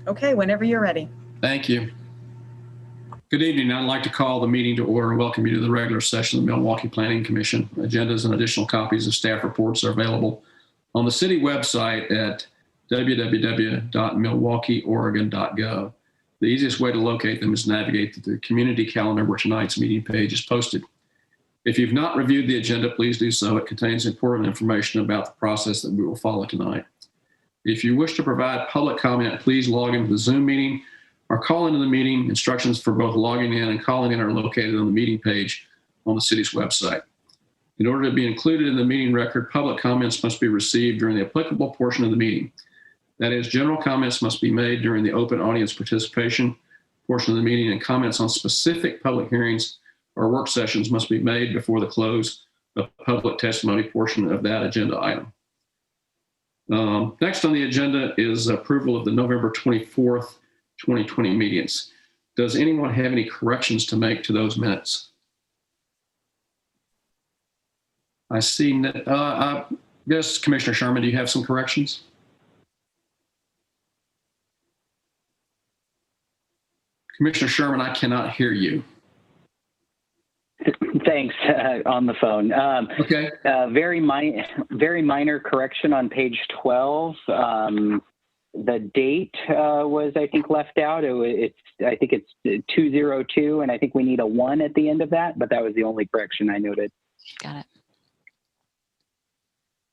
Okay, whenever you're ready. Thank you. Good evening. I'd like to call the meeting to order and welcome you to the regular session of the Milwaukie Planning Commission. Agendas and additional copies of staff reports are available on the city website at www.milwaukieoregon.gov. The easiest way to locate them is to navigate to the community calendar where tonight's meeting page is posted. If you've not reviewed the agenda, please do so. It contains important information about the process that we will follow tonight. If you wish to provide public comment, please log into the Zoom meeting or call into the meeting. Instructions for both logging in and calling in are located on the meeting page on the city's website. In order to be included in the meeting record, public comments must be received during the applicable portion of the meeting. That is, general comments must be made during the open audience participation portion of the meeting, and comments on specific public hearings or work sessions must be made before the close of public testimony portion of that agenda item. Next on the agenda is approval of the November 24th, 2020 meetings. Does anyone have any corrections to make to those minutes? I see that, yes, Commissioner Sherman, do you have some corrections? Commissioner Sherman, I cannot hear you. Thanks, on the phone. Okay. Very minor correction on page 12. The date was, I think, left out. I think it's 202, and I think we need a 1 at the end of that, but that was the only correction I noted. Got it.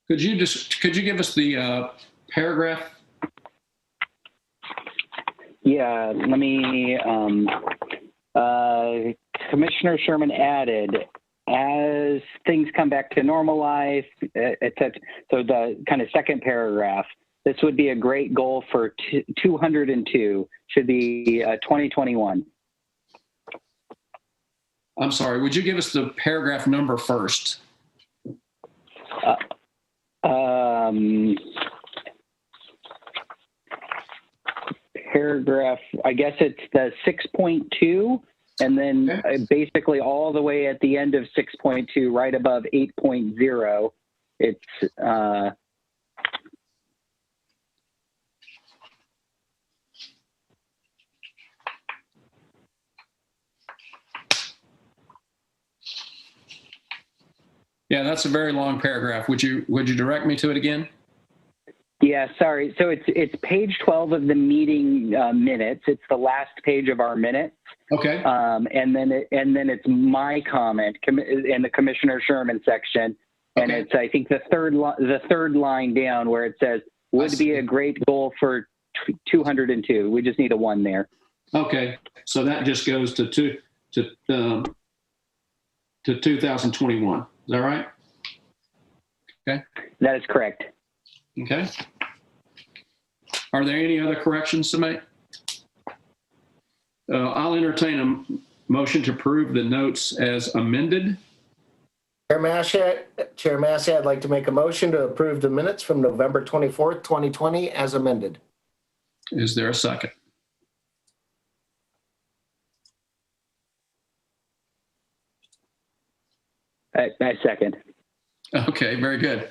Could you give us the paragraph? Yeah, let me, Commissioner Sherman added, as things come back to normal life, etc. So the kind of second paragraph, this would be a great goal for 202, should be 2021. I'm sorry, would you give us the paragraph number first? Paragraph, I guess it's the 6.2, and then basically all the way at the end of 6.2, right above 8.0, it's yeah, that's a very long paragraph. Would you direct me to it again? Yeah, sorry. So it's page 12 of the meeting minutes. It's the last page of our minutes. Okay. And then it's my comment in the Commissioner Sherman section, and it's, I think, the third line down where it says would be a great goal for 202. We just need a 1 there. Okay, so that just goes to 2021. Is that right? Okay. That is correct. Okay. Are there any other corrections to make? I'll entertain a motion to approve the notes as amended. Chair Massey, I'd like to make a motion to approve the minutes from November 24th, 2020 as amended. Is there a second? I second. Okay, very good.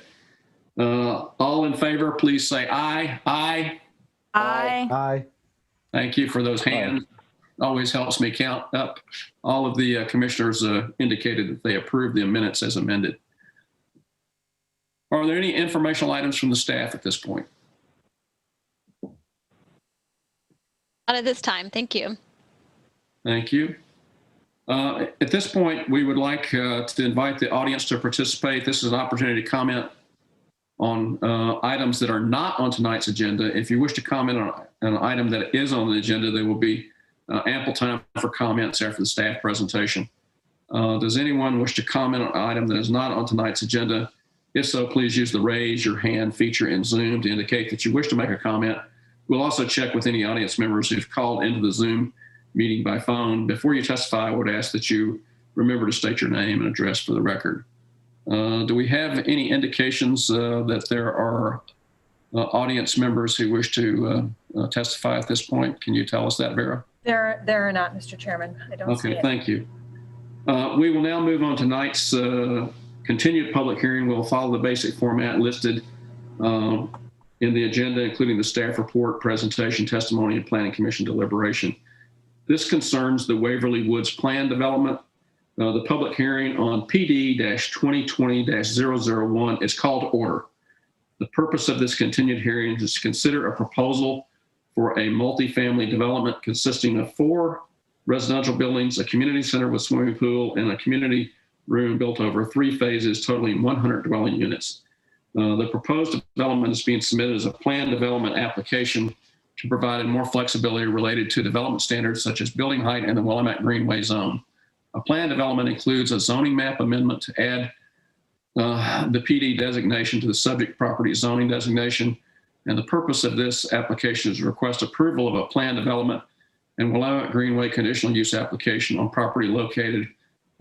All in favor, please say aye. Aye. Aye. Aye. Thank you for those hands. Always helps me count up. All of the commissioners indicated that they approved the minutes as amended. Are there any informational items from the staff at this point? Not at this time. Thank you. Thank you. At this point, we would like to invite the audience to participate. This is an opportunity to comment on items that are not on tonight's agenda. If you wish to comment on an item that is on the agenda, there will be ample time for comments after the staff presentation. Does anyone wish to comment on an item that is not on tonight's agenda? If so, please use the raise your hand feature in Zoom to indicate that you wish to make a comment. We'll also check with any audience members who've called into the Zoom meeting by phone. Before you testify, I would ask that you remember to state your name and address for the record. Do we have any indications that there are audience members who wish to testify at this point? Can you tell us that, Vera? There are not, Mr. Chairman. I don't see it. Okay, thank you. We will now move on to tonight's continued public hearing. We'll follow the basic format listed in the agenda, including the staff report, presentation, testimony, and planning commission deliberation. This concerns the Waverly Woods plan development. The public hearing on PD-2020-001 is called to order. The purpose of this continued hearing is to consider a proposal for a multifamily development consisting of 4 residential buildings, a community center with swimming pool, and a community room built over 3 phases, totaling 100 dwelling units. The proposed development is being submitted as a plan development application to provide more flexibility related to development standards such as building height in the Willamette Greenway zone. A plan development includes a zoning map amendment to add the PD designation to the subject property zoning designation. And the purpose of this application is to request approval of a plan development and Willamette Greenway conditional use application on property located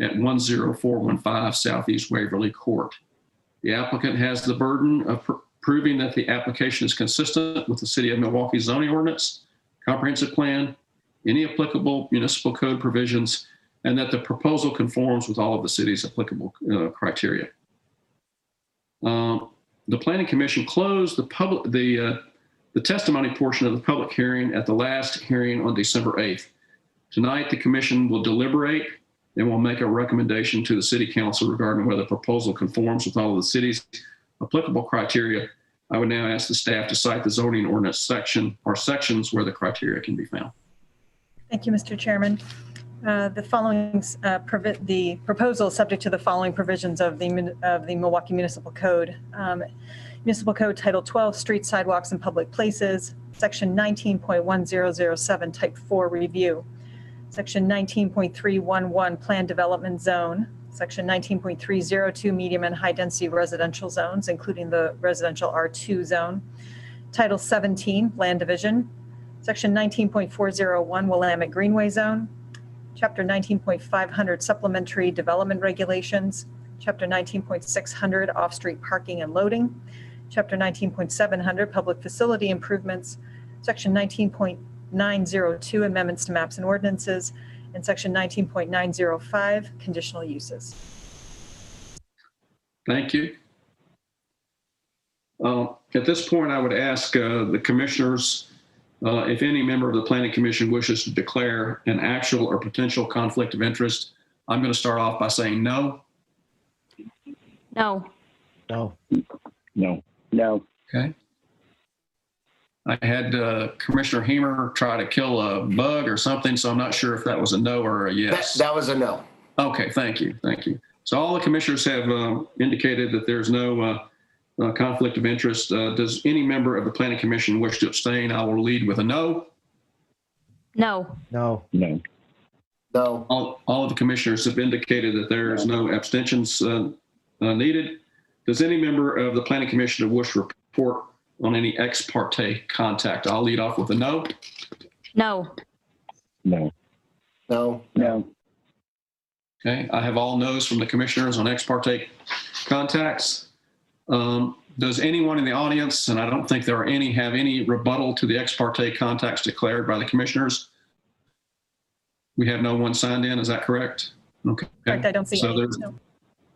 at 10415 Southeast Waverly Court. The applicant has the burden of proving that the application is consistent with the City of Milwaukee zoning ordinance, comprehensive plan, any applicable municipal code provisions, and that the proposal conforms with all of the city's applicable criteria. The Planning Commission closed the testimony portion of the public hearing at the last hearing on December 8th. Tonight, the Commission will deliberate and will make a recommendation to the City Council regarding whether the proposal conforms with all of the city's applicable criteria. I would now ask the staff to cite the zoning ordinance section or sections where the criteria can be found. Thank you, Mr. Chairman. The following, the proposal is subject to the following provisions of the Milwaukee Municipal Code. Municipal Code Title 12, Streets, Sidewalks, and Public Places, Section 19.1007, Type 4 Review, Section 19.311, Plan Development Zone, Section 19.302, Medium and High Density Residential Zones, including the Residential R2 Zone, Title 17, Land Division, Section 19.401, Willamette Greenway Zone, Chapter 19.500 Supplementary Development Regulations, Chapter 19.600 Off-Street Parking and Loading, Chapter 19.700 Public Facility Improvements, Section 19.902 Amendments to Maps and Ordinances, and Section 19.905 Conditional Uses. Thank you. At this point, I would ask the commissioners if any member of the Planning Commission wishes to declare an actual or potential conflict of interest. I'm going to start off by saying no. No. No. No. No. Okay. I had Commissioner Hemer try to kill a bug or something, so I'm not sure if that was a no or a yes. That was a no. Okay, thank you. Thank you. So all the commissioners have indicated that there's no conflict of interest. Does any member of the Planning Commission wish to abstain? I will lead with a no. No. No. No. No. All of the commissioners have indicated that there is no abstentions needed. Does any member of the Planning Commission wish to report on any ex parte contact? I'll lead off with a no. No. No. No. No. Okay, I have all no's from the commissioners on ex parte contacts. Does anyone in the audience, and I don't think there are any, have any rebuttal to the ex parte contacts declared by the commissioners? We have no one signed in, is that correct? Okay. Correct, I don't see any. No.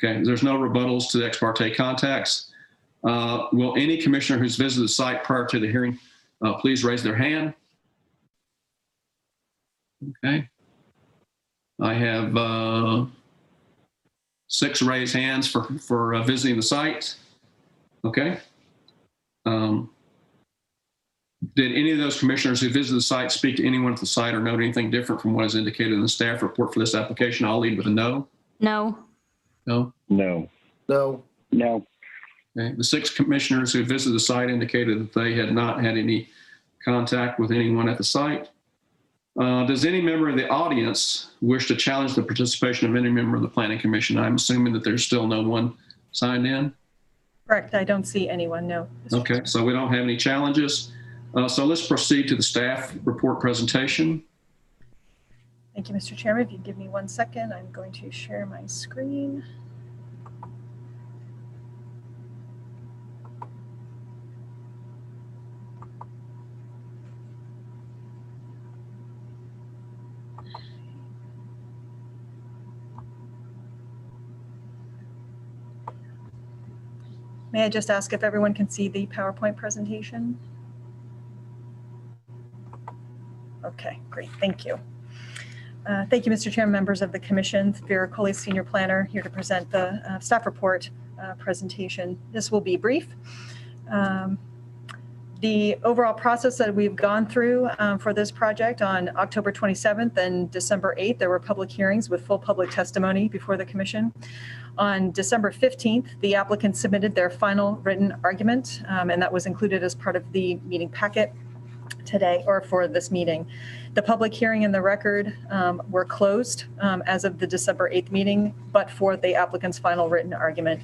Okay, there's no rebuttals to the ex parte contacts. Will any commissioner who's visited the site prior to the hearing please raise their hand? Okay. I have 6 raised hands for visiting the site. Okay. Did any of those commissioners who visited the site speak to anyone at the site or note anything different from what is indicated in the staff report for this application? I'll lead with a no. No. No. No. No. No. Okay. The 6 commissioners who visited the site indicated that they had not had any contact with anyone at the site. Does any member of the audience wish to challenge the participation of any member of the Planning Commission? I'm assuming that there's still no one signed in. Correct, I don't see anyone, no. Okay, so we don't have any challenges. So let's proceed to the staff report presentation. Thank you, Mr. Chairman. If you give me 1 second, I'm going to share my screen. May I just ask if everyone can see the PowerPoint presentation? Okay, great, thank you. Thank you, Mr. Chairman, members of the Commission. Vera Coley, Senior Planner, here to present the staff report presentation. This will be brief. The overall process that we've gone through for this project on October 27th and December 8th, there were public hearings with full public testimony before the Commission. On December 15th, the applicant submitted their final written argument, and that was included as part of the meeting packet today, or for this meeting. The public hearing and the record were closed as of the December 8th meeting, but for the applicant's final written argument,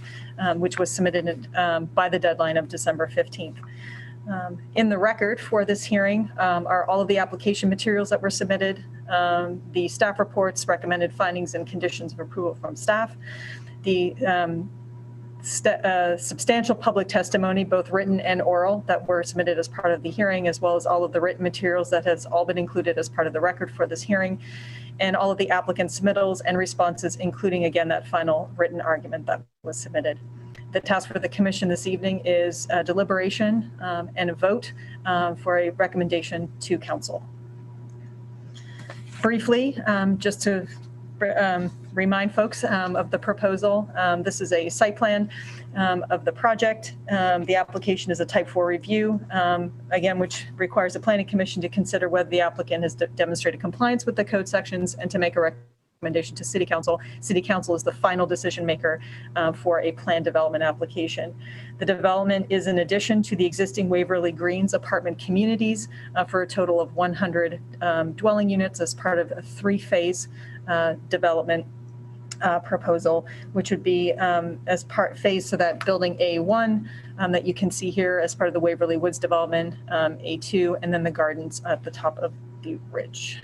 which was submitted by the deadline of December 15th. In the record for this hearing are all of the application materials that were submitted, the staff reports, recommended findings and conditions of approval from staff, the substantial public testimony, both written and oral, that were submitted as part of the hearing, as well as all of the written materials that has all been included as part of the record for this hearing, and all of the applicant submittals and responses, including, again, that final written argument that was submitted. The task for the Commission this evening is deliberation and a vote for a recommendation to Council. Briefly, just to remind folks of the proposal, this is a site plan of the project. The application is a Type 4 review, again, which requires the Planning Commission to consider whether the applicant has demonstrated compliance with the code sections and to make a recommendation to City Council. City Council is the final decision maker for a planned development application. The development is in addition to the existing Waverly Greens apartment communities for a total of 100 dwelling units as part of a 3-phase development proposal, which would be as part phase, so that building A1 that you can see here as part of the Waverly Woods development, A2, and then the gardens at the top of the ridge.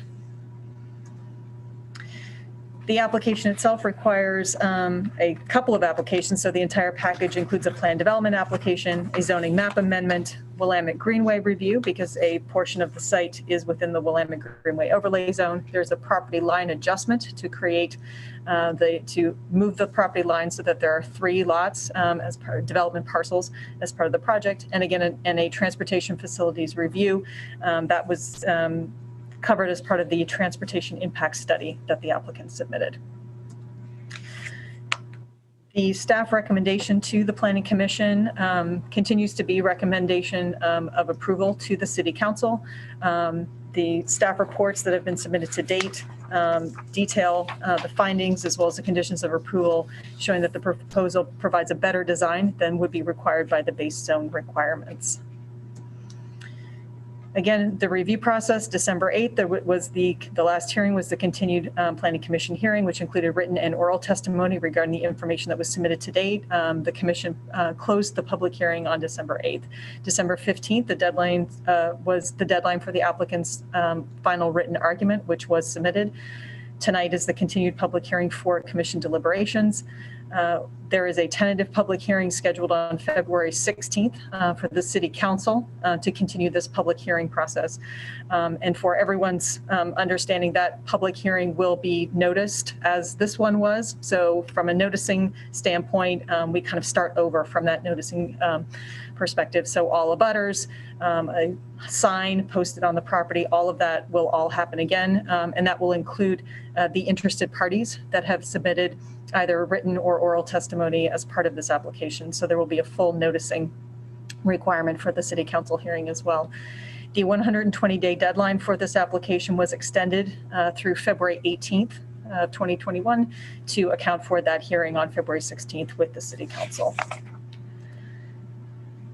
The application itself requires a couple of applications. So the entire package includes a plan development application, a zoning map amendment, Willamette Greenway review, because a portion of the site is within the Willamette Greenway overlay zone. There's a property line adjustment to create to move the property line so that there are 3 lots as part of development parcels as part of the project. And again, a transportation facilities review that was covered as part of the transportation impact study that the applicant submitted. The staff recommendation to the Planning Commission continues to be recommendation of approval to the City Council. The staff reports that have been submitted to date detail the findings as well as the conditions of approval, showing that the proposal provides a better design than would be required by the base zone requirements. Again, the review process, December 8th, there was the last hearing was the continued Planning Commission hearing, which included written and oral testimony regarding the information that was submitted to date. The Commission closed the public hearing on December 8th. December 15th, the deadline was the deadline for the applicant's final written argument, which was submitted. Tonight is the continued public hearing for Commission deliberations. There is a tentative public hearing scheduled on February 16th for the City Council to continue this public hearing process. And for everyone's understanding, that public hearing will be noticed as this one was. So from a noticing standpoint, we kind of start over from that noticing perspective. So all abutters, a sign posted on the property, all of that will all happen again. And that will include the interested parties that have submitted either written or oral testimony as part of this application. So there will be a full noticing requirement for the City Council hearing as well. The 120-day deadline for this application was extended through February 18th, 2021 to account for that hearing on February 16th with the City Council.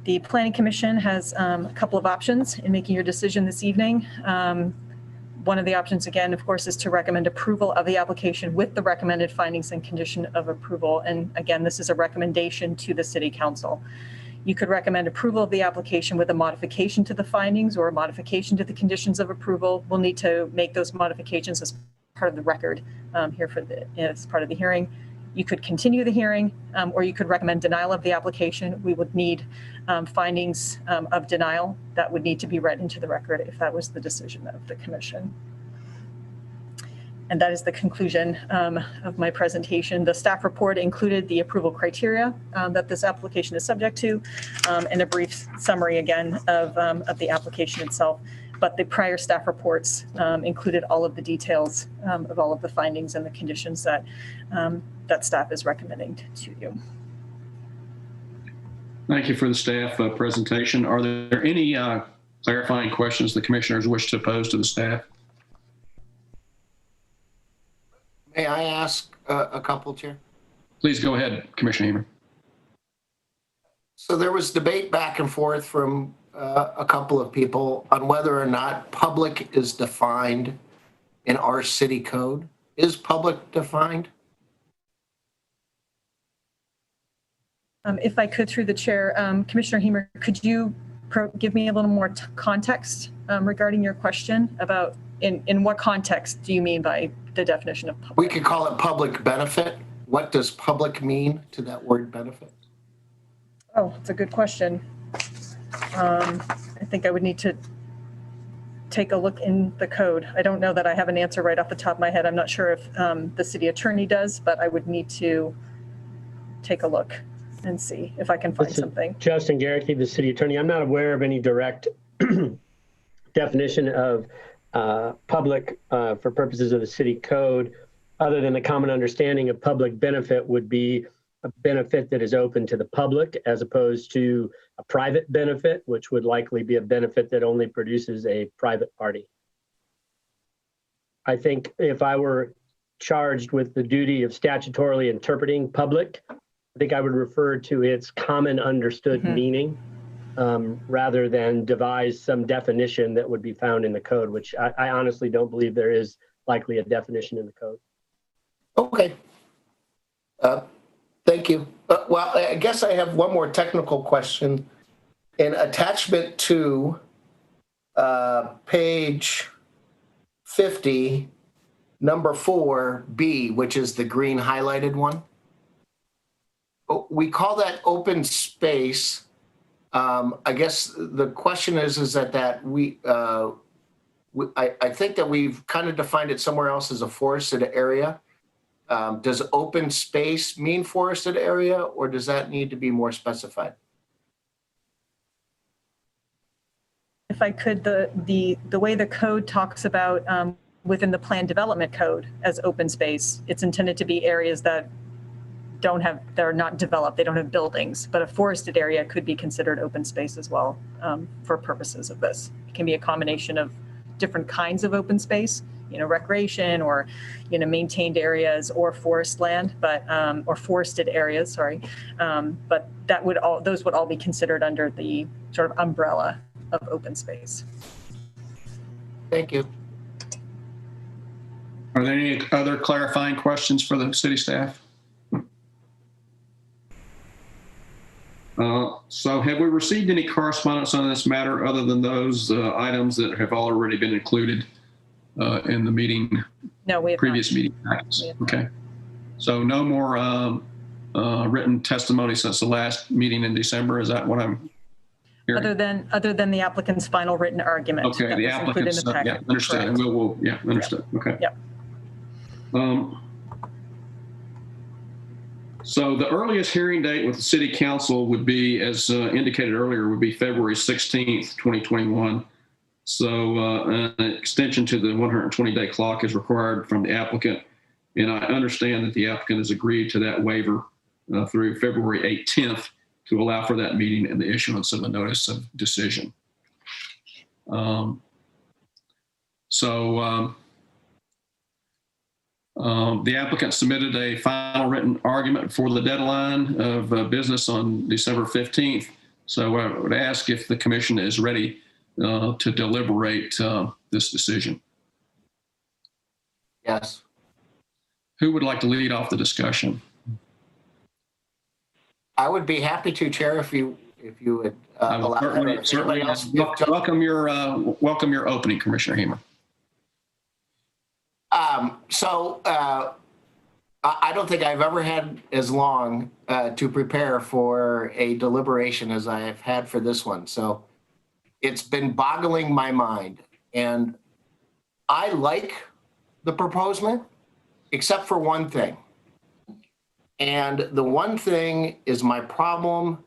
The Planning Commission has a couple of options in making your decision this evening. One of the options, again, of course, is to recommend approval of the application with the recommended findings and condition of approval. And again, this is a recommendation to the City Council. You could recommend approval of the application with a modification to the findings or a modification to the conditions of approval. We'll need to make those modifications as part of the record here for as part of the hearing. You could continue the hearing, or you could recommend denial of the application. We would need findings of denial that would need to be read into the record if that was the decision of the Commission. And that is the conclusion of my presentation. The staff report included the approval criteria that this application is subject to, and a brief summary again of the application itself. But the prior staff reports included all of the details of all of the findings and the conditions that that staff is recommending to you. Thank you for the staff presentation. Are there any clarifying questions the commissioners wish to pose to the staff? May I ask a couple, Chair? Please go ahead, Commissioner Hamer. So there was debate back and forth from a couple of people on whether or not public is defined in our city code. Is public defined? If I could, through the chair, Commissioner Hamer, could you give me a little more context regarding your question about in what context do you mean by the definition of public? We could call it public benefit. What does public mean to that word benefit? Oh, it's a good question. I think I would need to take a look in the code. I don't know that I have an answer right off the top of my head. I'm not sure if the city attorney does, but I would need to take a look and see if I can find something. Justin Garrity, the city attorney. I'm not aware of any direct definition of public for purposes of the city code, other than the common understanding of public benefit would be a benefit that is open to the public as opposed to a private benefit, which would likely be a benefit that only produces a private party. I think if I were charged with the duty of statutorily interpreting public, I think I would refer to its common understood meaning rather than devise some definition that would be found in the code, which I honestly don't believe there is likely a definition in the code. Okay. Thank you. Well, I guess I have one more technical question. In attachment to page 50, number 4B, which is the green highlighted one, we call that open space. I guess the question is that I think that we've kind of defined it somewhere else as a forested area. Does open space mean forested area, or does that need to be more specified? If I could, the way the code talks about within the plan development code as open space, it's intended to be areas that they're not developed, they don't have buildings, but a forested area could be considered open space as well for purposes of this. It can be a combination of different kinds of open space, recreation or, maintained areas or forest land, but, or forested areas, sorry. But those would all be considered under the sort of umbrella of open space. Thank you. Are there any other clarifying questions for the city staff? So have we received any correspondence on this matter other than those items that have already been included in the meeting? No, we have previous not. Meeting acts. Okay. So no more written testimony since the last meeting in December. Is that what I'm hearing? Other than the applicant's final written argument. Okay, the applicant's, yeah, understood. And we'll yeah, understood. Yep. Okay. Yep. So the earliest hearing date with the city council would be, as indicated earlier, would be February 16th, 2021. So an extension to the 120-day clock is required from the applicant. And I understand that the applicant has agreed to that waiver through February 18th to allow for that meeting and the issuance of a notice of decision. The applicant submitted a final written argument for the deadline of business on December 15th. So I would ask if the commission is ready to deliberate this decision. Yes. Who would like to lead off the discussion? I would be happy to, Chair, if you would allow certainly welcome your opening, Commissioner Hamer. I don't think I've ever had as long to prepare for a deliberation as I have had for this one. So it's been boggling my mind. And I like the proposal, except for one thing. And the one thing is my problem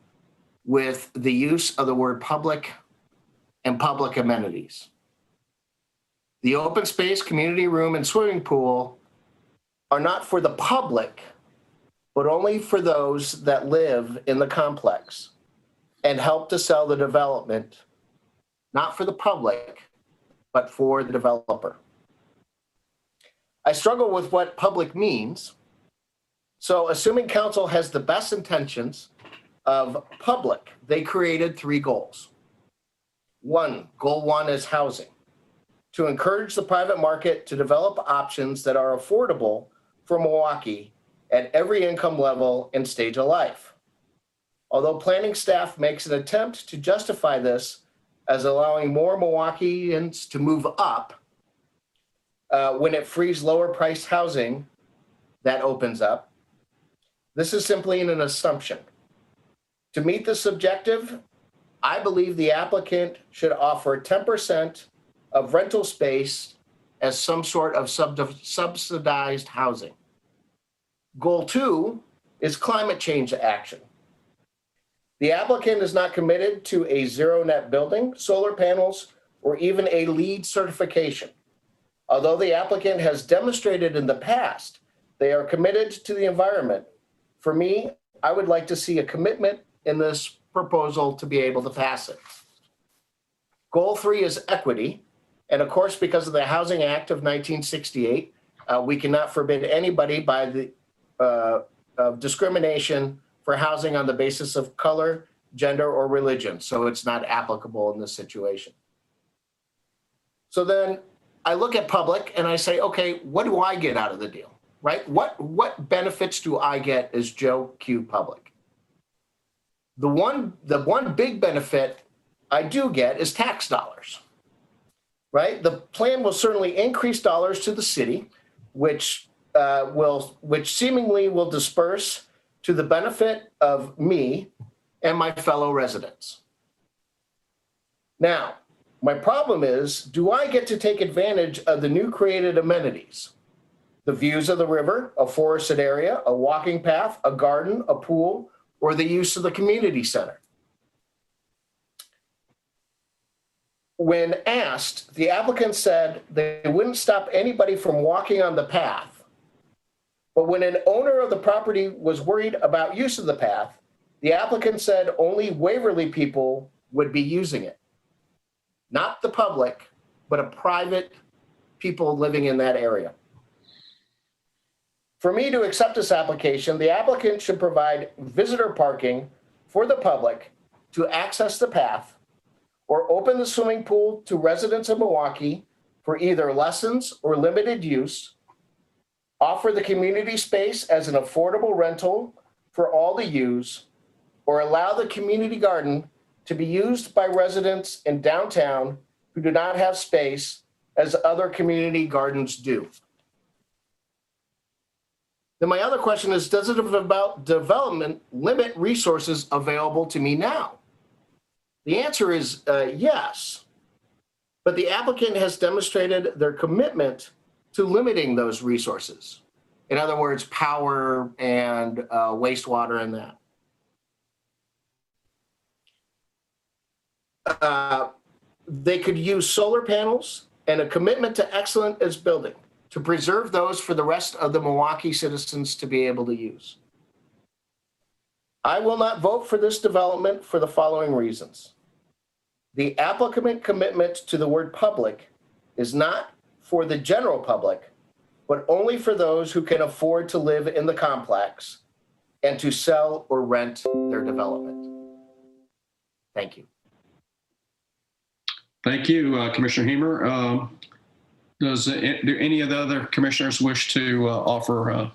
with the use of the word public and public amenities. The open space, community room, and swimming pool are not for the public, but only for those that live in the complex and help to sell the development, not for the public, but for the developer. I struggle with what public means. So assuming council has the best intentions of public, they created 3 goals. Goal one is housing, to encourage the private market to develop options that are affordable for Milwaukie at every income level and stage of life. Although planning staff makes an attempt to justify this as allowing more Milwaukeeans to move up, when it frees lower priced housing that opens up, this is simply an assumption. To meet this objective, I believe the applicant should offer 10% of rental space as some sort of subsidized housing. Goal 2 is climate change action. The applicant is not committed to a zero net building, solar panels, or even a LEED certification. Although the applicant has demonstrated in the past they are committed to the environment, for me, I would like to see a commitment in this proposal to be able to pass it. Goal 3 is equity. And of course, because of the Housing Act of 1968, we cannot forbid anybody by the discrimination for housing on the basis of color, gender, or religion. So it's not applicable in this situation. So then I look at public and I say, okay, what do I get out of the deal, right? What benefits do I get as Joe Q Public? The one big benefit I do get is tax dollars, right? The plan will certainly increase dollars to the city, which seemingly will disperse to the benefit of me and my fellow residents. Now, my problem is, do I get to take advantage of the new created amenities? The views of the river, a forested area, a walking path, a garden, a pool, or the use of the community center? When asked, the applicant said they wouldn't stop anybody from walking on the path. But when an owner of the property was worried about use of the path, the applicant said only Waverly people would be using it. Not the public, but a private people living in that area. For me to accept this application, the applicant should provide visitor parking for the public to access the path, or open the swimming pool to residents of Milwaukie for either lessons or limited use, offer the community space as an affordable rental for all to use, or allow the community garden to be used by residents in downtown who do not have space as other community gardens do. Then my other question is, does it about development limit resources available to me now? The answer is yes, but the applicant has demonstrated their commitment to limiting those resources. In other words, power and wastewater and that. They could use solar panels and a commitment to excellence as building to preserve those for the rest of the Milwaukie citizens to be able to use. I will not vote for this development for the following reasons. The applicant commitment to the word public is not for the general public, but only for those who can afford to live in the complex and to sell or rent their development. Thank you. Thank you, Commissioner Hemer. Do any of the other commissioners wish to offer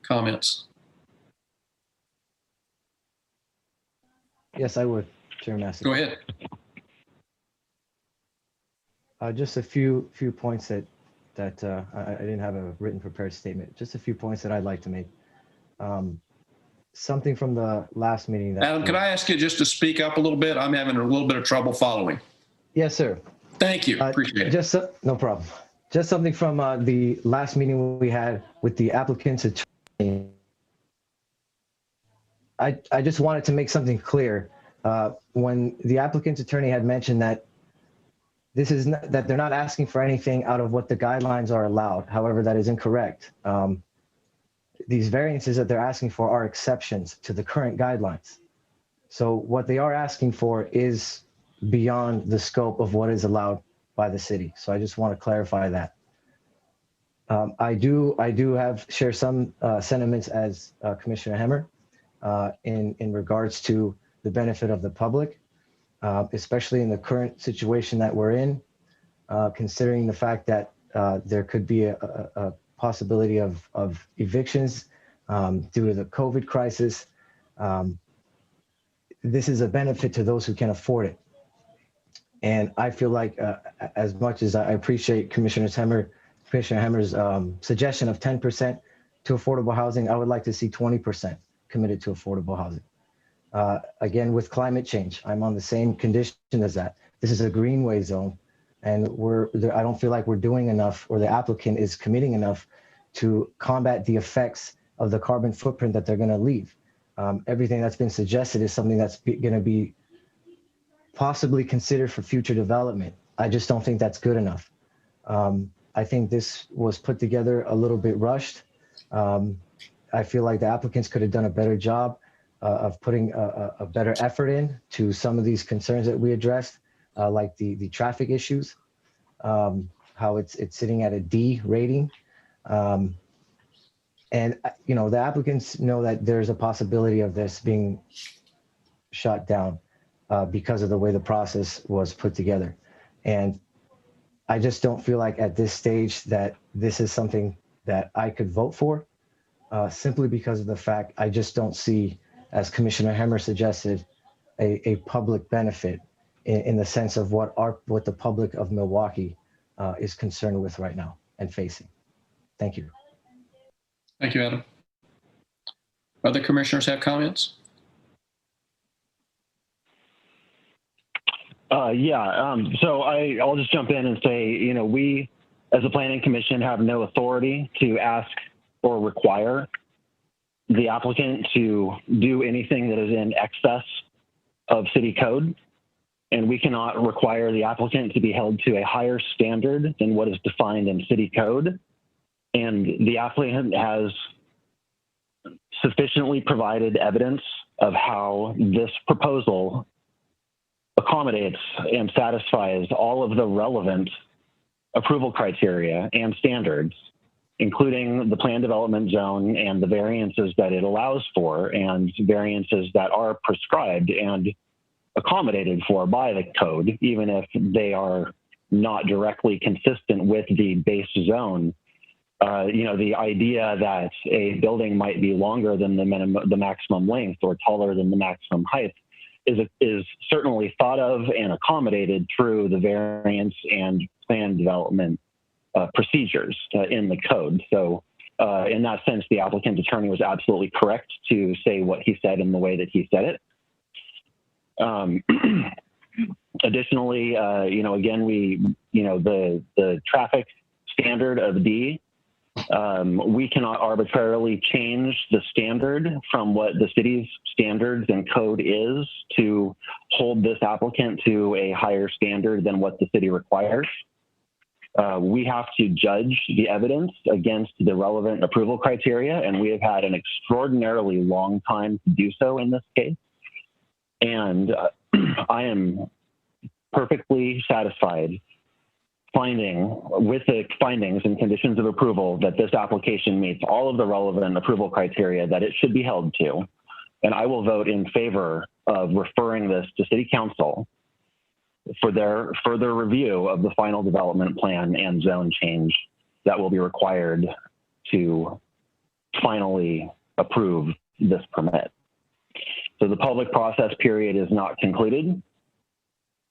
comments? Yes, I would, Chair Massey. Go ahead. Just a few points that I didn't have a written prepared statement. Just a few points that I'd like to make. Something from the last meeting. That Adam, could I ask you just to speak up a little bit? I'm having a little bit of trouble following. Yes, sir. Thank you. Appreciate it. Just no problem. just something from the last meeting we had with the applicant's attorney. I just wanted to make something clear. When the applicant's attorney had mentioned that this is not, that they're not asking for anything out of what the guidelines are allowed. However, that is incorrect. These variances that they're asking for are exceptions to the current guidelines. So what they are asking for is beyond the scope of what is allowed by the city. So I just want to clarify that. I do share some sentiments as Commissioner Hemmer in regards to the benefit of the public, especially in the current situation that we're in, considering the fact that there could be a possibility of evictions due to the COVID crisis. This is a benefit to those who can afford it. And I feel like as much as I appreciate Commissioner Hemmer's suggestion of 10% to affordable housing, I would like to see 20% committed to affordable housing. Again, with climate change, I'm on the same condition as that. This is a greenway zone, and I don't feel like we're doing enough, or the applicant is committing enough to combat the effects of the carbon footprint that they're going to leave. Everything that's been suggested is something that's going to be possibly considered for future development. I just don't think that's good enough. I think this was put together a little bit rushed. I feel like the applicants could have done a better job of putting a better effort in to some of these concerns that we addressed, like the traffic issues, how it's sitting at a D rating. And you know, the applicants know that there's a possibility of this being shut down because of the way the process was put together. And I just don't feel like at this stage that this is something that I could vote for, simply because of the fact I just don't see, as Commissioner Hemmer suggested, a public benefit in the sense of what the public of Milwaukee is concerned with right now and facing. Thank you. Thank you, Adam. Other commissioners have comments? So I'll just jump in and say, you know, we as a planning commission have no authority to ask or require the applicant to do anything that is in excess of city code. And we cannot require the applicant to be held to a higher standard than what is defined in city code. And the applicant has sufficiently provided evidence of how this proposal accommodates and satisfies all of the relevant approval criteria and standards, including the plan development zone and the variances that it allows for, and variances that are prescribed and accommodated for by the code, even if they are not directly consistent with the base zone. You know, the idea that a building might be longer than the maximum length or taller than the maximum height is certainly thought of and accommodated through the variance and plan development procedures in the code. So in that sense, the applicant's attorney was absolutely correct to say what he said in the way that he said it. Additionally, you know, again, the traffic standard of D, we cannot arbitrarily change the standard from what the city's standards and code is to hold this applicant to a higher standard than what the city requires. We have to judge the evidence against the relevant approval criteria, and we have had an extraordinarily long time to do so in this case. And I am perfectly satisfied with the findings and conditions of approval that this application meets all of the relevant approval criteria that it should be held to. And I will vote in favor of referring this to City Council for their further review of the final development plan and zone change that will be required to finally approve this permit. So the public process period is not concluded,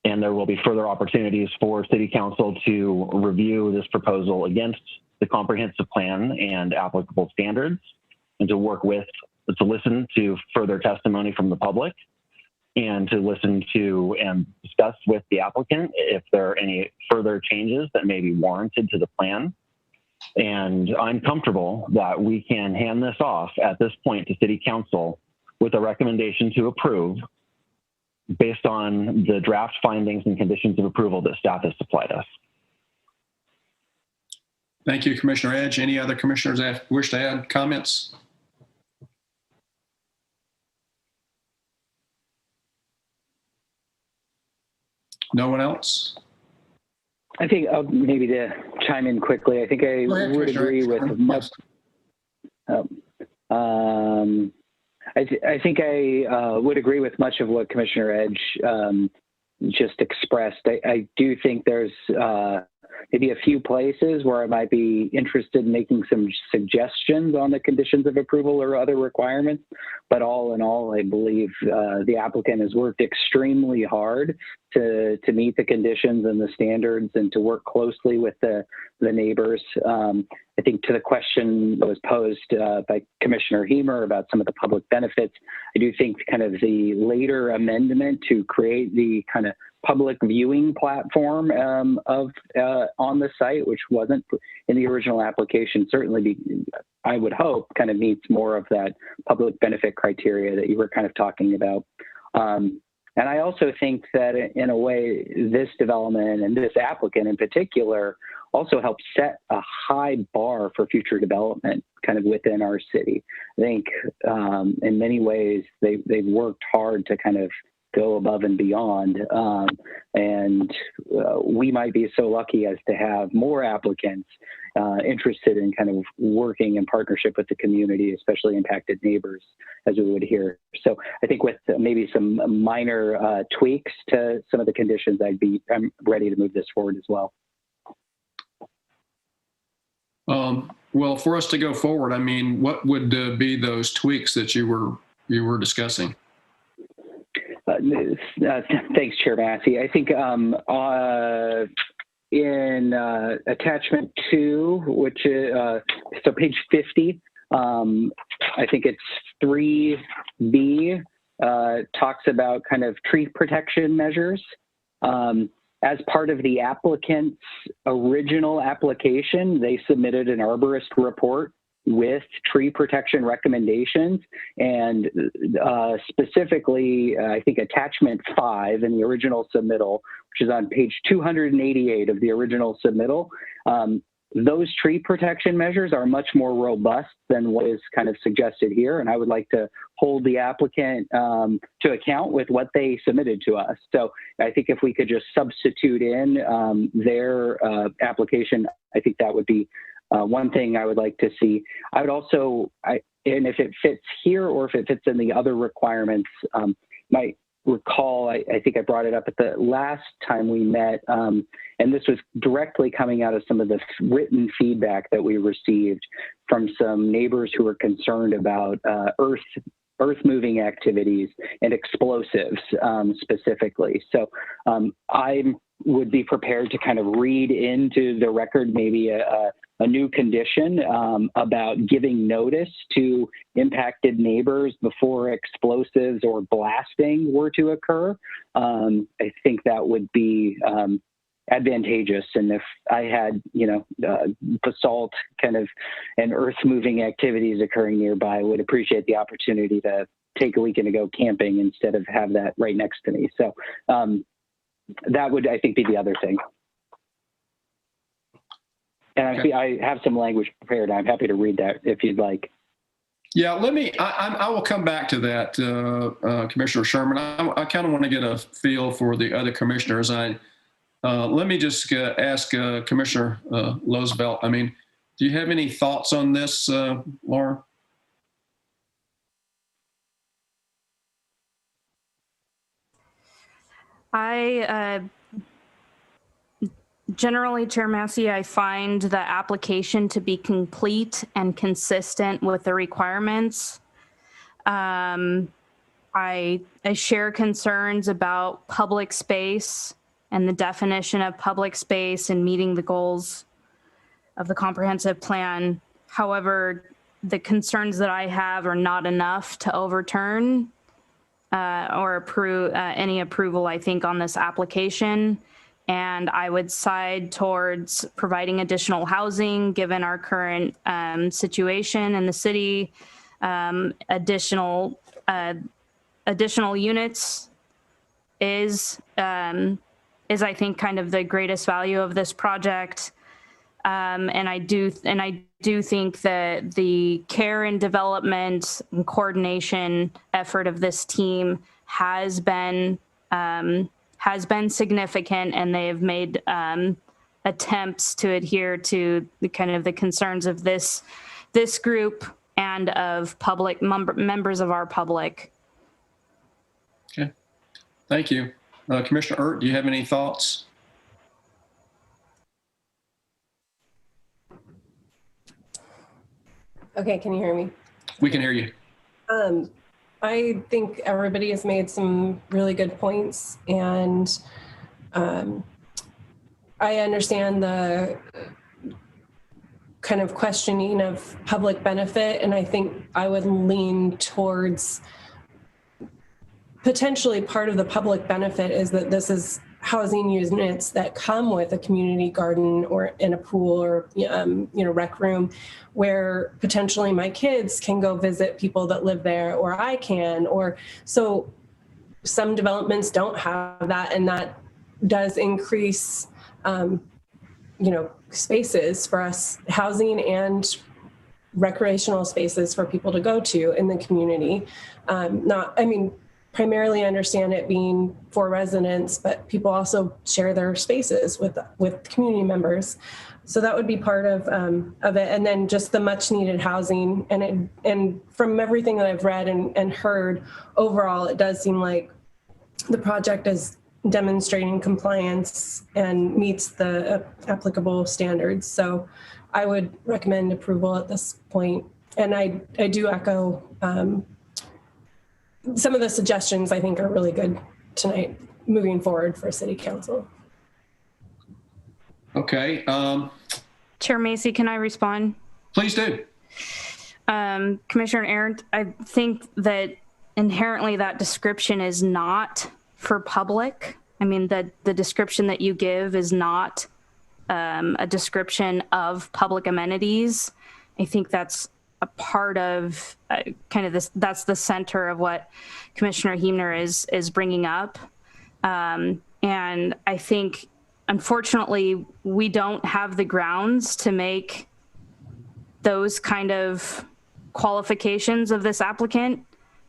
and there will be further opportunities for City Council to review this proposal against the comprehensive plan and applicable standards, and to listen to further testimony from the public, and to listen to and discuss with the applicant if there are any further changes that may be warranted to the plan. And I'm comfortable that we can hand this off at this point to City Council with a recommendation to approve based on the draft findings and conditions of approval that staff has supplied us. Thank you, Commissioner Edge. Any other commissioners that wish to add comments? No one else? I think maybe to chime in quickly, I think I would agree with much. I think I would agree with much of what Commissioner Edge just expressed. I do think there's maybe a few places where I might be interested in making some suggestions on the conditions of approval or other requirements. But all in all, I believe the applicant has worked extremely hard to meet the conditions and the standards and to work closely with the neighbors. I think to the question that was posed by Commissioner Hemer about some of the public benefits, I do think kind of the later amendment to create the kind of public viewing platform on the site, which wasn't in the original application, certainly I would hope kind of meets more of that public benefit criteria that you were kind of talking about. And I also think that in a way, this development and this applicant in particular also helps set a high bar for future development kind of within our city. I think in many ways, they've worked hard to kind of go above and beyond. And we might be so lucky as to have more applicants interested in kind of working in partnership with the community, especially impacted neighbors, as we would hear. So I think with maybe some minor tweaks to some of the conditions, I'm ready to move this forward as well. Well, for us to go forward, I mean, what would be those tweaks that you were discussing? Thanks, Chair Massey. I think in attachment 2, which is so page 50, I think it's 3B, talks about kind of tree protection measures. As part of the applicant's original application, they submitted an arborist report with tree protection recommendations, and specifically, I think attachment 5 in the original submittal, which is on page 288 of the original submittal, those tree protection measures are much more robust than what is kind of suggested here, and I would like to hold the applicant to account with what they submitted to us. So I think if we could just substitute in their application, I think that would be one thing I would like to see. I would also, and if it fits here or if it fits in the other requirements, might recall, I think I brought it up at the last time we met, and this was directly coming out of some of the written feedback that we received from some neighbors who were concerned about earth moving activities and explosives specifically. So I would be prepared to kind of read into the record maybe a new condition about giving notice to impacted neighbors before explosives or blasting were to occur. I think that would be advantageous. And if I had, basalt kind of and earth moving activities occurring nearby, I would appreciate the opportunity to take a weekend to go camping instead of have that right next to me. So that would, I think, be the other thing. And Okay. I have some language prepared. I'm happy to read that if you'd like. Yeah, I will come back to that, Commissioner Sherman. I kind of want to get a feel for the other commissioners. Let me just ask Commissioner Loosevelt. I mean, do you have any thoughts on this, Laura? Generally, Chair Massey, I find the application to be complete and consistent with the requirements. I share concerns about public space and the definition of public space and meeting the goals of the comprehensive plan. However, the concerns that I have are not enough to overturn or approve any approval, I think, on this application. And I would side towards providing additional housing, given our current situation in the city. Additional units is I think kind of the greatest value of this project. And I do think that the care and development and coordination effort of this team has been significant, and they have made attempts to adhere to the kind of the concerns of this group and of public members of our public. Okay, thank you. Commissioner Ert, do you have any thoughts? Okay, can you hear me? We can hear you. I think everybody has made some really good points, and I understand the kind of questioning of public benefit, and I think I would lean towards potentially part of the public benefit is that this is housing units that come with a community garden or in a pool or rec room, where potentially my kids can go visit people that live there, or I can, or so some developments don't have that, and that does increase spaces for us, housing and recreational spaces for people to go to in the community. Primarily understand it being for residents, but people also share their spaces with community members. So that would be part of it. And then just the much needed housing. And from everything that I've read and heard, overall, it does seem like the project is demonstrating compliance and meets the applicable standards. So I would recommend approval at this point. And I do echo some of the suggestions I think are really good tonight moving forward for City Council. Okay. Chair Macy, can I respond? Please do. Commissioner Errant, I think that inherently that description is not for public. I mean, the description that you give is not a description of public amenities. I think that's a part of kind of this, that's the center of what Commissioner Huebner is bringing up. And I think, unfortunately, we don't have the grounds to make those kind of qualifications of this applicant.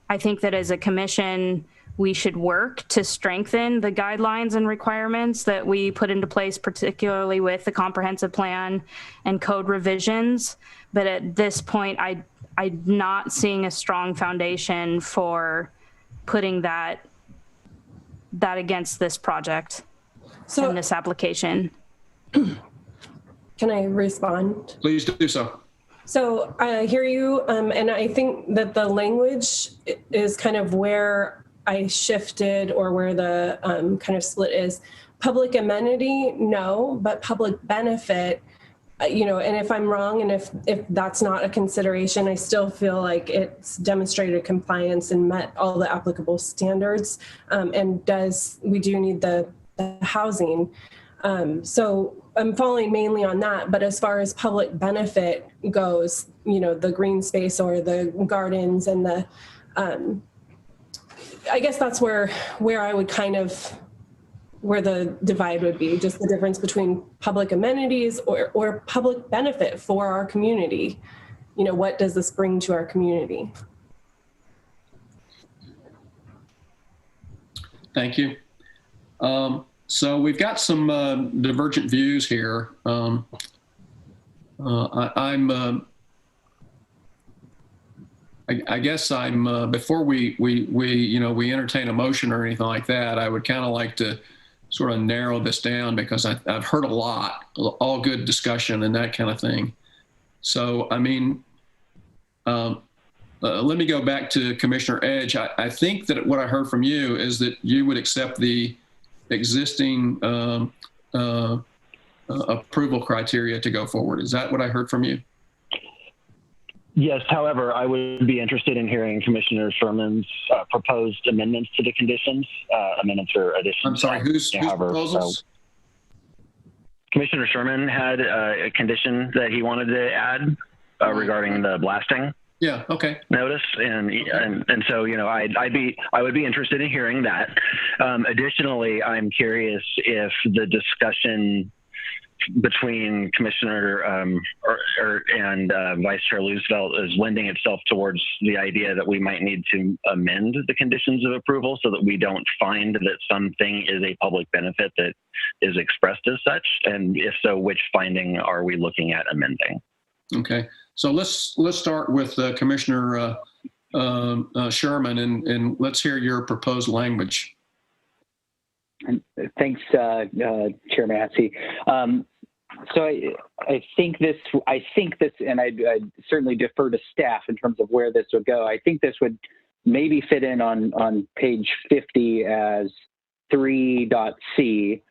I think that as a commission, we should work to strengthen the guidelines and requirements that we put into place, particularly with the comprehensive plan and code revisions. But at this point, I'm not seeing a strong foundation for putting that against this project and this application. Can I respond? Please do so. So I hear you, and I think that the language is kind of where I shifted, or where the kind of split is. Public amenity, no, but public benefit, and if I'm wrong, and if that's not a consideration, I still feel like it's demonstrated compliance and met all the applicable standards, and we do need the housing. So I'm falling mainly on that, but as far as public benefit goes, the green space or the gardens and the, I guess that's where I would kind of, where the divide would be, just the difference between public amenities or public benefit for our community. What does this bring to our community? Thank you. So we've got some divergent views here. I guess before we entertain a motion or anything like that, I would kind of like to sort of narrow this down, because I've heard a lot, all good discussion and that kind of thing. So, I mean, let me go back to Commissioner Edge. I think that what I heard from you is that you would accept the existing approval criteria to go forward. Is that what I heard from you? Yes, however, I would be interested in hearing Commissioner Sherman's proposed amendments to the conditions, amendments or additions. I'm sorry, whose proposals? Commissioner Sherman had a condition that he wanted to add regarding the blasting. Yeah. Okay. Notice, and so I would be interested in hearing that. Additionally, I'm curious if the discussion between Commissioner and Vice Chair Loosevelt is lending itself towards the idea that we might need to amend the conditions of approval so that we don't find that something is a public benefit that is expressed as such, and if so, which finding are we looking at amending? Okay. So let's start with Commissioner Sherman, and let's hear your proposed language. Thanks, Chair Massey. So I think this, and I'd certainly defer to staff in terms of where this would go. I think this would maybe fit in on page 50 as 3.c,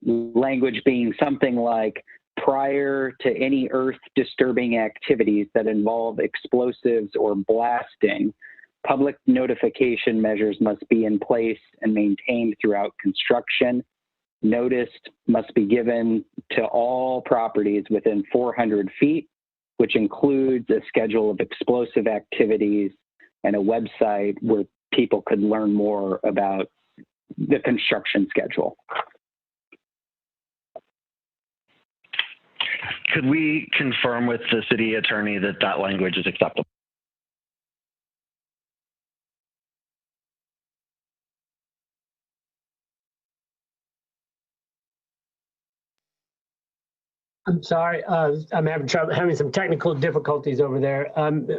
language being something like, prior to any earth disturbing activities that involve explosives or blasting, public notification measures must be in place and maintained throughout construction. Notice must be given to all properties within 400 feet, which includes a schedule of explosive activities and a website where people could learn more about the construction schedule. Could we confirm with the city attorney that that language is acceptable? I'm sorry, I'm having some technical difficulties over there.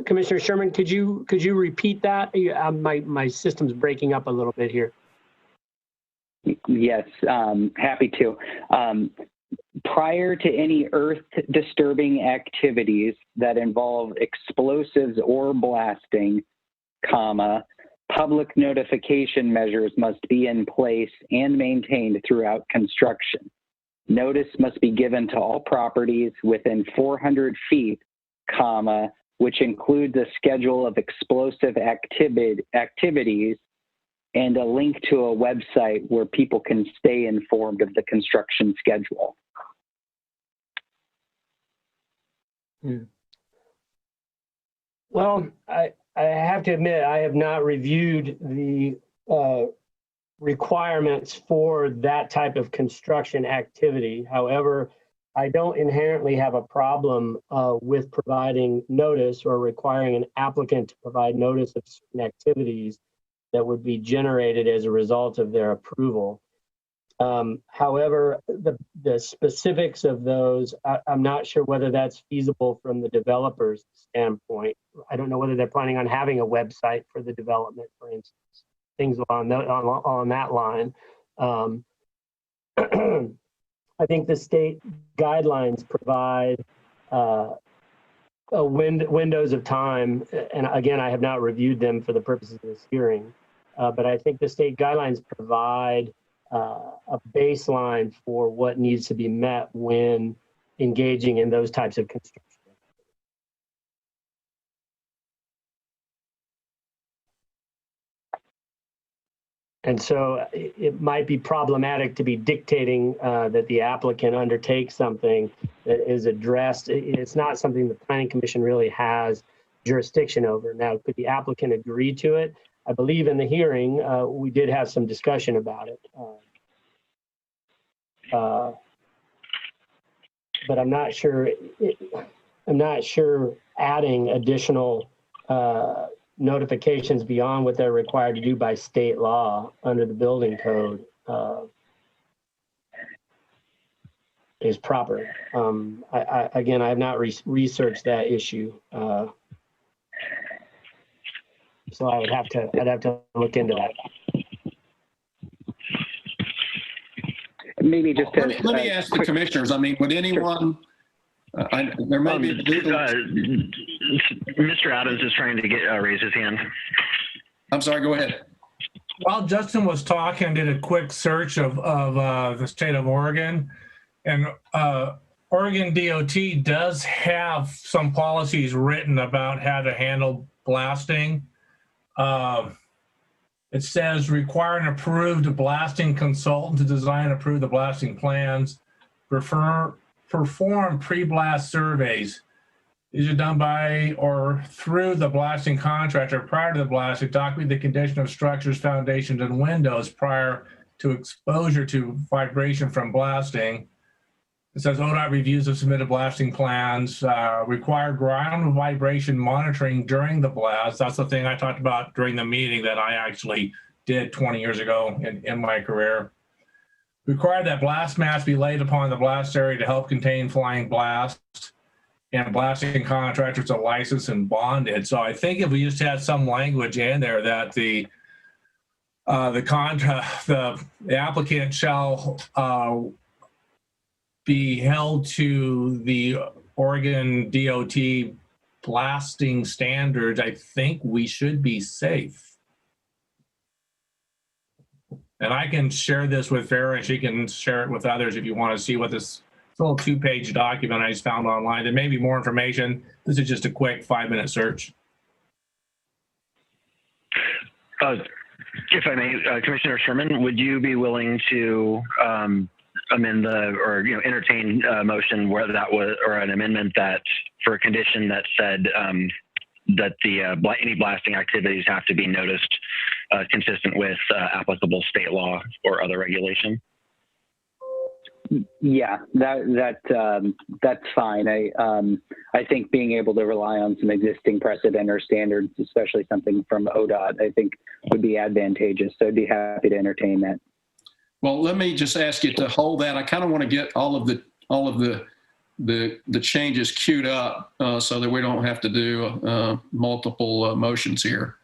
Commissioner Sherman, could you repeat that? My system's breaking up a little bit here. Yes, happy to. Prior to any earth disturbing activities that involve explosives or blasting, public notification measures must be in place and maintained throughout construction. Notice must be given to all properties within 400 feet, which includes a schedule of explosive activities and a link to a website where people can stay informed of the construction schedule. Well, I have to admit, I have not reviewed the requirements for that type of construction activity. However, I don't inherently have a problem with providing notice or requiring an applicant to provide notice of certain activities that would be generated as a result of their approval. However, the specifics of those, I'm not sure whether that's feasible from the developer's standpoint. I don't know whether they're planning on having a website for the development, for instance, things on that line. I think the state guidelines provide windows of time, and again, I have not reviewed them for the purposes of this hearing, but I think the state guidelines provide a baseline for what needs to be met when engaging in those types of construction. And so it might be problematic to be dictating that the applicant undertake something that is addressed. It's not something the Planning Commission really has jurisdiction over. Now, could the applicant agree to it? I believe in the hearing, we did have some discussion about it. But I'm not sure. I'm not sure adding additional notifications beyond what they're required to do by state law under the building code is proper. Again, I have not researched that issue, so I'd have to look into that. Maybe just let me ask the commissioners. I mean, would anyone? There may be Mr. Adams is trying to raise his hand. I'm sorry. Go ahead. While Justin was talking, I did a quick search of the state of Oregon, and Oregon DOT does have some policies written about how to handle blasting. It says require an approved blasting consultant to design and approve the blasting plans, perform pre-blast surveys. These are done by or through the blasting contractor prior to the blasting, document the condition of structures, foundations, and windows prior to exposure to vibration from blasting. It says ODOT reviews of submitted blasting plans, require ground vibration monitoring during the blast. That's the thing I talked about during the meeting that I actually did 20 years ago in my career. Require that blast mask be laid upon the blast area to help contain flying blasts, and blasting contractors are licensed and bonded. So I think if we just had some language in there that the applicant shall be held to the Oregon DOT blasting standards, I think we should be safe. And I can share this with Farah, and she can share it with others if you want to see what this little 2-page document I just found online. There may be more information. This is just a quick 5-minute search. If I may, Commissioner Sherman, would you be willing to amend entertain a motion where that was, or an amendment that for a condition that said that any blasting activities have to be noticed consistent with applicable state law or other regulation? Yeah, that's fine. I think being able to rely on some existing precedent or standards, especially something from ODOT, I think would be advantageous. So I'd be happy to entertain that. Well, let me just ask you to hold that. I kind of want to get all of the changes queued up so that we don't have to do multiple motions here.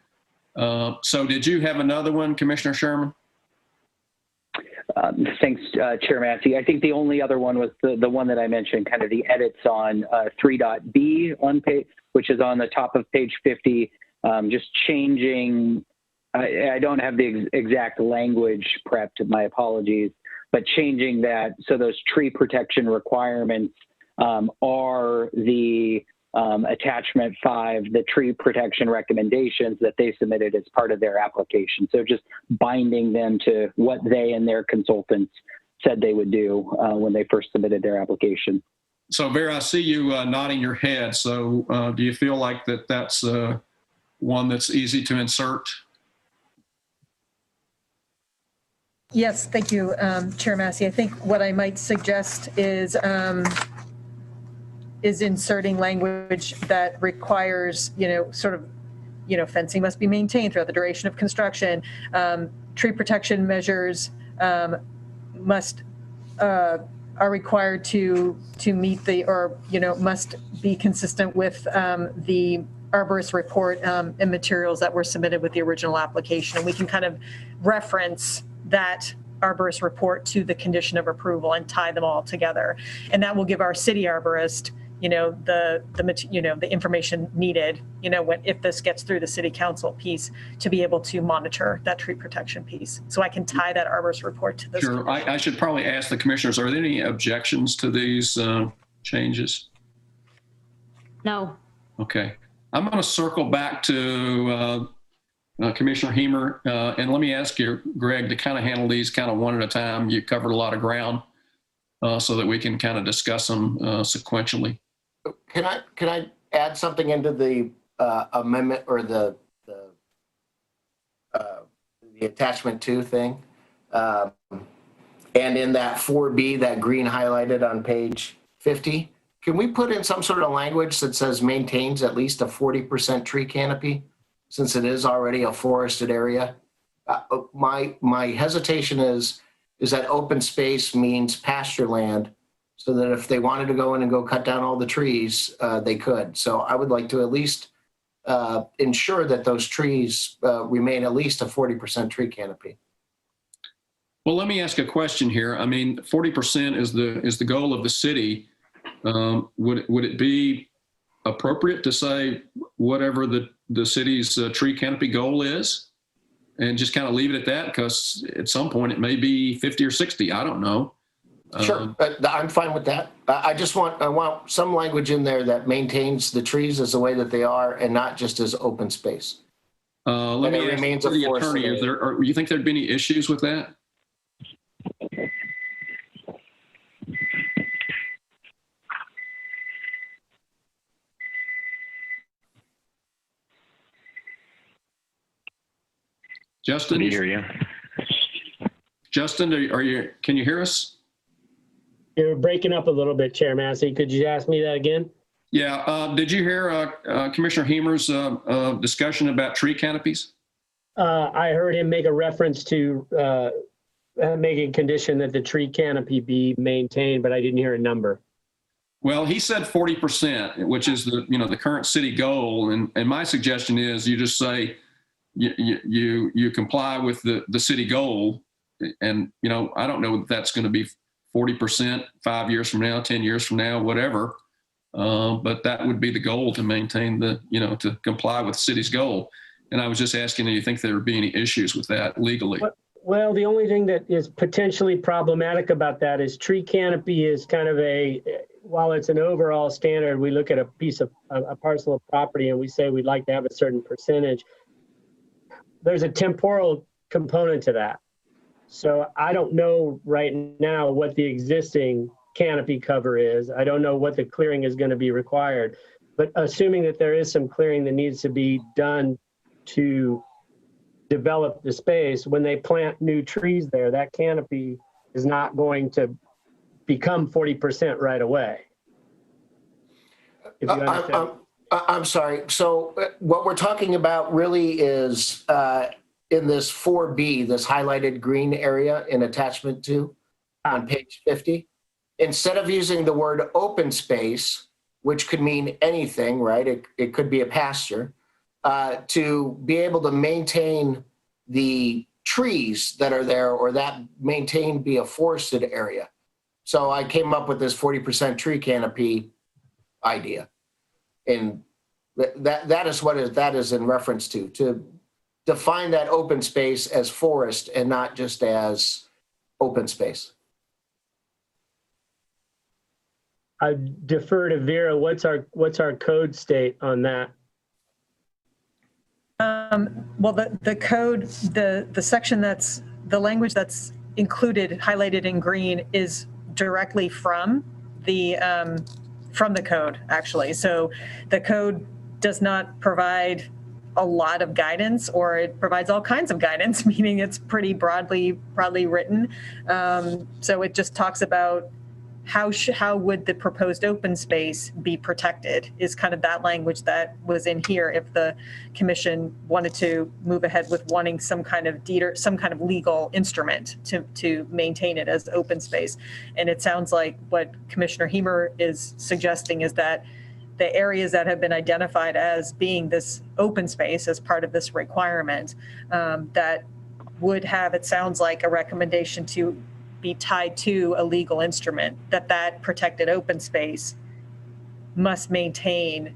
So did you have another one, Commissioner Sherman? Thanks, Chair Massey. I think the only other one was the one that I mentioned, kind of the edits on 3.B on page, which is on the top of page 50, just changing. I don't have the exact language prepped, my apologies, but changing that so those tree protection requirements are the attachment 5, the tree protection recommendations that they submitted as part of their application. So just binding them to what they and their consultants said they would do when they first submitted their application. So Vera, I see you nodding your head. So do you feel like that's one that's easy to insert? Yes, thank you, Chair Massey. I think what I might suggest is inserting language that requires, fencing must be maintained throughout the duration of construction. Tree protection measures are required to meet must be consistent with the arborist report and materials that were submitted with the original application. And we can kind of reference that arborist report to the condition of approval and tie them all together. And that will give our city arborist, the information needed, if this gets through the city council piece, to be able to monitor that tree protection piece. So I can tie that arborist report to this. Sure. I should probably ask the commissioners, are there any objections to these changes? No. Okay. I'm going to circle back to Commissioner Hemer, and let me ask you, Greg, to kind of handle these kind of one at a time. You covered a lot of ground so that we can kind of discuss them sequentially. Can I add something into the amendment or the attachment 2 thing? And in that 4B, that green highlighted on page 50, can we put in some sort of language that says maintains at least a 40% tree canopy, since it is already a forested area? My hesitation is that open space means pasture land, so that if they wanted to go in and go cut down all the trees, they could. So I would like to at least ensure that those trees remain at least a 40% tree canopy. Well, let me ask a question here. I mean, 40% is the goal of the city. Would it be appropriate to say whatever the city's tree canopy goal is, and just kind of leave it at that? Because at some point it may be 50 or 60. I don't know. Sure, I'm fine with that. I want some language in there that maintains the trees as the way that they are and not just as open space. Let And it me ask remains a the forest attorney, area. you think there'd be any issues with that? Justin? Did he hear you? Justin, can you hear us? You're breaking up a little bit, Chair Massey. Could you ask me that again? Yeah. Did you hear Commissioner Hemer's discussion about tree canopies? I heard him make a reference to making a condition that the tree canopy be maintained, but I didn't hear a number. Well, he said 40%, which is the current city goal. And my suggestion is you just say you comply with the city goal. And, I don't know if that's going to be 40% 5 years from now, 10 years from now, whatever. But that would be the goal, to maintain to comply with the city's goal. And I was just asking, do you think there would be any issues with that legally? Well, the only thing that is potentially problematic about that is tree canopy is kind of while it's an overall standard, we look at a parcel of property and we say we'd like to have a certain percentage. There's a temporal component to that. So I don't know right now what the existing canopy cover is. I don't know what the clearing is going to be required, but assuming that there is some clearing that needs to be done to develop the space, when they plant new trees there, that canopy is not going to become 40% right away. If you understand. I'm sorry. So what we're talking about really is in this 4B, this highlighted green area in attachment 2 on page 50. Instead of using the word open space, which could mean anything, right? It could be a pasture, to be able to maintain the trees that are there, or that be a forested area. So I came up with this 40% tree canopy idea. And that is what that is in reference to define that open space as forest and not just as open space. I defer to Vera. What's our code state on that? Well, the code, the section the language that's included, highlighted in green, is directly from the code, actually. So the code does not provide a lot of guidance, or it provides all kinds of guidance, meaning it's pretty broadly written. So it just talks about how would the proposed open space be protected, is kind of that language that was in here if the commission wanted to move ahead with wanting some kind of deed or some kind of legal instrument to maintain it as open space. And it sounds like what Commissioner Hemer is suggesting is that the areas that have been identified as being this open space as part of this requirement, that would have, it sounds like, a recommendation to be tied to a legal instrument, that protected open space must maintain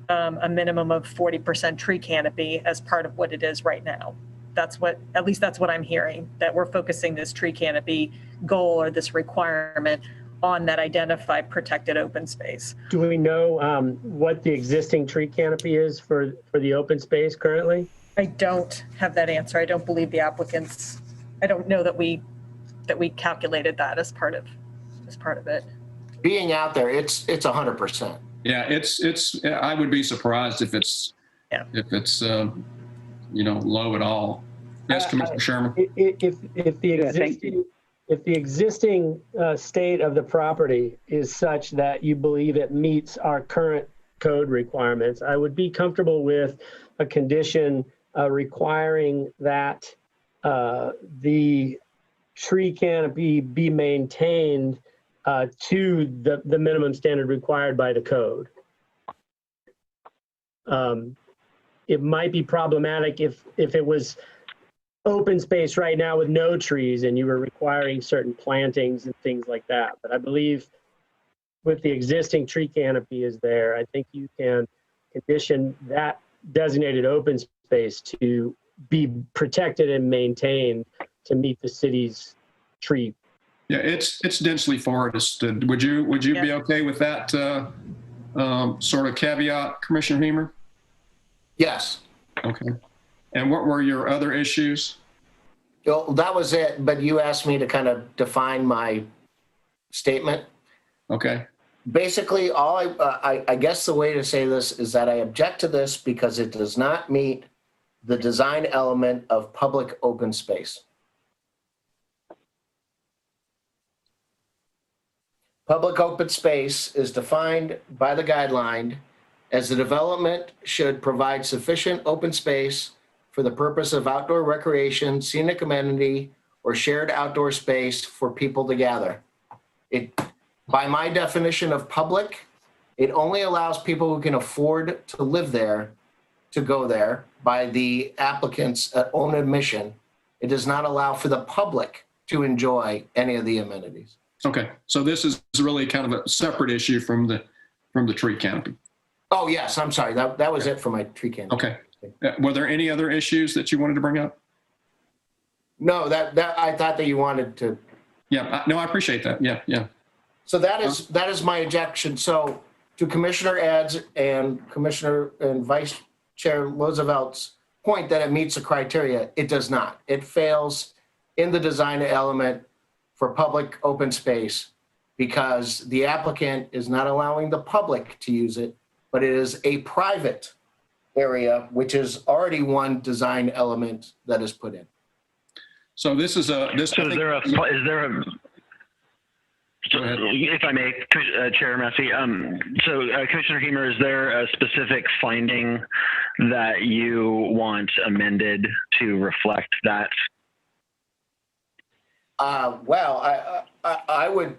a minimum of 40% tree canopy as part of what it is right now. At least that's what I'm hearing, that we're focusing this tree canopy goal or this requirement on that identified protected open space. Do we know what the existing tree canopy is for the open space currently? I don't have that answer. I don't believe the applicants, I don't know that we calculated that as part of it. Being out there, it's 100%. Yeah, it's. I would be surprised if it's low at all. Yes, Commissioner Sherman. If the existing state of the property is such that you believe it meets our current code requirements, I would be comfortable with a condition requiring that the tree canopy be maintained to the minimum standard required by the code. It might be problematic if it was open space right now with no trees and you were requiring certain plantings and things like that. But I believe with the existing tree canopy is there, I think you can condition that designated open space to be protected and maintained to meet the city's tree Yeah, it's densely forested. Would you be Yeah. okay with that sort of caveat, Commissioner Hemer? Yes. Okay. And what were your other issues? Well, that was it, but you asked me to kind of define my statement. Okay. Basically, I guess the way to say this is that I object to this because it does not meet the design element of public open space. Public open space is defined by the guideline as the development should provide sufficient open space for the purpose of outdoor recreation, scenic amenity, or shared outdoor space for people to gather. By my definition of public, it only allows people who can afford to live there to go there by the applicant's own admission. It does not allow for the public to enjoy any of the amenities. Okay. So this is really kind of a separate issue from the tree canopy. Oh, yes, I'm sorry. That was it for my tree canopy. Okay. Were there any other issues that you wanted to bring up? No, that I thought that you wanted to. Yeah. No, I appreciate that. Yeah. Yeah. So that is my objection. So to Commissioner Ads and Commissioner and Vice Chair Roosevelt's point that it meets the criteria, it does not. It fails in the design element for public open space because the applicant is not allowing the public to use it, but it is a private area, which is already one design element that is put in. So this is a, this. So is there a, Go ahead. if I may, Chair Massey, Commissioner Hemer, is there a specific finding that you want amended to reflect that? Well, I would,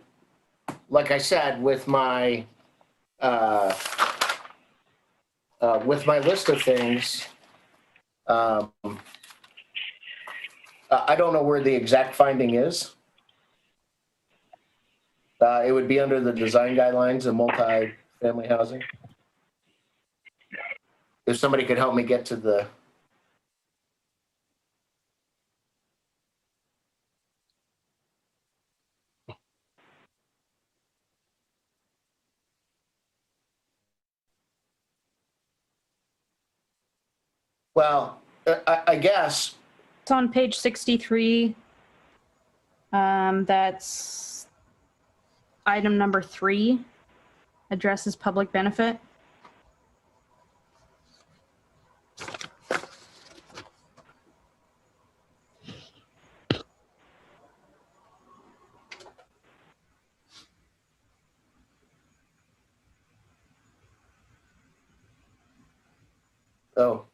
like I said, with my list of things, I don't know where the exact finding is. It would be under the design guidelines of multi-family housing. If somebody could help me get to the. Well, I guess. It's on page 63. That's item number 3, addresses public benefit. Oh.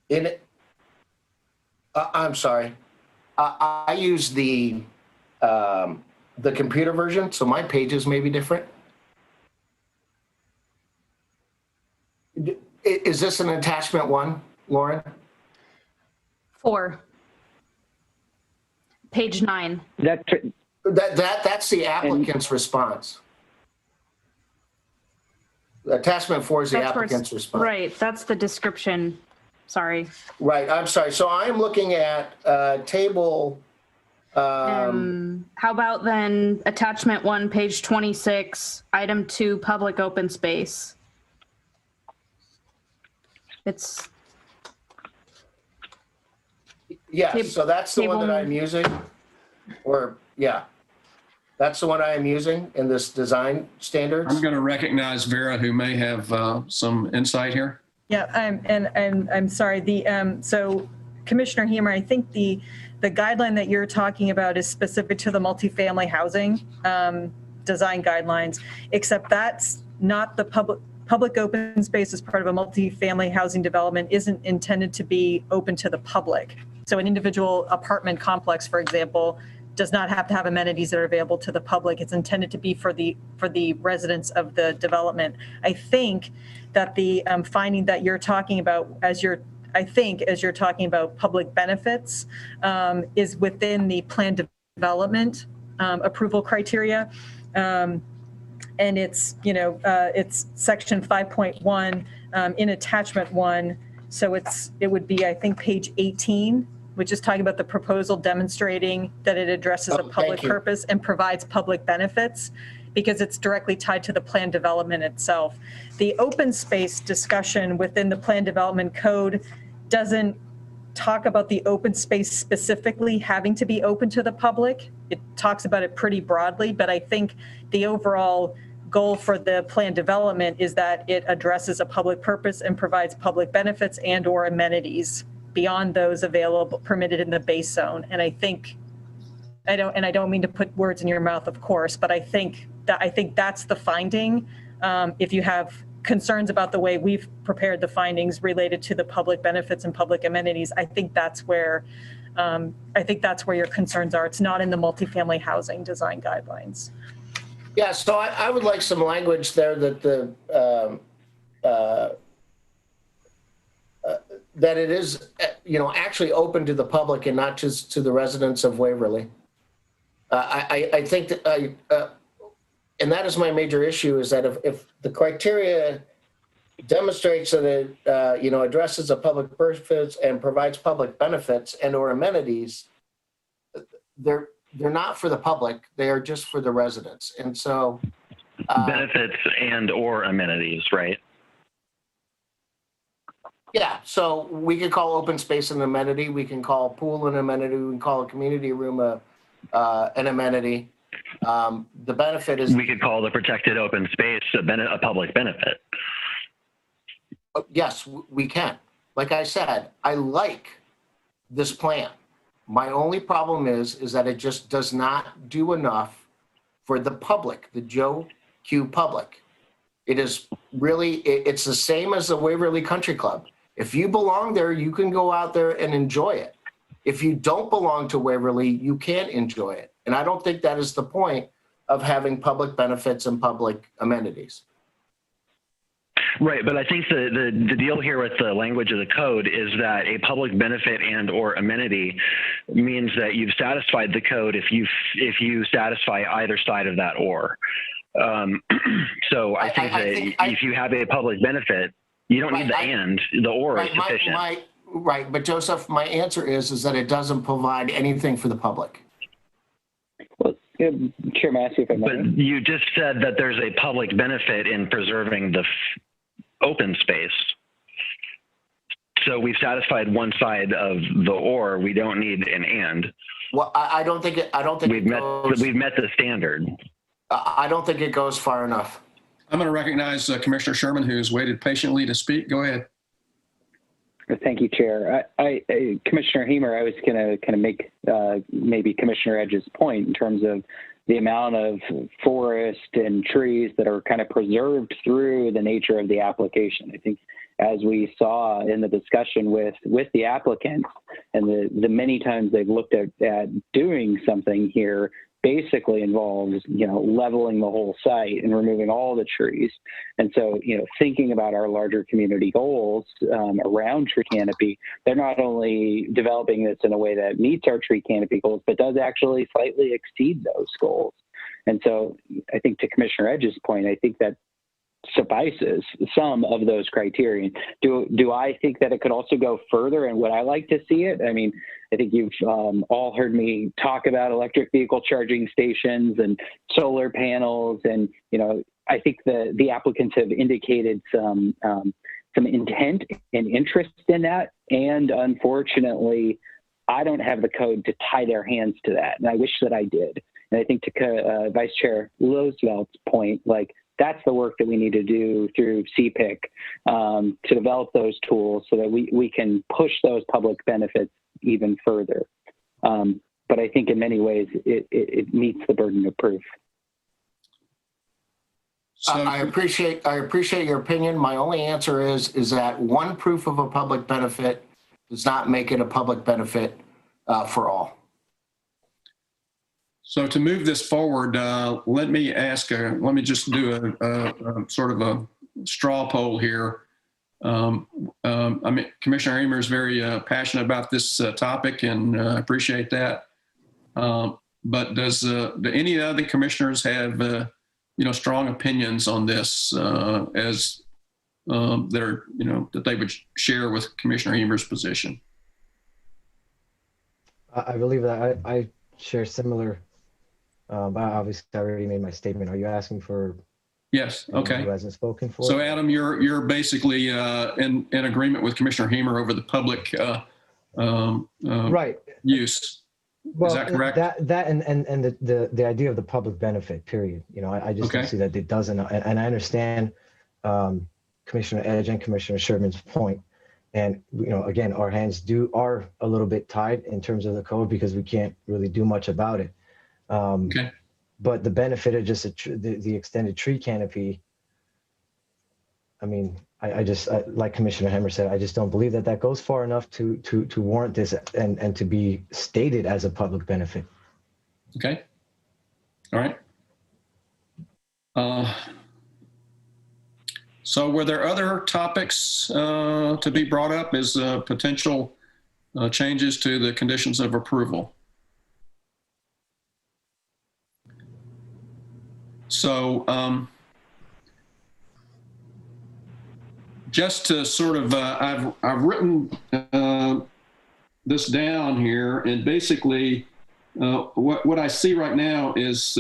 In it, I'm sorry. I use the computer version, so my pages may be different. Is this an attachment 1, Lauren? 4. Page 9. That's the applicant's response. Attachment 4 is the That's where it's- applicant's response. Right, that's the description. Sorry. Right, I'm sorry. So I'm looking at table. How about then attachment 1, page 26, item 2, public open space. It's Yes, so that's the one that table- I'm using. Or, yeah. That's the one I am using in this design standards. I'm going to recognize Vera, who may have some insight here. Yeah, I'm sorry. So Commissioner Hemer, I think the guideline that you're talking about is specific to the multifamily housing design guidelines, except that's not the public open space as part of a multifamily housing development isn't intended to be open to the public. So an individual apartment complex, for example, does not have to have amenities that are available to the public. It's intended to be for the residents of the development. I think that the finding that you're talking about as you're talking about public benefits is within the plan development approval criteria. And it's, it's section 5.1 in attachment 1 So it would be, I think, page 18, which is talking about the proposal demonstrating that it addresses a Oh, public thank you. purpose and provides public benefits, because it's directly tied to the plan development itself. The open space discussion within the plan development code doesn't talk about the open space specifically having to be open to the public. It talks about it pretty broadly, but I think the overall goal for the plan development is that it addresses a public purpose and provides public benefits and or amenities beyond those available, permitted in the base zone. And I think, I don't mean to put words in your mouth, of course, but I think that's the finding. If you have concerns about the way we've prepared the findings related to the public benefits and public amenities, I think that's where your concerns are. It's not in the multifamily housing design guidelines. Yeah, so I would like some language there that that it is, actually open to the public and not just to the residents of Waverly. I think that and that is my major issue, is that if the criteria demonstrates that it, addresses a public purpose and provides public benefits and or amenities, they're not for the public. They are just for the residents. And so benefits and or amenities, right? Yeah, so we can call open space an amenity. We can call pool an amenity. We can call a community room an amenity. The benefit is, we could call the protected open space a public benefit. Yes, we can. Like I said, I like this plan. My only problem is that it just does not do enough for the public, the Joe Q public. It is really, it's the same as the Waverly Country Club. If you belong there, you can go out there and enjoy it. If you don't belong to Waverly, you can't enjoy it. And I don't think that is the point of having public benefits and public amenities. Right, but I think the deal here with the language of the code is that a public benefit and or amenity means that you've satisfied the code if you satisfy either side of that or. So I think if you have a public benefit, you don't need the and, the or is sufficient. Right, but Joseph, my answer is that it doesn't provide anything for the public. Well, Chair Massey, if I may. But you just said that there's a public benefit in preserving the open space. So we've satisfied one side of the or. We don't need an and. Well, I don't think we've met the standard. I don't think it goes far enough. I'm going to recognize Commissioner Sherman, who's waited patiently to speak. Go ahead. Thank you, Chair. Commissioner Hemer, I was going to kind of make maybe Commissioner Edge's point in terms of the amount of forest and trees that are kind of preserved through the nature of the application. I think as we saw in the discussion with the applicants and the many times they've looked at doing something here, basically involves, leveling the whole site and removing all the trees. And so, thinking about our larger community goals around tree canopy, they're not only developing this in a way that meets our tree canopy goals, but does actually slightly exceed those goals. And so I think to Commissioner Edge's point, I think that suffices some of those criteria. Do I think that it could also go further, and would I like to see it? I mean, I think you've all heard me talk about electric vehicle charging stations and solar panels, and I think the applicants have indicated some intent and interest in that, and unfortunately, I don't have the code to tie their hands to that, and I wish that I did. And I think to Vice Chair Roosevelt's point, that's the work that we need to do through CPIC to develop those tools so that we can push those public benefits even further. But I think in many ways it meets the burden of proof. So, I appreciate your opinion. My only answer is that one proof of a public benefit does not make it a public benefit for all. So to move this forward, let me just do a sort of a straw poll here. Commissioner Emer is very passionate about this topic, and appreciate that. But do any other commissioners have, strong opinions on this as that are, that they would share with Commissioner Eber's position. I believe that I share similar, but obviously I already made my statement. Are you asking for? Yes. Okay. Who hasn't spoken for? So Adam, you're basically in agreement with Commissioner Hemer over the public right use. Well, is that correct? That and the idea of the public benefit, period. I just don't see that it doesn't. And I understand Commissioner Edge and Commissioner Sherman's point. And, again, our hands are a little bit tied in terms of the code because we can't really do much about it. But the benefit of just the extended tree canopy, I mean, I just, like Commissioner Hemer said, I just don't believe that goes far enough to warrant this and to be stated as a public benefit. Okay. All right. So were there other topics to be brought up as potential changes to the conditions of approval? So just to sort of, I've written this down here, and basically what I see right now is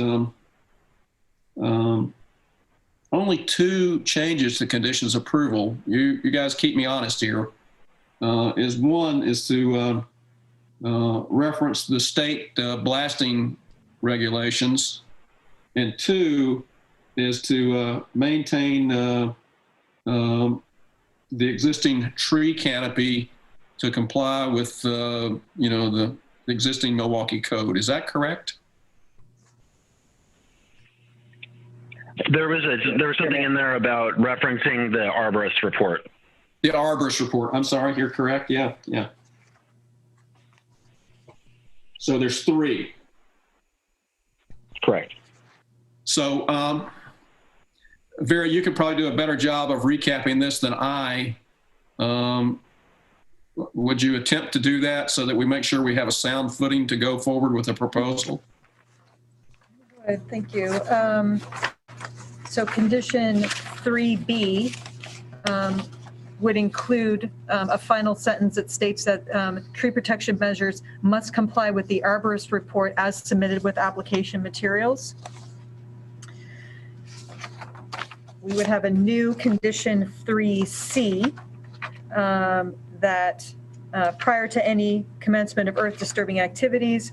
only 2 changes to conditions approval. You guys keep me honest here. One is to reference the state blasting regulations, and 2 is to maintain the existing tree canopy to comply with the existing Milwaukie code. Is that correct? There was something in there about referencing the arborist report. The arborist report. I'm sorry, you're correct. Yeah. So there's 3. Correct. So, Vera, you could probably do a better job of recapping this than I. Would you attempt to do that so that we make sure we have a sound footing to go forward with the proposal? Thank you. So condition 3B would include a final sentence that states that tree protection measures must comply with the arborist report as submitted with application materials. We would have a new condition 3C that prior to any commencement of earth disturbing activities,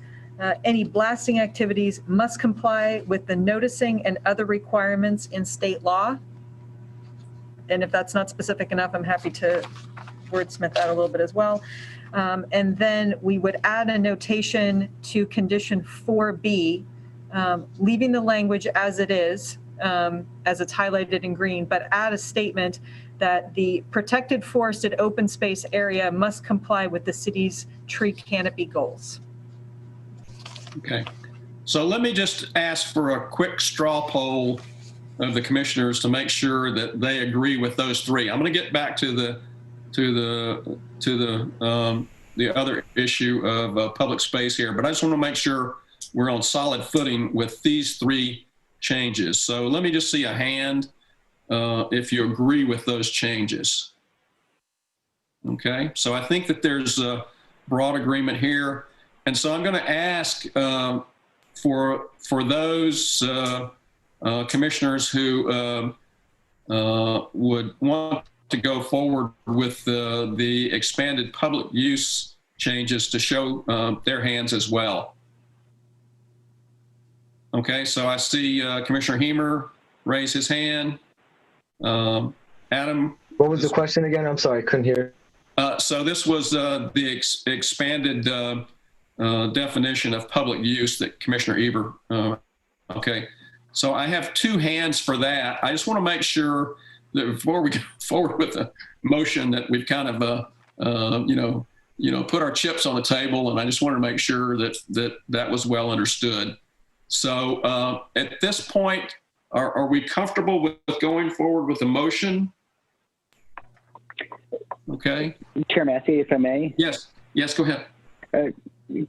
any blasting activities must comply with the noticing and other requirements in state law. And if that's not specific enough, I'm happy to wordsmith that a little bit as well. And then we would add a notation to condition 4B, leaving the language as it is, as it's highlighted in green, but add a statement that the protected forested open space area must comply with the city's tree canopy goals. Okay. So let me just ask for a quick straw poll of the commissioners to make sure that they agree with those 3. I'm going to get back to the other issue of public space here, but I just want to make sure we're on solid footing with these 3 changes. So let me just see a hand if you agree with those changes. Okay. So I think that there's a broad agreement here. And so I'm going to ask for those commissioners who would want to go forward with the expanded public use changes to show their hands as well. Okay, so I see Commissioner Hemer raise his hand. Adam? What was the question again? I'm sorry, I couldn't hear. So this was the expanded definition of public use that Commissioner Eber. Okay, so I have 2 hands for that. I just want to make sure that before we go forward with the motion that we've kind of put our chips on the table, and I just want to make sure that was well understood. So at this point, are we comfortable with going forward with the motion? Okay. Chair Massey, if I may. Yes, go ahead.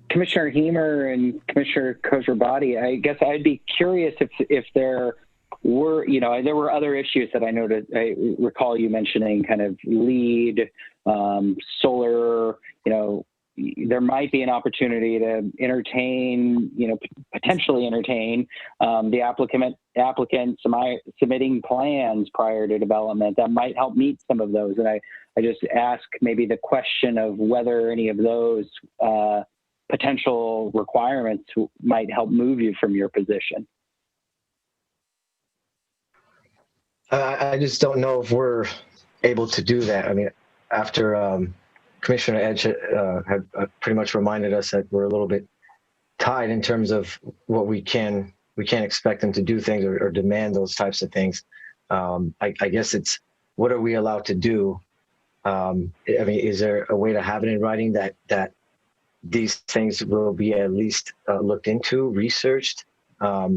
Commissioner Hemer and Commissioner Khosrabadi, I guess I'd be curious if there there were other issues that I recall you mentioning, kind of lead, solar, there might be an opportunity to potentially entertain the applicant submitting plans prior to development that might help meet some of those. And I just ask maybe the question of whether any of those potential requirements might help move you from your position. I just don't know if we're able to do that. I mean, after Commissioner Edge had pretty much reminded us that we're a little bit tied in terms of what we can't expect them to do things or demand those types of things. I guess it's, what are we allowed to do? I mean, is there a way to have it in writing that these things will be at least looked into, researched, not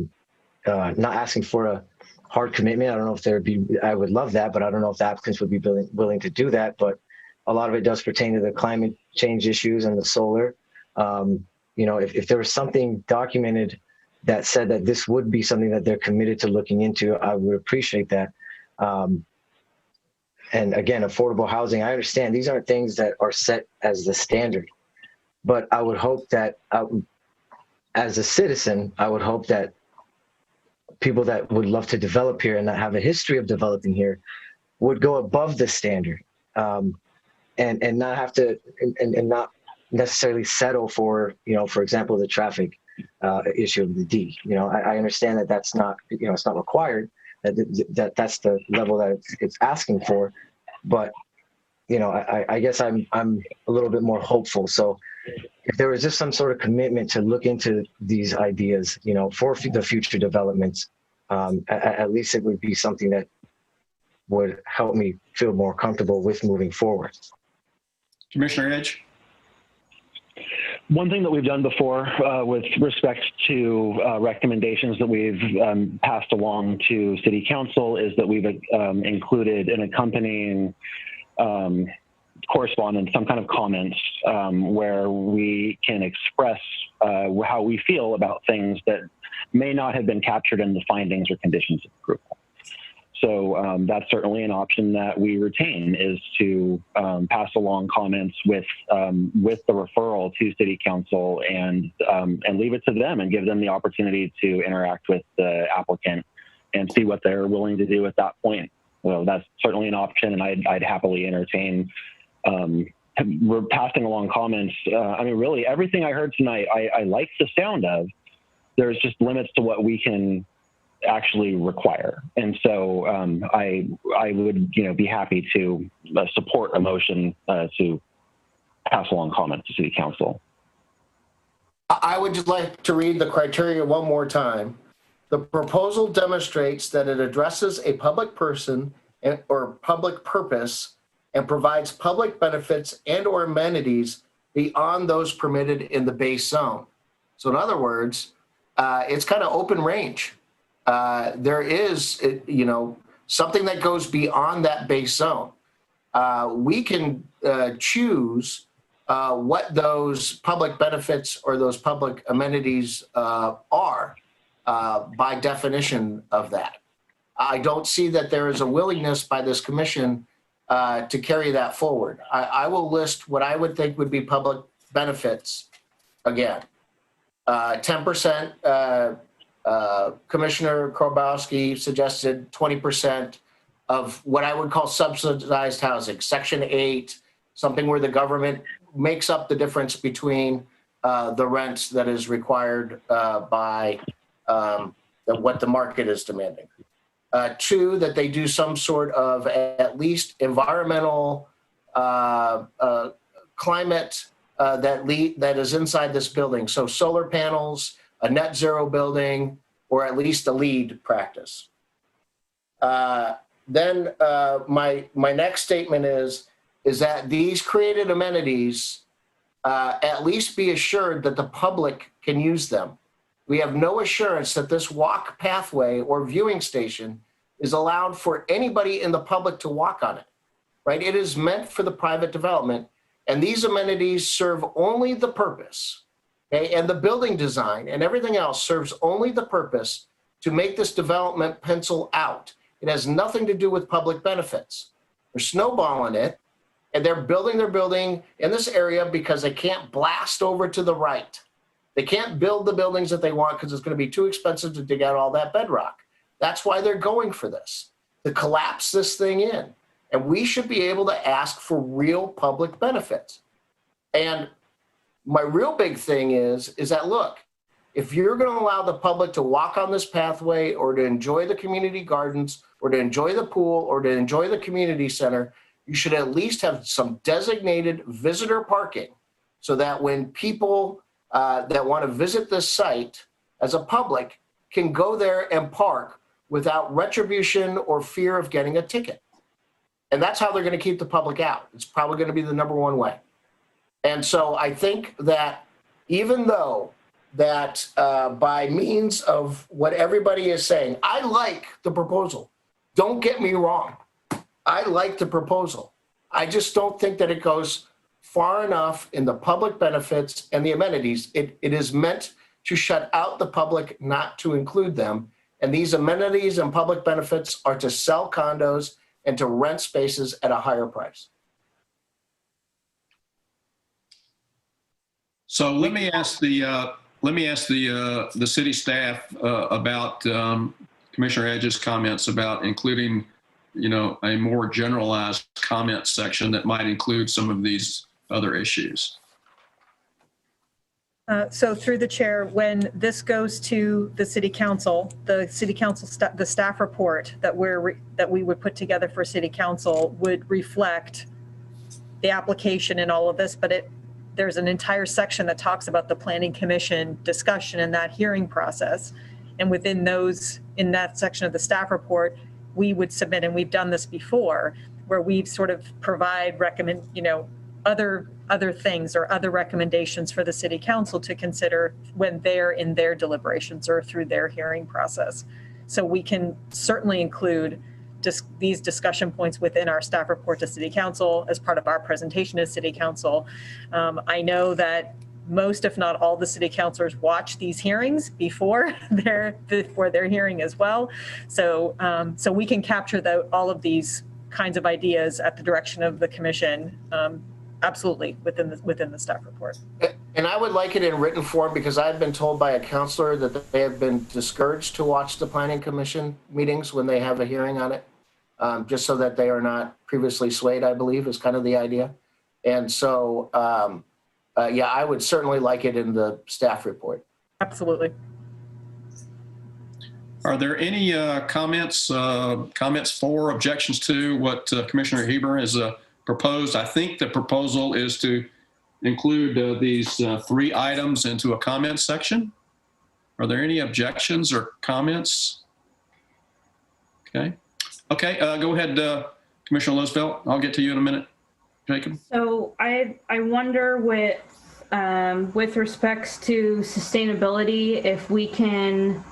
asking for a hard commitment? I don't know if there'd be, I would love that, but I don't know if the applicants would be willing to do that. But a lot of it does pertain to the climate change issues and the solar. If there was something documented that said that this would be something that they're committed to looking into, I would appreciate that. And again, affordable housing, I understand these aren't things that are set as the standard, but I would hope that as a citizen, I would hope that people that would love to develop here and that have a history of developing here would go above the standard. And not have to, and not necessarily settle for, for example, the traffic issue of the D. I understand that that's not, it's not required, that's the level that it's asking for, but I guess I'm a little bit more hopeful. So if there was just some sort of commitment to look into these ideas, for the future developments, at least it would be something that would help me feel more comfortable with moving forward. Commissioner Edge? One thing that we've done before with respect to recommendations that we've passed along to City Council is that we've included an accompanying correspondence, some kind of comments where we can express how we feel about things that may not have been captured in the findings or conditions of approval. So that's certainly an option that we retain, is to pass along comments with the referral to City Council and leave it to them and give them the opportunity to interact with the applicant and see what they're willing to do at that point. Well, that's certainly an option, and I'd happily entertain we're passing along comments. I mean, really, everything I heard tonight, I like the sound of. There's just limits to what we can actually require. And so I would be happy to support a motion to pass along comments to City Council. I would just like to read the criteria one more time. The proposal demonstrates that it addresses a public person or public purpose and provides public benefits and or amenities beyond those permitted in the base zone. So in other words, it's kind of open range. There is, something that goes beyond that base zone. We can choose what those public benefits or those public amenities are by definition of that. I don't see that there is a willingness by this commission to carry that forward. I will list what I would think would be public benefits again. 10%, Commissioner Korbowski suggested 20% of what I would call subsidized housing, Section 8, something where the government makes up the difference between the rent that is required by what the market is demanding. 2, that they do some sort of at least environmental climate that is inside this building. So solar panels, a net zero building, or at least a LEED practice. Then my next statement is that these created amenities at least be assured that the public can use them. We have no assurance that this walk pathway or viewing station is allowed for anybody in the public to walk on it, right? It is meant for the private development, and these amenities serve only the purpose, okay? And the building design and everything else serves only the purpose to make this development pencil out. It has nothing to do with public benefits. They're snowballing it, and they're building their building in this area because they can't blast over to the right. They can't build the buildings that they want because it's going to be too expensive to dig out all that bedrock. That's why they're going for this, to collapse this thing in. And we should be able to ask for real public benefits. And my real big thing is that, look, if you're going to allow the public to walk on this pathway or to enjoy the community gardens or to enjoy the pool or to enjoy the community center, you should at least have some designated visitor parking so that when people that want to visit this site as a public can go there and park without retribution or fear of getting a ticket. And that's how they're going to keep the public out. It's probably going to be the number one way. And so I think that even though that by means of what everybody is saying, I like the proposal. Don't get me wrong. I like the proposal. I just don't think that it goes far enough in the public benefits and the amenities. It is meant to shut out the public, not to include them. And these amenities and public benefits are to sell condos and to rent spaces at a higher price. So let me ask the city staff about Commissioner Edge's comments about including, a more generalized comment section that might include some of these other issues. So through the chair, when this goes to the city council, the staff report that we would put together for city council would reflect the application and all of this, but there's an entire section that talks about the planning commission discussion and that hearing process. And within in that section of the staff report, we would submit, and we've done this before, where we've sort of other things or other recommendations for the city council to consider when they're in their deliberations or through their hearing process. So we can certainly include these discussion points within our staff report to city council as part of our presentation to city council. I know that most, if not all, the city councilors watch these hearings before their hearing as well. So we can capture all of these kinds of ideas at the direction of the commission. Absolutely, within the staff report. And I would like it in written form because I've been told by a counselor that they have been discouraged to watch the planning commission meetings when they have a hearing on it, just so that they are not previously swayed, I believe, is kind of the idea. And so, yeah, I would certainly like it in the staff report. Absolutely. Are there any comments for, objections to what Commissioner Heber has proposed? I think the proposal is to include these 3 items into a comment section. Are there any objections or comments? Okay, go ahead, Commissioner Losevelt. I'll get to you in a minute. Jacob? So I wonder with respects to sustainability, if we can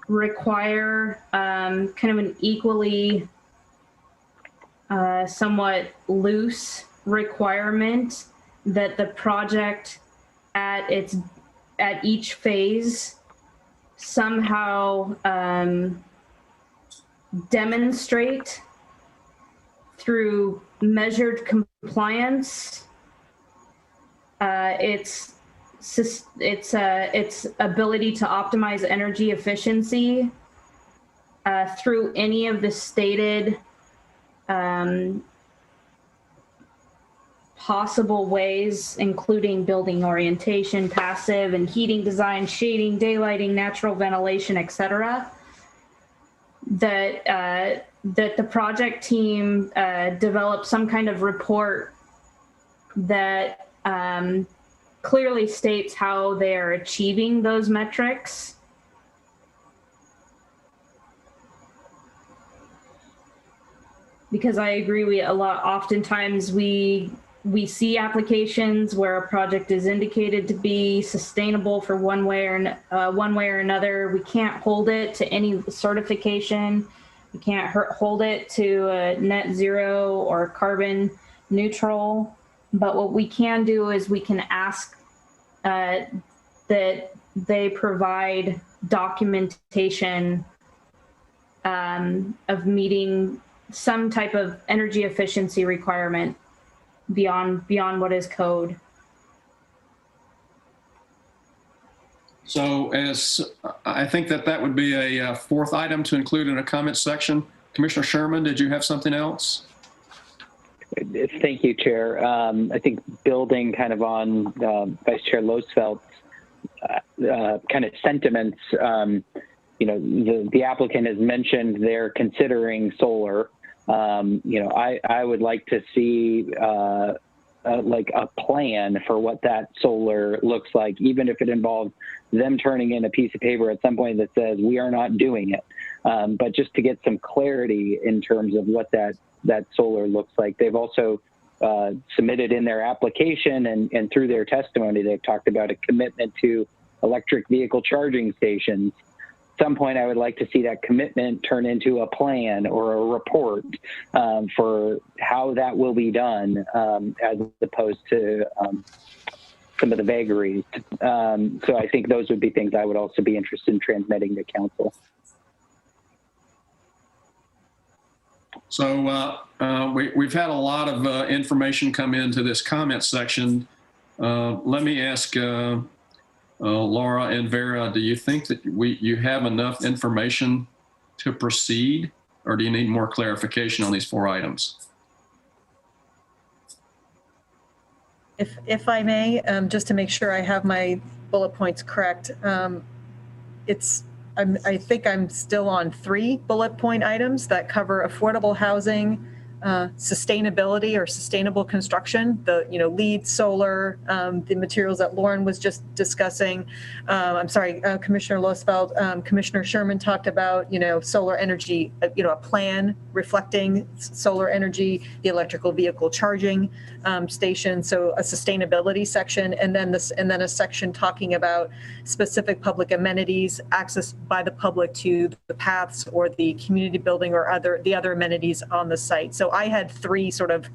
require kind of an equally somewhat loose requirement that the project at each phase somehow demonstrate through measured compliance its ability to optimize energy efficiency through any of the stated possible ways, including building orientation, passive and heating design, shading, daylighting, natural ventilation, etc. That the project team develop some kind of report that clearly states how they are achieving those metrics. Because I agree, oftentimes we see applications where a project is indicated to be sustainable for one way or another. We can't hold it to any certification. We can't hold it to net zero or carbon neutral. But what we can do is we can ask that they provide documentation of meeting some type of energy efficiency requirement beyond what is code. So I think that would be a fourth item to include in a comment section. Commissioner Sherman, did you have something else? Thank you, Chair. I think building kind of on Vice Chair Losfeld's kind of sentiments, the applicant has mentioned they're considering solar. I would like to see like a plan for what that solar looks like, even if it involves them turning in a piece of paper at some point that says we are not doing it. But just to get some clarity in terms of what that solar looks like. They've also submitted in their application and through their testimony, they've talked about a commitment to electric vehicle charging stations. At some point, I would like to see that commitment turn into a plan or a report for how that will be done, as opposed to some of the vagaries. So I think those would be things I would also be interested in transmitting to council. So we've had a lot of information come into this comment section. Let me ask Laura and Vera, do you think that you have enough information to proceed, or do you need more clarification on these 4 items? If I may, just to make sure I have my bullet points correct, I think I'm still on 3 bullet point items that cover affordable housing, sustainability or sustainable construction, the LEED, solar, the materials that Lauren was just discussing. I'm sorry, Commissioner Losfeld, Commissioner Sherman talked about solar energy, a plan reflecting solar energy, the electrical vehicle charging station, so a sustainability section, and then a section talking about specific public amenities, access by the public to the paths or the community building or the other amenities on the site. So I had 3 sort of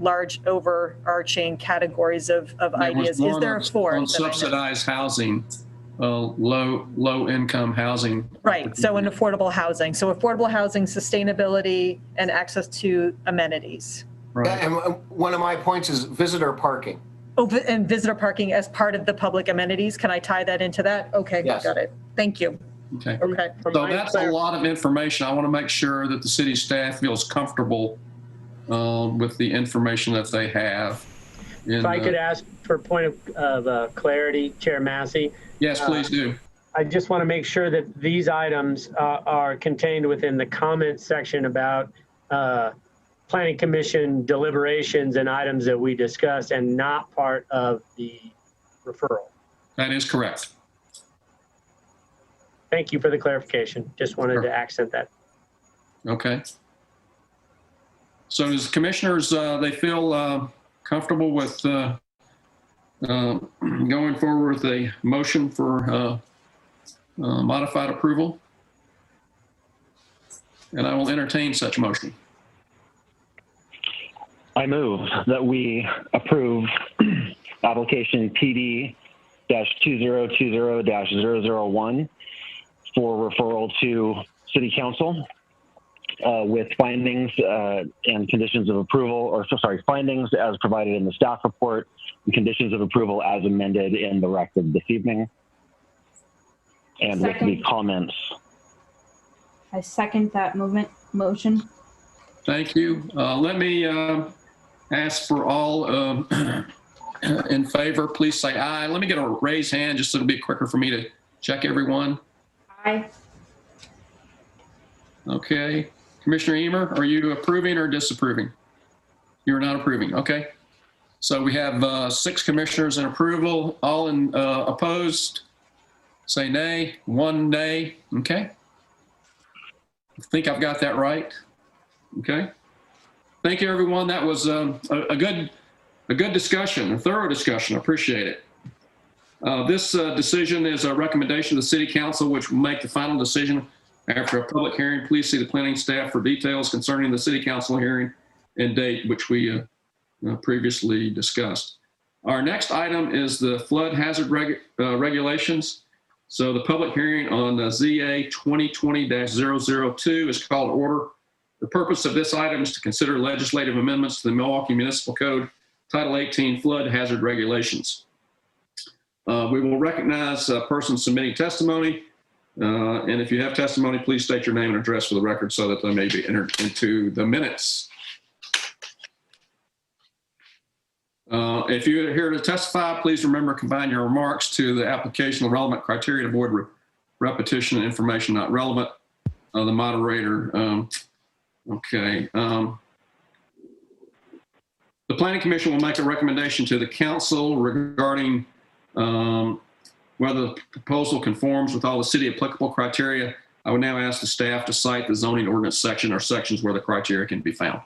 large overarching categories of ideas. Is there a 4th? On subsidized housing, low income housing. Right. So in affordable housing. So affordable housing, sustainability, and access to amenities. Right. Yeah, and one of my points is visitor parking. Oh, and visitor parking as part of the public amenities. Can I tie that into that? Okay, Yes. Got it. Thank you. Okay. Okay. So that's a lot of information. I want to make sure that the city staff feels comfortable with the information that they have. If I could ask for a point of clarity, Chair Massey. Yes, please do. I just want to make sure that these items are contained within the comment section about Planning Commission deliberations and items that we discussed and not part of the referral. That is correct. Thank you for the clarification. Just wanted to accent that. Okay. So does commissioners, they feel comfortable with going forward with a motion for modified approval? And I will entertain such motion. I move that we approve application PD-2020-001 for referral to City Council with findings and conditions of approval, or findings as provided in the staff report and conditions of approval as amended in the record this evening. And with the comments. I second that motion. Thank you. Let me ask for all in favor, please say aye. Let me get a raised hand just so it'll be quicker for me to check everyone. Aye. Okay. Commissioner Emer, are you approving or disapproving? You're not approving. Okay. So we have 6 commissioners in approval, all in opposed. Say nay. 1 nay. Okay. I think I've got that right. Okay. Thank you, everyone. That was a good discussion, a thorough discussion. I appreciate it. This decision is a recommendation to the City Council, which will make the final decision after a public hearing. Please see the planning staff for details concerning the City Council hearing and date, which we previously discussed. Our next item is the flood hazard regulations. So the public hearing on ZA 2020-002 is called to order. The purpose of this item is to consider legislative amendments to the Milwaukie Municipal Code, Title 18 Flood Hazard Regulations. We will recognize persons submitting testimony. And if you have testimony, please state your name and address for the record so that they may be entered into the minutes. If you're here to testify, please remember to confine your remarks to the application of relevant criteria to avoid repetition and information not relevant. The moderator, okay. The Planning Commission will make a recommendation to the council regarding whether the proposal conforms with all the city applicable criteria. I would now ask the staff to cite the zoning ordinance section or sections where the criteria can be found.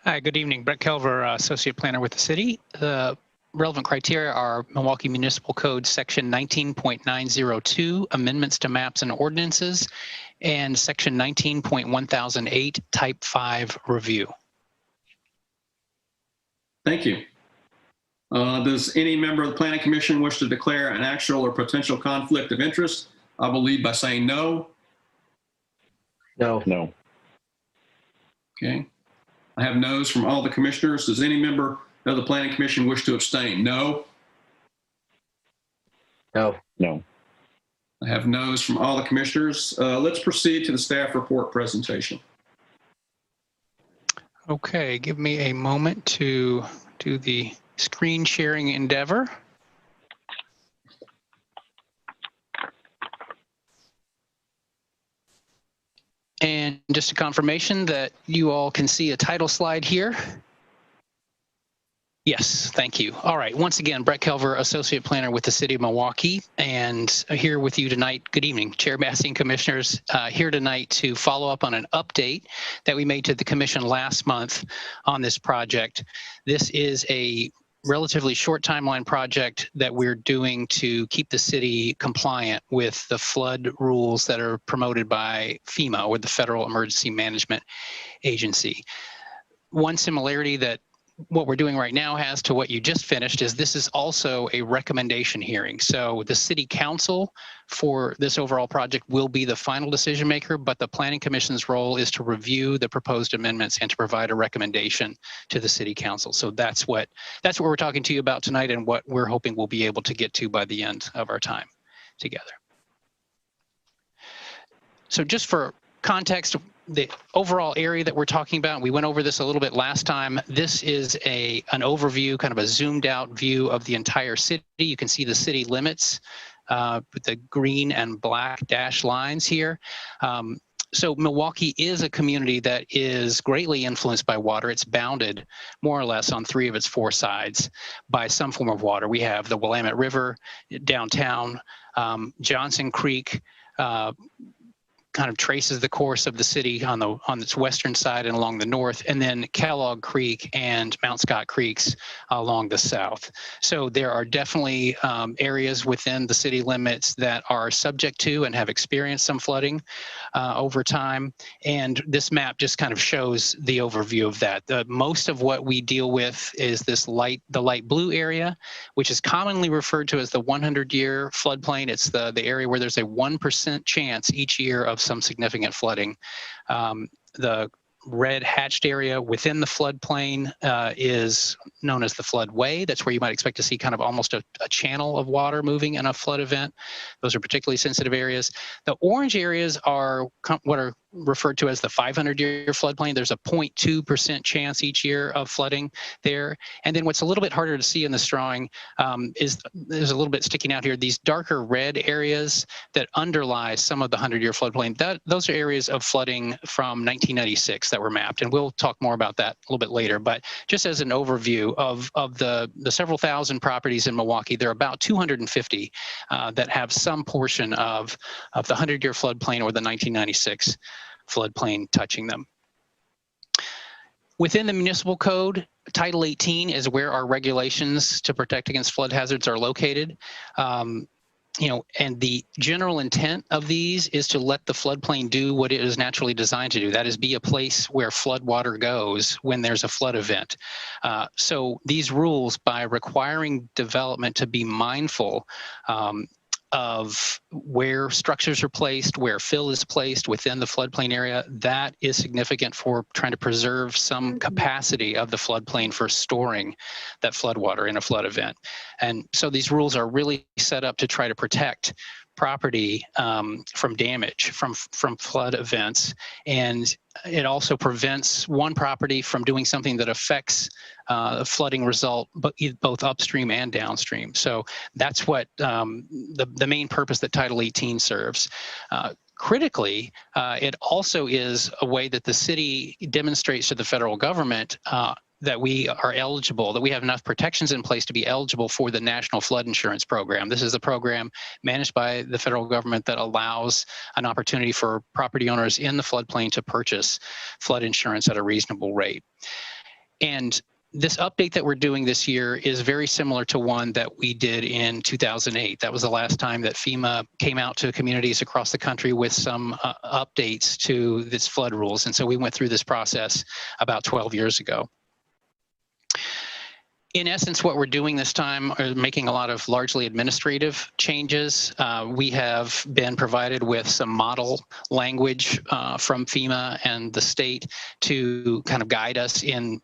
Hi, good evening. Brett Kelver, Associate Planner with the city. The relevant criteria are Milwaukie Municipal Code Section 19.902, Amendments to Maps and Ordinances, and Section 19.1008, Type 5 Review. Thank you. Does any member of the Planning Commission wish to declare an actual or potential conflict of interest? I will lead by saying no. No. No. Okay. I have no's from all the commissioners. Does any member of the Planning Commission wish to abstain? No. No. No. I have no's from all the commissioners. Let's proceed to the staff report presentation. Okay, give me a moment to do the screen sharing endeavor. And just a confirmation that you all can see a title slide here. Yes, thank you. All right, once again, Brett Kelver, Associate Planner with the City of Milwaukie, and here with you tonight. Good evening, Chair Massey and Commissioners, here tonight to follow up on an update that we made to the Commission last month on this project. This is a relatively short timeline project that we're doing to keep the city compliant with the flood rules that are promoted by FEMA, or the Federal Emergency Management Agency. One similarity that what we're doing right now has to what you just finished is this is also a recommendation hearing. So the city council for this overall project will be the final decision maker, but the Planning Commission's role is to review the proposed amendments and to provide a recommendation to the city council. So that's what we're talking to you about tonight, and what we're hoping we'll be able to get to by the end of our time together. So just for context, the overall area that we're talking about, we went over this a little bit last time. This is an overview, kind of a zoomed out view of the entire city. You can see the city limits with the green and black dashed lines here. So Milwaukie is a community that is greatly influenced by water. It's bounded more or less on 3 of its 4 sides by some form of water. We have the Willamette River downtown, Johnson Creek, kind of traces the course of the city on its western side and along the north, and then Kellogg Creek and Mount Scott Creeks along the south. So there are definitely areas within the city limits that are subject to and have experienced some flooding over time. And this map just kind of shows the overview of that. Most of what we deal with is the light blue area, which is commonly referred to as the 100-year floodplain. It's the area where there's a 1% chance each year of some significant flooding. The red hatched area within the floodplain is known as the floodway. That's where you might expect to see kind of almost a channel of water moving in a flood event. Those are particularly sensitive areas. The orange areas are what are referred to as the 500-year floodplain. There's a 0.2% chance each year of flooding there. And then what's a little bit harder to see in this drawing is there's a little bit sticking out here. These darker red areas that underlie some of the 100-year floodplain, those are areas of flooding from 1996 that were mapped. And we'll talk more about that a little bit later. But just as an overview of the several thousand properties in Milwaukie, there are about 250 that have some portion of the 100-year floodplain or the 1996 floodplain touching them. Within the municipal code, Title 18 is where our regulations to protect against flood hazards are located. And the general intent of these is to let the floodplain do what it is naturally designed to do. That is, be a place where flood water goes when there's a flood event. So these rules, by requiring development to be mindful of where structures are placed, where fill is placed within the floodplain area, that is significant for trying to preserve some capacity of the floodplain for storing that floodwater in a flood event. And so these rules are really set up to try to protect property from damage from flood events. And it also prevents one property from doing something that affects a flooding result, but both upstream and downstream. So that's what the main purpose that Title 18 serves. Critically, it also is a way that the city demonstrates to the federal government that we are eligible, that we have enough protections in place to be eligible for the National Flood Insurance Program. This is a program managed by the federal government that allows an opportunity for property owners in the floodplain to purchase flood insurance at a reasonable rate. And this update that we're doing this year is very similar to one that we did in 2008. That was the last time that FEMA came out to communities across the country with some updates to this flood rules. And so we went through this process about 12 years ago. In essence, what we're doing this time are making a lot of largely administrative changes. We have been provided with some model language from FEMA and the state to kind of guide us in,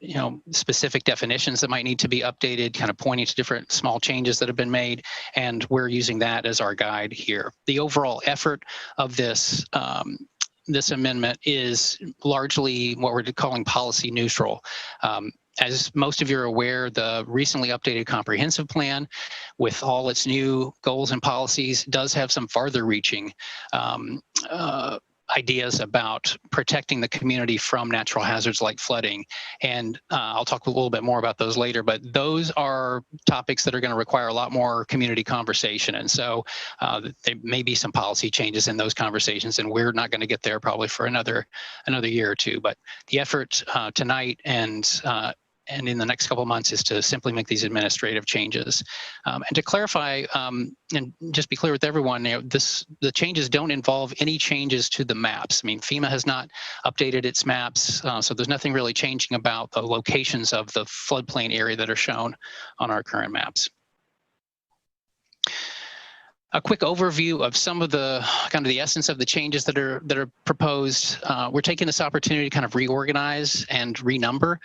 specific definitions that might need to be updated, kind of pointing to different small changes that have been made, and we're using that as our guide here. The overall effort of this this amendment is largely what we're calling policy neutral. As most of you are aware, the recently updated comprehensive plan with all its new goals and policies does have some farther reaching ideas about protecting the community from natural hazards like flooding. And I'll talk a little bit more about those later, but those are topics that are going to require a lot more community conversation. And so there may be some policy changes in those conversations, and we're not going to get there probably for another year or two. But the effort tonight and in the next couple of months is to simply make these administrative changes. And to clarify, and just be clear with everyone, the changes don't involve any changes to the maps. I mean, FEMA has not updated its maps, so there's nothing really changing about the locations of the floodplain area that are shown on our current maps. A quick overview of some of the kind of the essence of the changes that are proposed. We're taking this opportunity to kind of reorganize and renumber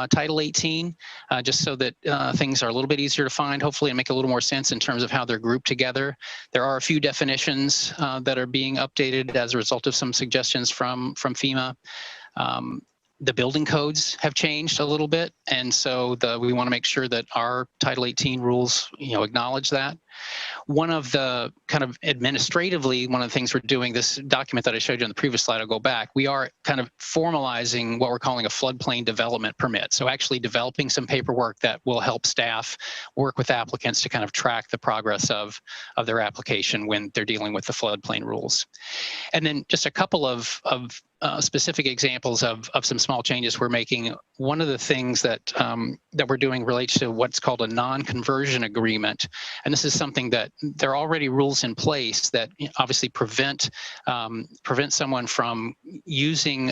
Title 18, just so that things are a little bit easier to find, hopefully, and make a little more sense in terms of how they're grouped together. There are a few definitions that are being updated as a result of some suggestions from FEMA. The building codes have changed a little bit, and so we want to make sure that our Title 18 rules, acknowledge that. One of the kind of administratively, one of the things we're doing, this document that I showed you on the previous slide, I'll go back, we are kind of formalizing what we're calling a floodplain development permit. So actually developing some paperwork that will help staff work with applicants to kind of track the progress of their application when they're dealing with the floodplain rules. And then just a couple of specific examples of some small changes we're making. One of the things that we're doing relates to what's called a non-conversion agreement. And this is something that there are already rules in place that obviously prevent someone from using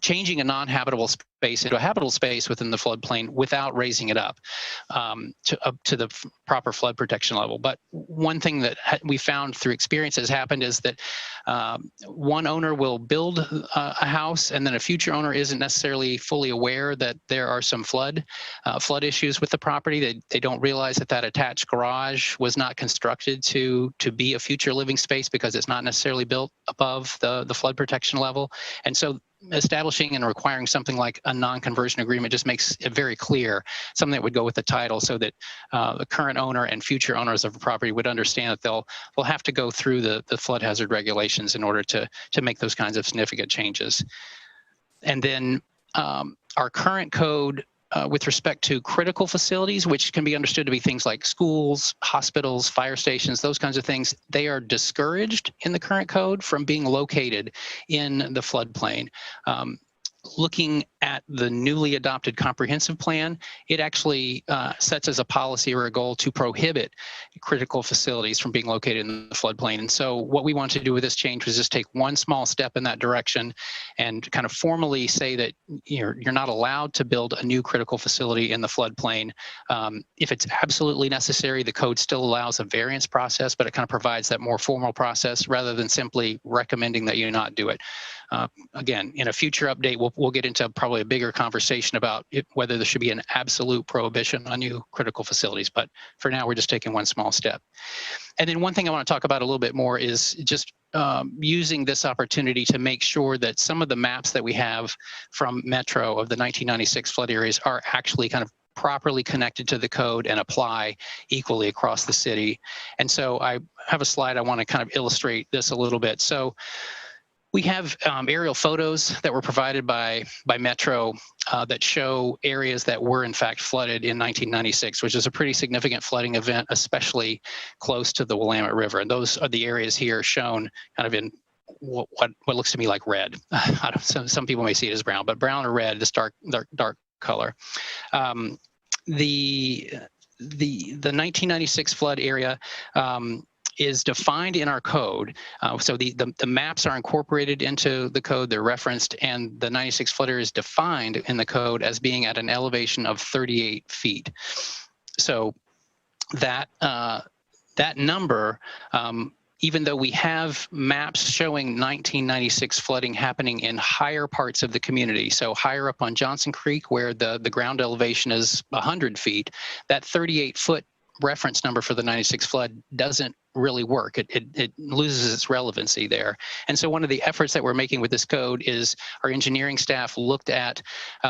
changing a non-habitable space into a habitable space within the floodplain without raising it up to the proper flood protection level. But one thing that we found through experience has happened is that one owner will build a house, and then a future owner isn't necessarily fully aware that there are some flood issues with the property. They don't realize that attached garage was not constructed to be a future living space because it's not necessarily built above the flood protection level. And so establishing and requiring something like a non-conversion agreement just makes it very clear, something that would go with the title, so that the current owner and future owners of a property would understand that they'll have to go through the flood hazard regulations in order to make those kinds of significant changes. And then our current code with respect to critical facilities, which can be understood to be things like schools, hospitals, fire stations, those kinds of things, they are discouraged in the current code from being located in the floodplain. Looking at the newly adopted comprehensive plan, it actually sets as a policy or a goal to prohibit critical facilities from being located in the floodplain. And so what we want to do with this change was just take one small step in that direction and kind of formally say that you're not allowed to build a new critical facility in the floodplain. If it's absolutely necessary, the code still allows a variance process, but it kind of provides that more formal process rather than simply recommending that you not do it. Again, in a future update, we'll get into probably a bigger conversation about whether there should be an absolute prohibition on new critical facilities. But for now, we're just taking one small step. And then one thing I want to talk about a little bit more is just using this opportunity to make sure that some of the maps that we have from Metro of the 1996 flood areas are actually kind of properly connected to the code and apply equally across the city. And so I have a slide I want to kind of illustrate this a little bit. So we have aerial photos that were provided by Metro that show areas that were in fact flooded in 1996, which is a pretty significant flooding event, especially close to the Willamette River. And those are the areas here shown kind of in what looks to me like red. Some people may see it as brown, but brown or red, this dark color. The 1996 flood area is defined in our code. So the maps are incorporated into the code, they're referenced, and the 96 flood area is defined in the code as being at an elevation of 38 feet. So that number, even though we have maps showing 1996 flooding happening in higher parts of the community, so higher up on Johnson Creek where the ground elevation is 100 feet, that 38-foot reference number for the 96 flood doesn't really work. It loses its relevancy there. And so one of the efforts that we're making with this code is our engineering staff looked at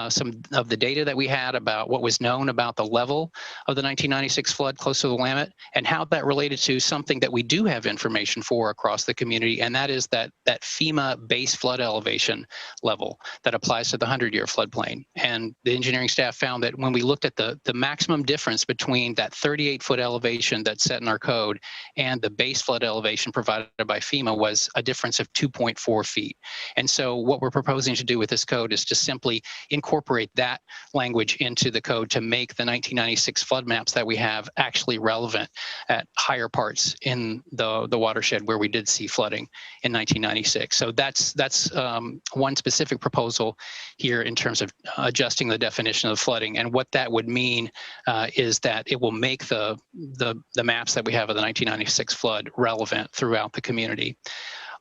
some of the data that we had about what was known about the level of the 1996 flood close to the Willamette and how that related to something that we do have information for across the community, and that is that FEMA base flood elevation level that applies to the 100-year floodplain. And the engineering staff found that when we looked at the maximum difference between that 38-foot elevation that's set in our code and the base flood elevation provided by FEMA was a difference of 2.4 feet. And so what we're proposing to do with this code is to simply incorporate that language into the code to make the 1996 flood maps that we have actually relevant at higher parts in the watershed where we did see flooding in 1996. So that's one specific proposal here in terms of adjusting the definition of flooding. And what that would mean is that it will make the maps that we have of the 1996 flood relevant throughout the community.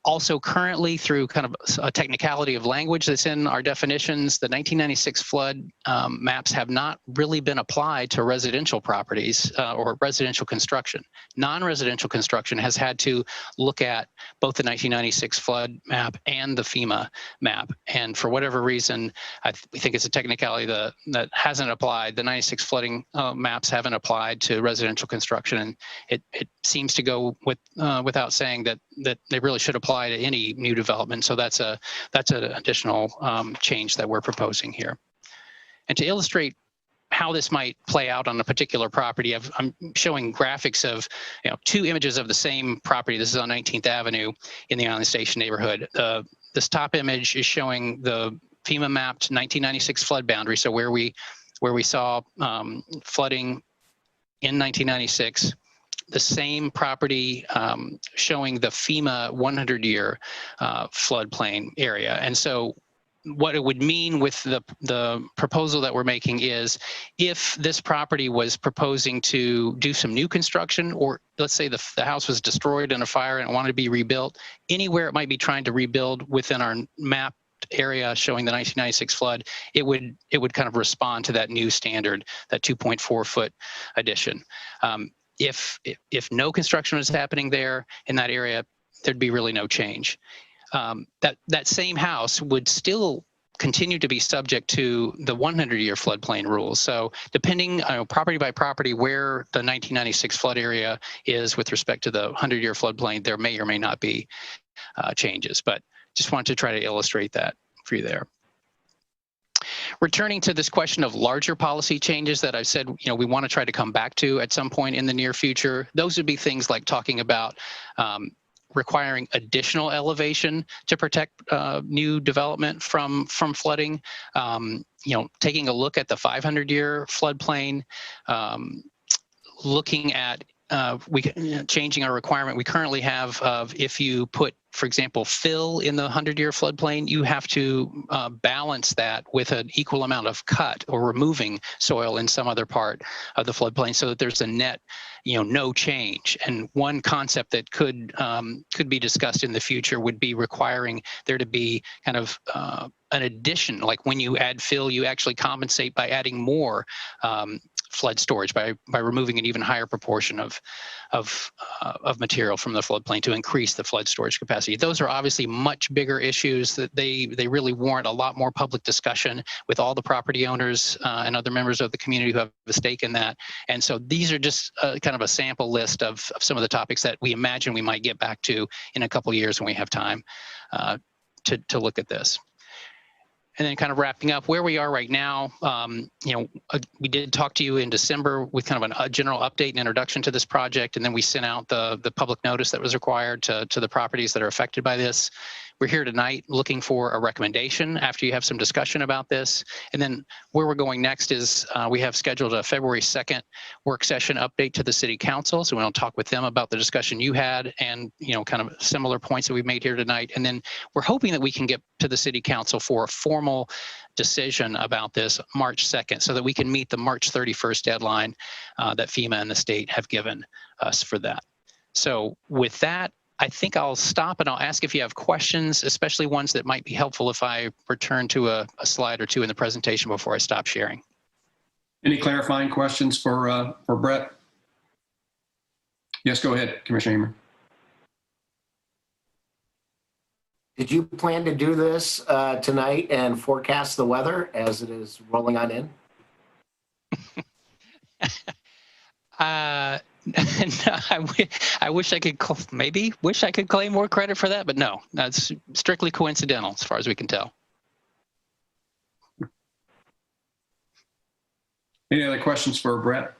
Also currently, through kind of a technicality of language that's in our definitions, the 1996 flood maps have not really been applied to residential properties or residential construction. Non-residential construction has had to look at both the 1996 flood map and the FEMA map. And for whatever reason, we think it's a technicality that hasn't applied. The 96 flooding maps haven't applied to residential construction. And it seems to go without saying that they really should apply to any new development. So that's an additional change that we're proposing here. And to illustrate how this might play out on a particular property, I'm showing graphics of two images of the same property. This is on 19th Avenue in the Island Station neighborhood. This top image is showing the FEMA mapped 1996 flood boundary. So where we saw flooding in 1996. The same property showing the FEMA 100-year floodplain area. And so what it would mean with the proposal that we're making is if this property was proposing to do some new construction, or let's say the house was destroyed in a fire and it wanted to be rebuilt, anywhere it might be trying to rebuild within our map area showing the 1996 flood, it would kind of respond to that new standard, that 2.4 foot addition. If no construction was happening there in that area, there'd be really no change. That same house would still continue to be subject to the 100-year floodplain rules. So depending property by property where the 1996 flood area is with respect to the 100-year floodplain, there may or may not be changes. But just wanted to try to illustrate that for you there. Returning to this question of larger policy changes that I've said, we want to try to come back to at some point in the near future, those would be things like talking about requiring additional elevation to protect new development from flooding. Taking a look at the 500-year floodplain, looking at changing our requirement we currently have of if you put, for example, fill in the 100-year floodplain, you have to balance that with an equal amount of cut or removing soil in some other part of the floodplain so that there's a net, no change. And one concept that could be discussed in the future would be requiring there to be kind of an addition, like when you add fill, you actually compensate by adding more flood storage by removing an even higher proportion of material from the floodplain to increase the flood storage capacity. Those are obviously much bigger issues that they really warrant a lot more public discussion with all the property owners and other members of the community who have a stake in that. And so these are just kind of a sample list of some of the topics that we imagine we might get back to in a couple of years when we have time to look at this. And then kind of wrapping up where we are right now, we did talk to you in December with kind of a general update and introduction to this project, and then we sent out the public notice that was required to the properties that are affected by this. We're here tonight looking for a recommendation after you have some discussion about this. And then where we're going next is we have scheduled a February 2nd work session update to the City Council. So we'll talk with them about the discussion you had and, kind of similar points that we've made here tonight. And then we're hoping that we can get to the City Council for a formal decision about this March 2nd so that we can meet the March 31st deadline that FEMA and the state have given us for that. So with that, I think I'll stop and I'll ask if you have questions, especially ones that might be helpful if I return to a slide or two in the presentation before I stop sharing. Any clarifying questions for Brett? Yes, go ahead, Commissioner Hamer. Did you plan to do this tonight and forecast the weather as it is rolling on in? No, I wish I could claim more credit for that, but no, that's strictly coincidental as far as we can tell. Any other questions for Brett?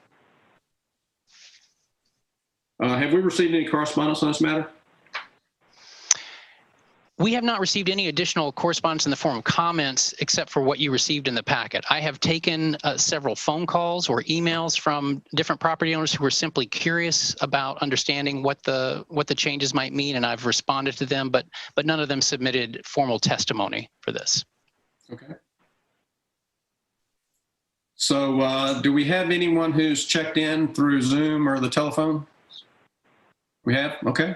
Have we received any correspondence on this matter? We have not received any additional correspondence in the form of comments except for what you received in the packet. I have taken several phone calls or emails from different property owners who were simply curious about understanding what the changes might mean, and I've responded to them, but none of them submitted formal testimony for this. Okay. So do we have anyone who's checked in through Zoom or the telephone? We have? Okay.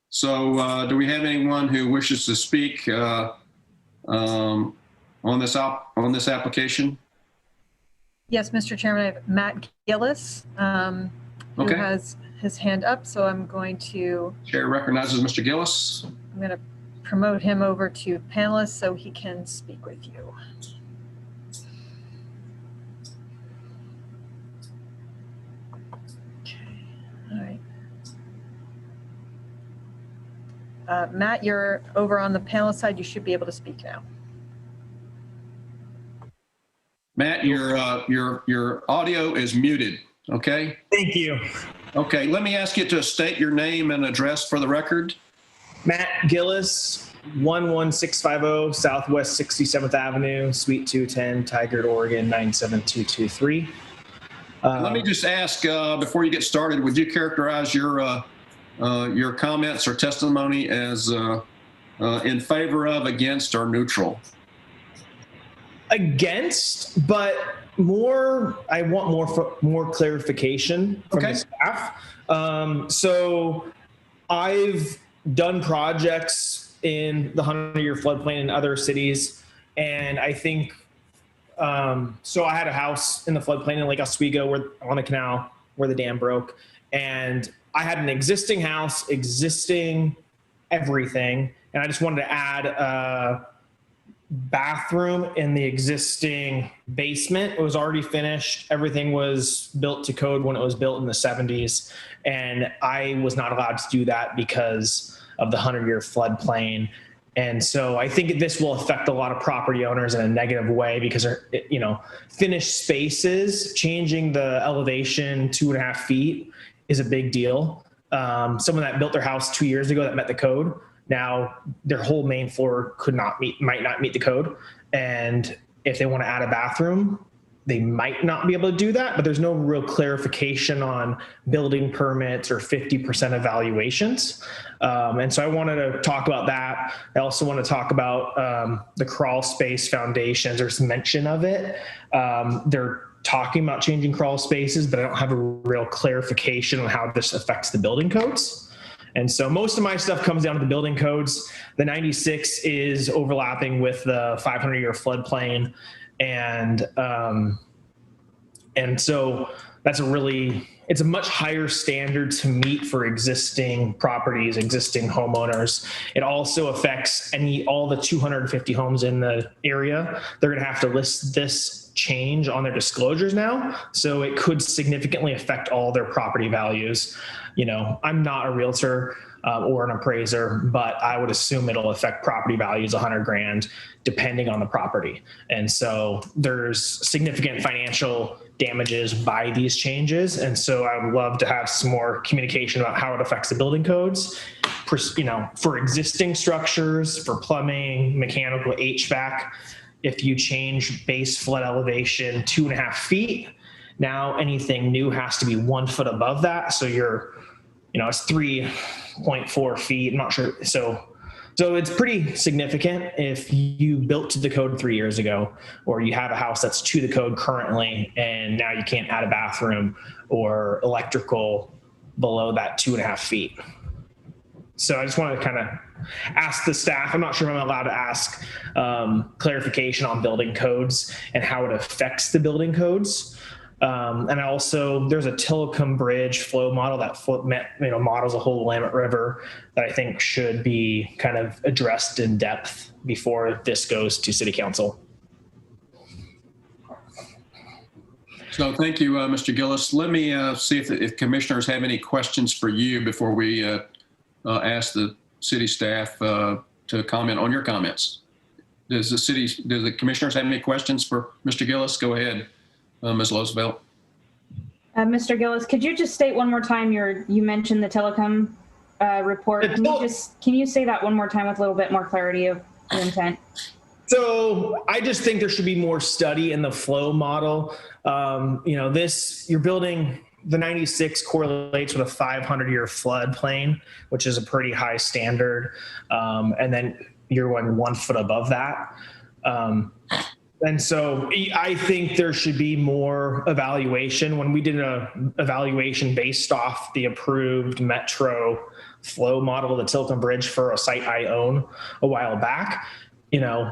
So do we have anyone who wishes to speak on this application? Yes, Mr. Chairman, I have Matt Gillis who has his hand up. So I'm going to... Chair recognizes Mr. Gillis. I'm going to promote him over to panelist so he can speak with you. Okay, all right. Matt, you're over on the panel side. You should be able to speak now. Matt, your audio is muted. Okay. Thank you. Okay. Let me ask you to state your name and address for the record. Matt Gillis, 11650 Southwest 67th Avenue, Suite 210, Tigard, Oregon 97223. Let me just ask before you get started, would you characterize your comments or testimony as in favor of, against, or neutral? Against, but I want more clarification from the staff. So I've done projects in the 100-year floodplain in other cities, and I think, so I had a house in the floodplain in Lake Oswego on the canal where the dam broke, and I had an existing house, existing everything, and I just wanted to add a bathroom in the existing basement. It was already finished. Everything was built to code when it was built in the 70s, and I was not allowed to do that because of the 100-year floodplain. And so I think this will affect a lot of property owners in a negative way because, finished spaces, changing the elevation 2.5 feet is a big deal. someone that built their house 2 years ago that met the code. Now their whole main floor might not meet the code. And if they want to add a bathroom, they might not be able to do that, but there's no real clarification on building permits or 50% evaluations. And so I wanted to talk about that. I also want to talk about the crawl space foundations. There's mention of it. They're talking about changing crawl spaces, but I don't have a real clarification on how this affects the building codes. And so most of my stuff comes down to the building codes. The 96 is overlapping with the 500-year floodplain. And so that's it's a much higher standard to meet for existing properties, existing homeowners. It also affects all the 250 homes in the area. They're going to have to list this change on their disclosures now. So it could significantly affect all their property values. You know, I'm not a realtor or an appraiser, but I would assume it'll affect property values $100,000 depending on the property. And so there's significant financial damages by these changes. And so I would love to have some more communication about how it affects the building codes, you know, for existing structures, for plumbing, mechanical, HVAC. If you change base flood elevation 2.5 feet, now anything new has to be 1 foot above that. So it's 3.4 feet. I'm not sure. So it's pretty significant if you built to the code 3 years ago, or you have a house that's to the code currently, and now you can't add a bathroom or electrical below that 2.5 feet. So I just wanted to kind of ask the staff. I'm not sure if I'm allowed to ask clarification on building codes and how it affects the building codes. And also there's a Tillicum Bridge flow model that models a whole Willamette River that I think should be kind of addressed in depth before this goes to City Council. So thank you, Mr. Gillis. Let me see if commissioners have any questions for you before we ask the city staff to comment on your comments. Does the commissioners have any questions for Mr. Gillis? Go ahead. Ms. Loosevelt. Mr. Gillis, could you just state one more time you mentioned the Telecom report? Can you say that one more time with a little bit more clarity of your intent? So I just think there should be more study in the flow model. You're building the 96 correlates with a 500-year floodplain, which is a pretty high standard. And then you're going 1 foot above that. And so I think there should be more evaluation. When we did an evaluation based off the approved Metro flow model, the Tilton Bridge for a site I own a while back,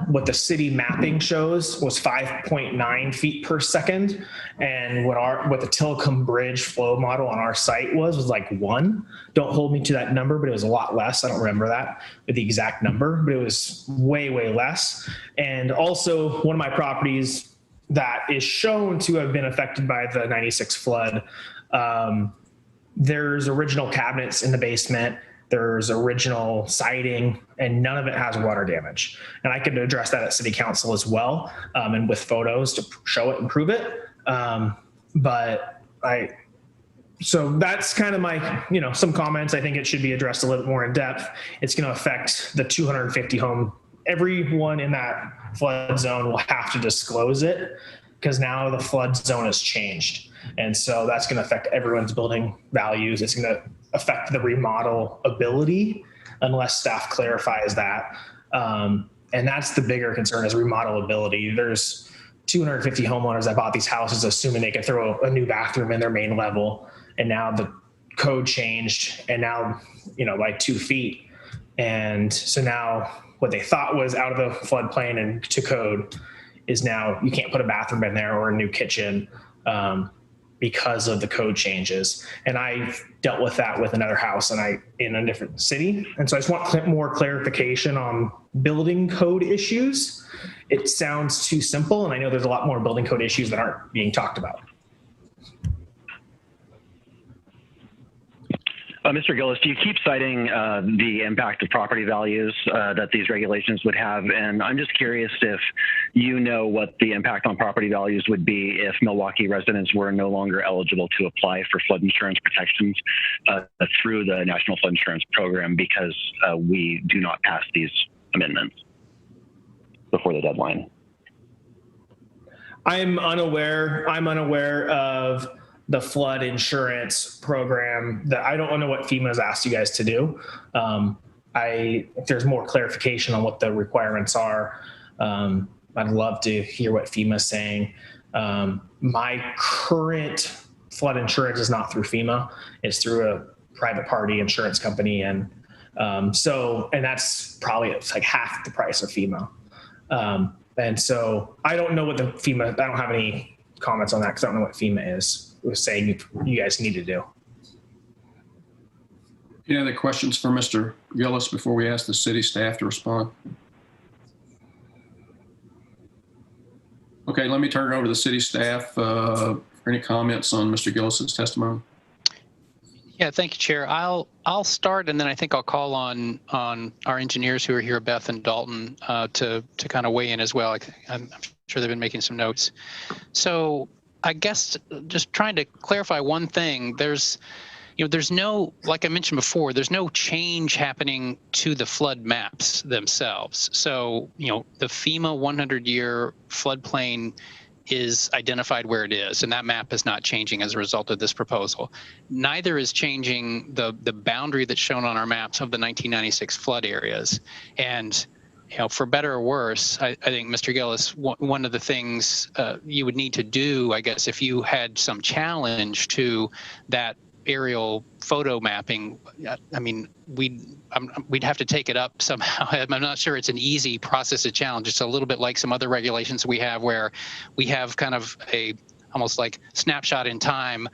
what the city mapping shows was 5.9 feet per second. And what the Tillicum Bridge flow model on our site was like 1. Don't hold me to that number, but it was a lot less. I don't remember the exact number, but it was way, way less. And also one of my properties that is shown to have been affected by the 96 flood, there's original cabinets in the basement. There's original siding, and none of it has water damage. And I could address that at City Council as well, and with photos to show it and prove it. So that's kind of my, some comments. I think it should be addressed a little bit more in depth. It's going to affect the 250 home. Everyone in that flood zone will have to disclose it because now the flood zone has changed. And so that's going to affect everyone's building values. It's going to affect the remodel ability unless staff clarifies that. And that's the bigger concern is remodel ability. There's 250 homeowners that bought these houses assuming they could throw a new bathroom in their main level. And now the code changed and now, by 2 feet. And so now what they thought was out of the floodplain and to code is now you can't put a bathroom in there or a new kitchen because of the code changes. And I dealt with that with another house in a different city. And so I just want more clarification on building code issues. It sounds too simple. And I know there's a lot more building code issues that aren't being talked about. Mr. Gillis, you keep citing the impact of property values that these regulations would have, and I'm just curious if you know what the impact on property values would be if Milwaukie residents were no longer eligible to apply for flood insurance protections through the National Flood Insurance Program because we do not pass these amendments before the deadline. I'm unaware of the flood insurance program. That I don't know what FEMA has asked you guys to do. If there's more clarification on what the requirements are, I'd love to hear what FEMA is saying. My current flood insurance is not through FEMA. It's through a private party insurance company. And that's probably like half the price of FEMA. And so I don't know what the FEMA, I don't have any comments on that because I don't know what FEMA was saying you guys need to do. Any other questions for Mr. Gillis before we ask the city staff to respond? Okay, let me turn it over to the city staff for any comments on Mr. Gillis's testimony. Yeah, thank you, Chair. I'll start, and then I think I'll call on our engineers who are here, Beth and Dalton, to kind of weigh in as well. I'm sure they've been making some notes. So I guess just trying to clarify one thing. There's no, like I mentioned before, there's no change happening to the flood maps themselves. So, the FEMA 100-year floodplain is identified where it is, and that map is not changing as a result of this proposal. Neither is changing the boundary that's shown on our maps of the 1996 flood areas. And for better or worse, I think, Mr. Gillis, one of the things you would need to do, I guess, if you had some challenge to that aerial photo mapping, I mean, we'd have to take it up somehow. I'm not sure it's an easy process to challenge. It's a little bit like some other regulations we have where we have kind of almost like snapshot in time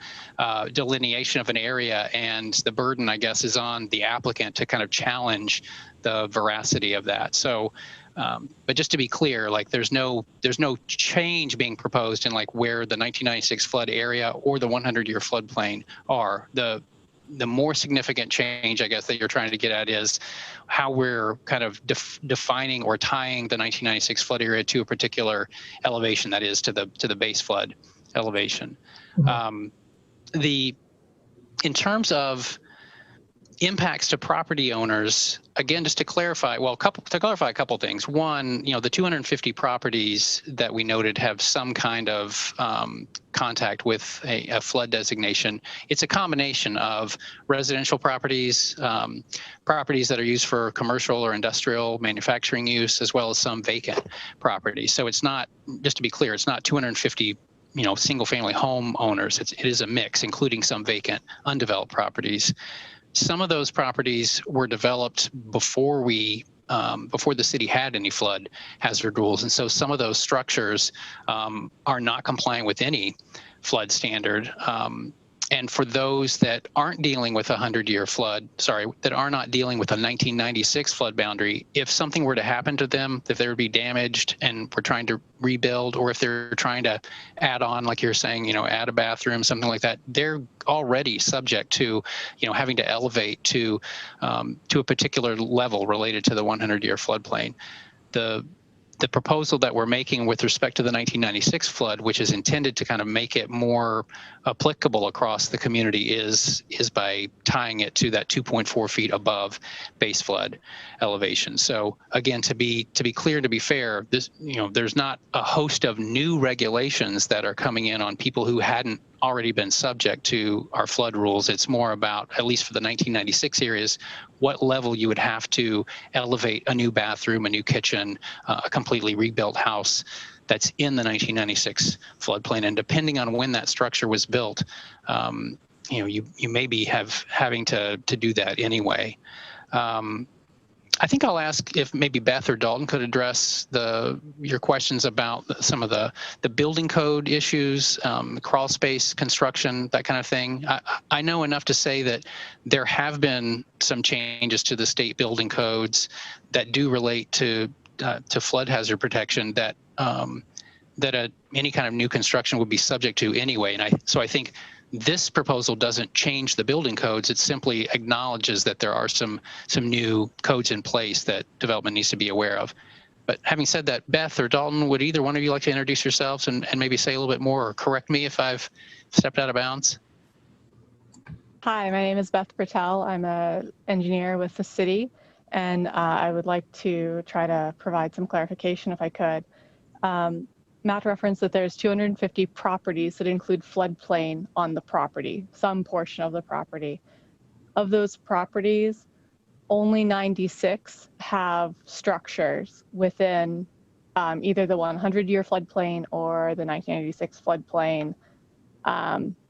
delineation of an area, and the burden, I guess, is on the applicant to kind of challenge the veracity of that. So, but just to be clear, like there's no change being proposed in like where the 1996 flood area or the 100-year floodplain are. The more significant change, I guess, that you're trying to get at is how we're kind of defining or tying the 1996 flood area to a particular elevation, that is to the base flood elevation. Mm-hmm. In terms of impacts to property owners, again, just to clarify, a couple things. One, the 250 properties that we noted have some kind of contact with a flood designation. It's a combination of residential properties, properties that are used for commercial or industrial manufacturing use, as well as some vacant properties. So it's not, just to be clear, it's not 250 single family home owners. It is a mix, including some vacant, undeveloped properties. Some of those properties were developed before before the city had any flood hazard rules. And so some of those structures are not complying with any flood standard. And for those that aren't dealing with a 100-year flood, that are not dealing with a 1996 flood boundary, if something were to happen to them, if they would be damaged and we're trying to rebuild, or if they're trying to add on, like you're saying, add a bathroom, something like that, they're already subject to, having to elevate to a particular level related to the 100-year floodplain. The proposal that we're making with respect to the 1996 flood, which is intended to kind of make it more applicable across the community, is by tying it to that 2.4 feet above base flood elevation. So again, to be clear, to be fair, this, there's not a host of new regulations that are coming in on people who hadn't already been subject to our flood rules. It's more about, at least for the 1996 areas, what level you would have to elevate a new bathroom, a new kitchen, a completely rebuilt house that's in the 1996 floodplain. And depending on when that structure was built, you may be having to do that anyway. I think I'll ask if maybe Beth or Dalton could address your questions about some of the building code issues, crawl space construction, that kind of thing. I know enough to say that there have been some changes to the state building codes that do relate to flood hazard protection that any kind of new construction would be subject to anyway. And so I think This proposal doesn't change the building codes. It simply acknowledges that there are some new codes in place that development needs to be aware of. But having said that, Beth or Dalton, would either one of you like to introduce yourselves and maybe say a little bit more or correct me if I've stepped out of bounds? Hi, my name is Beth Bertel. I'm an engineer with the city, and I would like to try to provide some clarification if I could. Matt referenced that there's 250 properties that include floodplain on the property, some portion of the property. Of those properties, only 96 have structures within either the 100-year floodplain or the 1996 floodplain.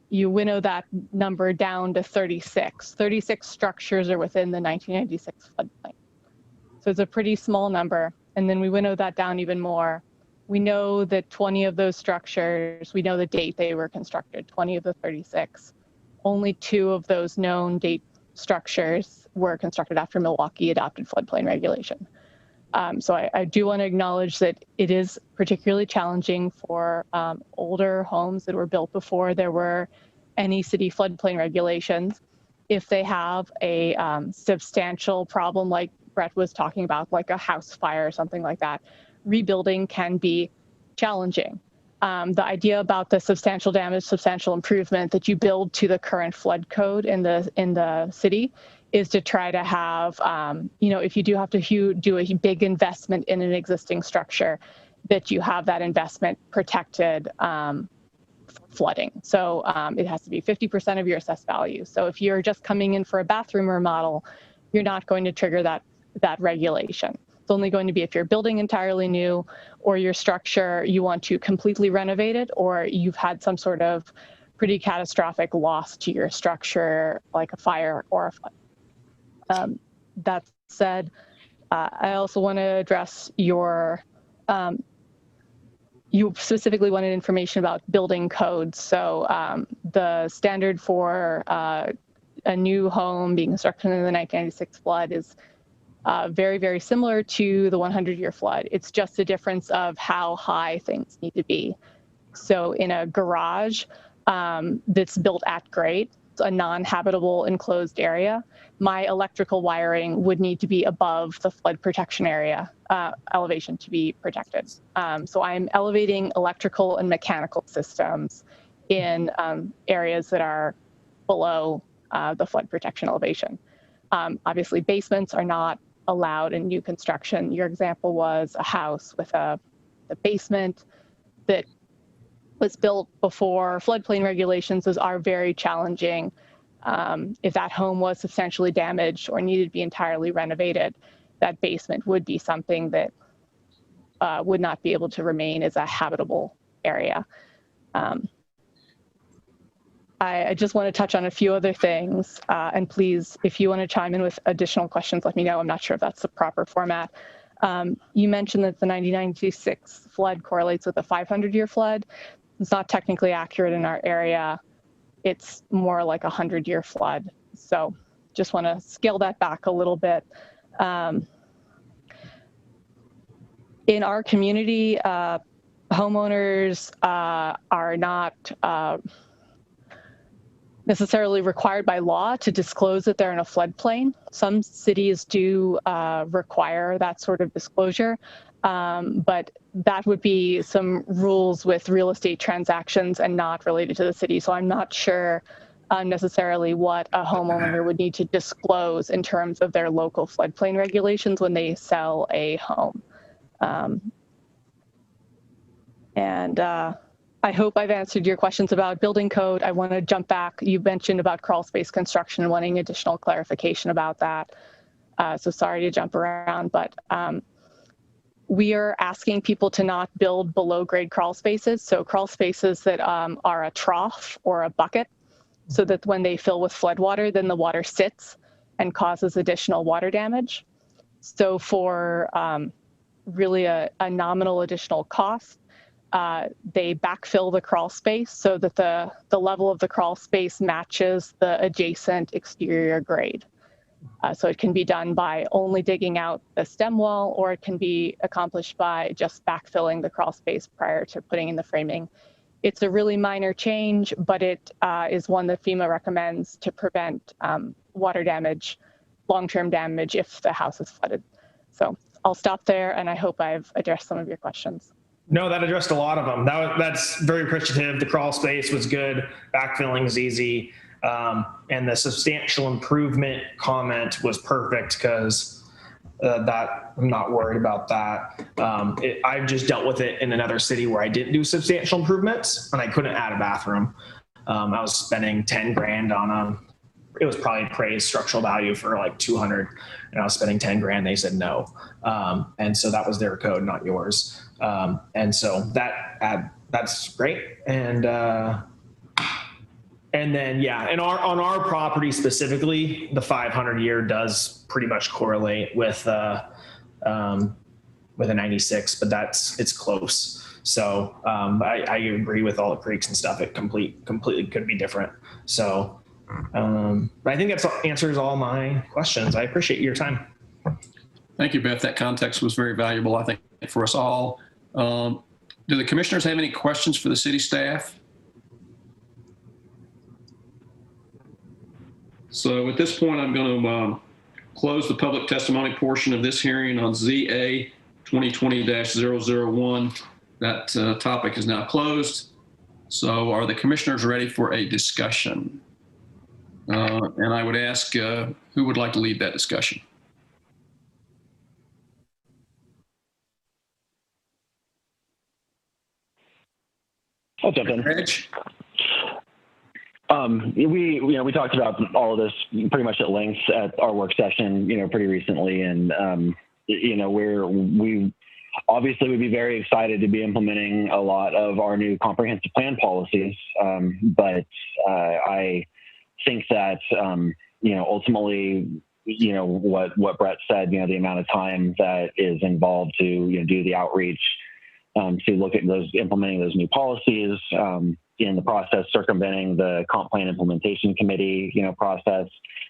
You winnow that number down to 36. 36 structures are within the 1996 floodplain. So it's a pretty small number. And then we winnow that down even more. We know that 20 of those structures, we know the date they were constructed, 20 of the 36. Only 2 of those known date structures were constructed after Milwaukie adopted floodplain regulation. So I do want to acknowledge that it is particularly challenging for older homes that were built before there were any city floodplain regulations. If they have a substantial problem like Brett was talking about, like a house fire or something like that, rebuilding can be challenging. The idea about the substantial damage, substantial improvement that you build to the current flood code in the city is to try to have, if you do have to do a big investment in an existing structure, that you have that investment protected for flooding. So it has to be 50% of your assessed value. So if you're just coming in for a bathroom remodel, you're not going to trigger that regulation. It's only going to be if you're building entirely new, or your structure, you want to completely renovate it, or you've had some sort of pretty catastrophic loss to your structure, like a fire or a flood. That said, I also want to address your, you specifically wanted information about building codes. So the standard for a new home being constructed in the 1996 flood is very, very similar to the 100-year flood. It's just a difference of how high things need to be. So in a garage that's built at grade, a non-habitable enclosed area, my electrical wiring would need to be above the flood protection area elevation to be protected. So I'm elevating electrical and mechanical systems in areas that are below the flood protection elevation. Obviously, basements are not allowed in new construction. Your example was a house with a basement that was built before floodplain regulations. Those are very challenging. If that home was substantially damaged or needed to be entirely renovated, that basement would be something that would not be able to remain as a habitable area. I just want to touch on a few other things, and please, if you want to chime in with additional questions, let me know. I'm not sure if that's the proper format. You mentioned that the 1996 flood correlates with the 500-year flood. It's not technically accurate in our area. It's more like a 100-year flood. So just want to scale that back a little bit. In our community, homeowners are not necessarily required by law to disclose that they're in a floodplain. Some cities do require that sort of disclosure, but that would be some rules with real estate transactions and not related to the city. So I'm not sure necessarily what a homeowner would need to disclose in terms of their local floodplain regulations when they sell a home. I hope I've answered your questions about building code. I want to jump back. You mentioned about crawl space construction and wanting additional clarification about that. So sorry to jump around, but we are asking people to not build below grade crawl spaces. So crawl spaces that are a trough or a bucket, so that when they fill with flood water, then the water sits and causes additional water damage. So for really a nominal additional cost, they backfill the crawl space so that the level of the crawl space matches the adjacent exterior grade. So it can be done by only digging out the stem wall, or it can be accomplished by just backfilling the crawl space prior to putting in the framing It's a really minor change, but it is one that FEMA recommends to prevent water damage, long-term damage if the house is flooded. So I'll stop there, and I hope I've addressed some of your questions. No, that addressed a lot of them. That's very appreciative. The crawl space was good. Backfilling is easy. And the substantial improvement comment was perfect because that I'm not worried about that. I've just dealt with it in another city where I didn't do substantial improvements and I couldn't add a bathroom. I was spending 10 grand on it was probably appraised structural value for like 200 and I was spending 10 grand. They said no. And so that was their code, not yours. And so that's great. And then, yeah, and on our property specifically, the 500-year does pretty much correlate with a 96, but it's close. So I agree with all the creeks and stuff. It completely could be different. So I think that answers all my questions. I appreciate your time. Thank you, Beth. That context was very valuable, I think, for us all. Do the commissioners have any questions for the city staff? So at this point, I'm going to close the public testimony portion of this hearing on ZA 2020-001. That topic is now closed. So are the commissioners ready for a discussion? And I would ask who would like to lead that discussion? I'll jump in. Rich? We talked about all of this pretty much at length at our work session, pretty recently. And, we obviously would be very excited to be implementing a lot of our new comprehensive plan policies. But I think that, ultimately, what Brett said, the amount of time that is involved to, do the outreach, to look at implementing those new policies, in the process, circumventing the comp plan implementation committee, process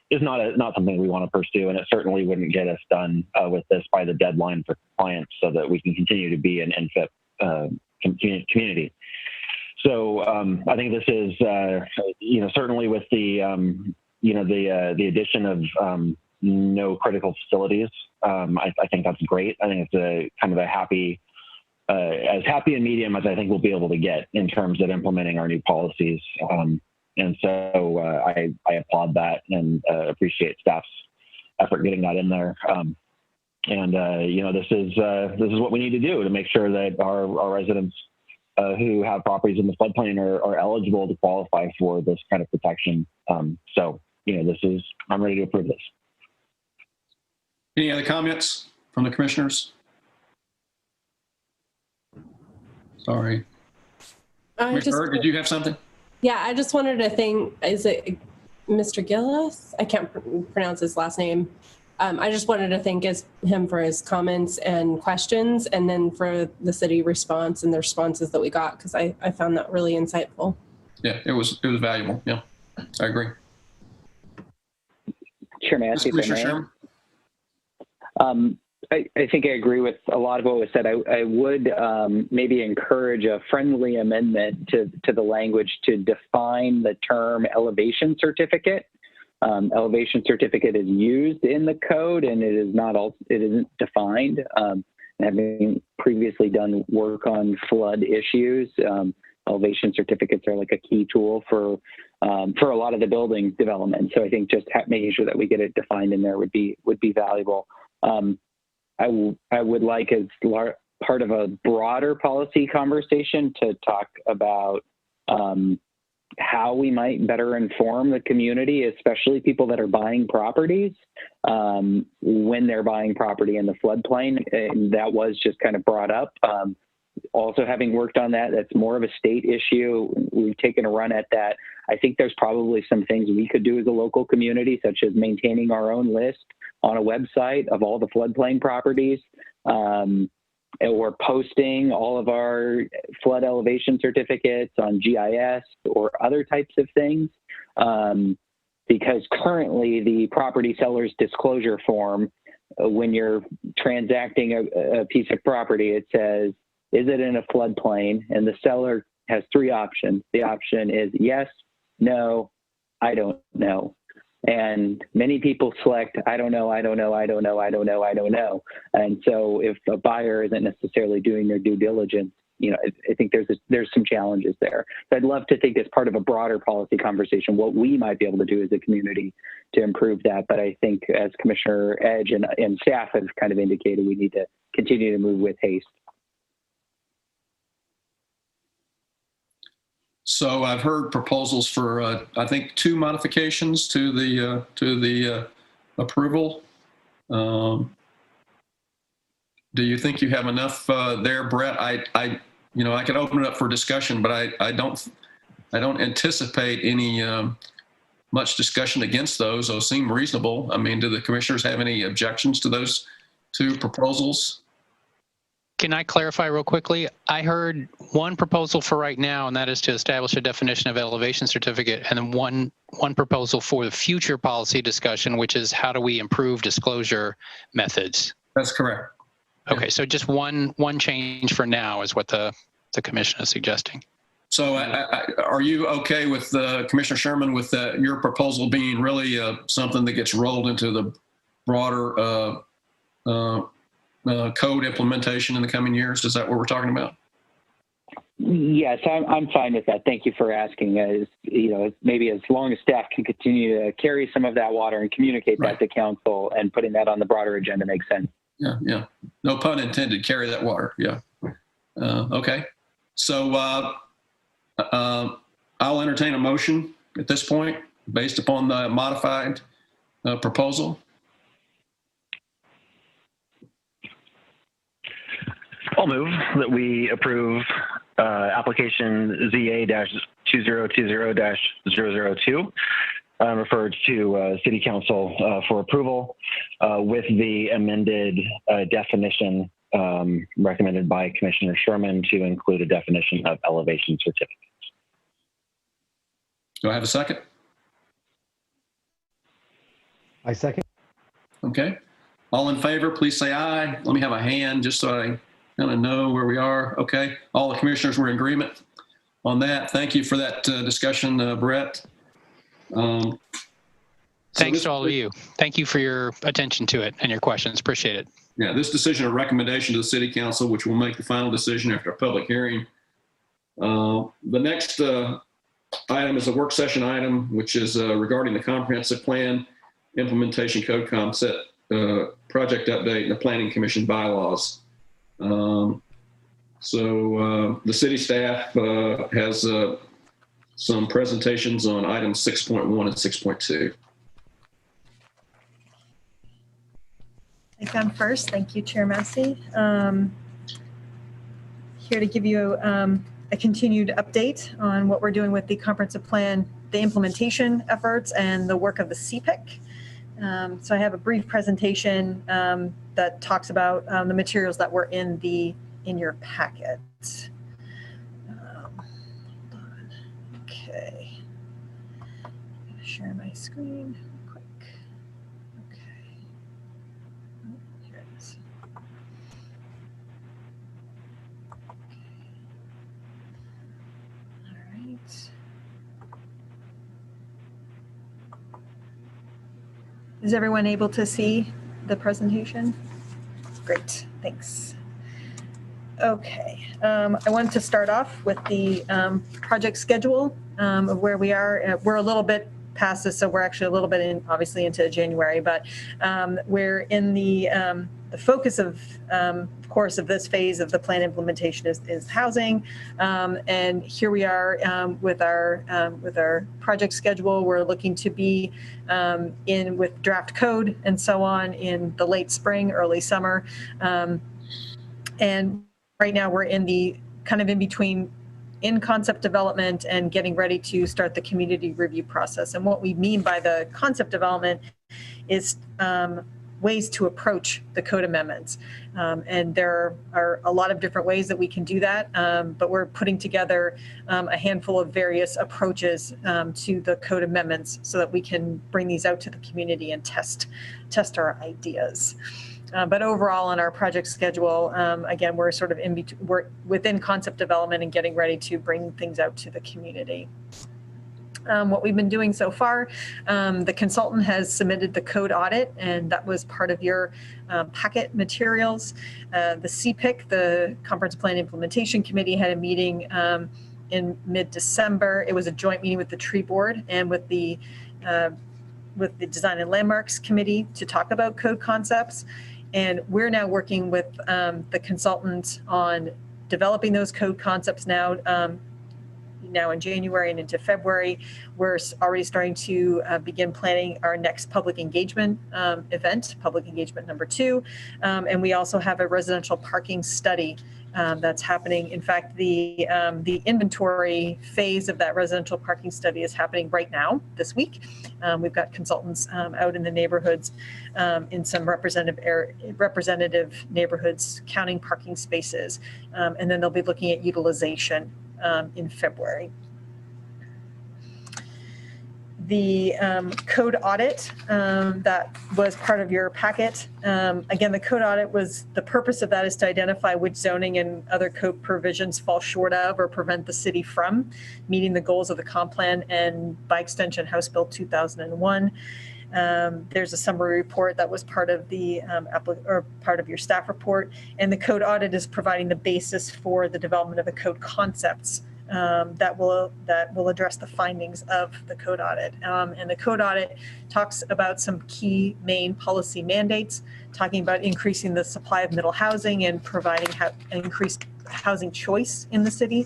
is not something we want to pursue. And it certainly wouldn't get us done with this by the deadline for compliance so that we can continue to be an NFIP community. So I think this is, certainly with the, the addition of no critical facilities. I think that's great. I think it's a kind of a as happy a medium as I think we'll be able to get in terms of implementing our new policies. And so I applaud that and appreciate staff's effort getting that in there. This is what we need to do to make sure that our residents who have properties in the floodplain are eligible to qualify for this kind of protection. I'm ready to approve this. Any other comments from the commissioners? Sorry. Did you have something? Yeah, I just wanted to thank, is it Mr. Gillis? I can't pronounce his last name. I just wanted to thank him for his comments and questions, and then for the city response and the responses that we got, because I found that really insightful. Yeah, it was valuable. Yeah, I agree. Chairman, I think I agree with a lot of what was said. I would maybe encourage a friendly amendment to the language to define the term elevation certificate. Elevation certificate is used in the code, and it isn't defined. Having previously done work on flood issues, elevation certificates are like a key tool for a lot of the building development. So I think just making sure that we get it defined in there would be valuable. I would like, as part of a broader policy conversation, to talk about how we might better inform the community, especially people that are buying properties, when they're buying property in the floodplain. And that was just kind of brought up. Also, having worked on that, that's more of a state issue. We've taken a run at that. I think there's probably some things we could do as a local community, such as maintaining our own list on a website of all the floodplain properties, or posting all of our flood elevation certificates on GIS or other types of things. Because currently the property seller's disclosure form, when you're transacting a piece of property, it says, is it in a floodplain? And the seller has three options. The option is yes, no, I don't know. And many people select, I don't know, I don't know, I don't know, I don't know, I don't know. And so if a buyer isn't necessarily doing their due diligence, I think there's some challenges there. So I'd love to think as part of a broader policy conversation, what we might be able to do as a community to improve that. But I think as Commissioner Edge and staff have kind of indicated, we need to continue to move with haste. So I've heard proposals for, I think, 2 modifications to the approval. Do you think you have enough there, Brett? I can open it up for discussion, but I don't anticipate any much discussion against those. Those seem reasonable. I mean, do the commissioners have any objections to those 2 proposals? Can I clarify real quickly? I heard one proposal for right now, and that is to establish a definition of elevation certificate, and then one proposal for the future policy discussion, which is how do we improve disclosure methods? That's correct. Okay, so just one change for now is what the commission is suggesting. So are you okay with Commissioner Sherman with your proposal being really something that gets rolled into the broader code implementation in the coming years? Is that what we're talking about? Yes, I'm fine with that. Thank you for asking. As maybe as long as staff can continue to carry some of that water and communicate that to council, and putting that on the broader agenda makes sense. Yeah. No pun intended. Carry that water. Yeah. Okay. So I'll entertain a motion at this point based upon the modified proposal. I'll move that we approve application ZA-2020-002, referred to City Council for approval with the amended definition recommended by Commissioner Sherman to include a definition of elevation certificate. Do I have a second? I second. Okay. All in favor, please say aye. Let me have a hand just so I kind of know where we are. Okay. All the commissioners were in agreement on that. Thank you for that discussion, Brett. Thanks to all of you. Thank you for your attention to it and your questions. Appreciate it. Yeah, this decision of recommendation to the City Council, which will make the final decision after a public hearing. The next item is a work session item, which is regarding the comprehensive plan implementation code concept project update and the Planning Commission bylaws. So the city staff has some presentations on items 6.1 and 6.2. Take on first. Thank you, Chair Massey. Here to give you a continued update on what we're doing with the comprehensive plan, the implementation efforts, and the work of the CPIC. So I have a brief presentation that talks about the materials that were in your packet. Hold on. Okay. I'm gonna share my screen real quick. Okay. Oh, here it is. Okay. All right. Is everyone able to see the presentation? Great, thanks. Okay, I wanted to start off with the project schedule of where we are. We're a little bit past this, so we're actually a little bit obviously into January, but we're in the focus of course, of this phase of the plan implementation is housing, and here we are with our project schedule. We're looking to be in with draft code and so on in the late spring, early summer, and right now we're in the kind of in between in concept development and getting ready to start the community review process. And what we mean by the concept development is ways to approach the code amendments. And there are a lot of different ways that we can do that, but we're putting together a handful of various approaches to the code amendments so that we can bring these out to the community and test our ideas. But overall, on our project schedule, again, we're sort of we're within concept development and getting ready to bring things out to the community. What we've been doing so far, the consultant has submitted the code audit, and that was part of your packet materials. The CPIC, the Conference Plan Implementation Committee, had a meeting in mid-December. It was a joint meeting with the tree board and with the Design and Landmarks Committee to talk about code concepts. And we're now working with the consultant on developing those code concepts now in January and into February. We're already starting to begin planning our next public engagement event, public engagement number 2. And we also have a residential parking study that's happening. In fact, the inventory phase of that residential parking study is happening right now, this week. We've got consultants out in the neighborhoods in some representative neighborhoods counting parking spaces. And then they'll be looking at utilization in February. The code audit that was part of your packet. Again, the code audit the purpose of that is to identify which zoning and other code provisions fall short of or prevent the city from meeting the goals of the comp plan and by extension House Bill 2001. There's a summary report that was part of the part of your staff report, and the code audit is providing the basis for the development of the code concepts that will address the findings of the code audit. And the code audit talks about some key main policy mandates, talking about increasing the supply of middle housing and providing increased housing choice in the city.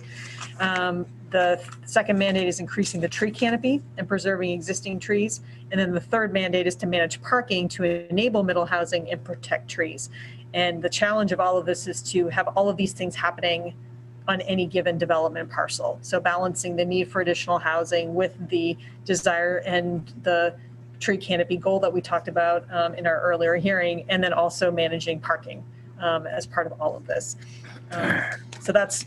The second mandate is increasing the tree canopy and preserving existing trees. And then the third mandate is to manage parking to enable middle housing and protect trees. And the challenge of all of this is to have all of these things happening on any given development parcel. So balancing the need for additional housing with the desire and the tree canopy goal that we talked about in our earlier hearing, and then also managing parking as part of all of this. So that's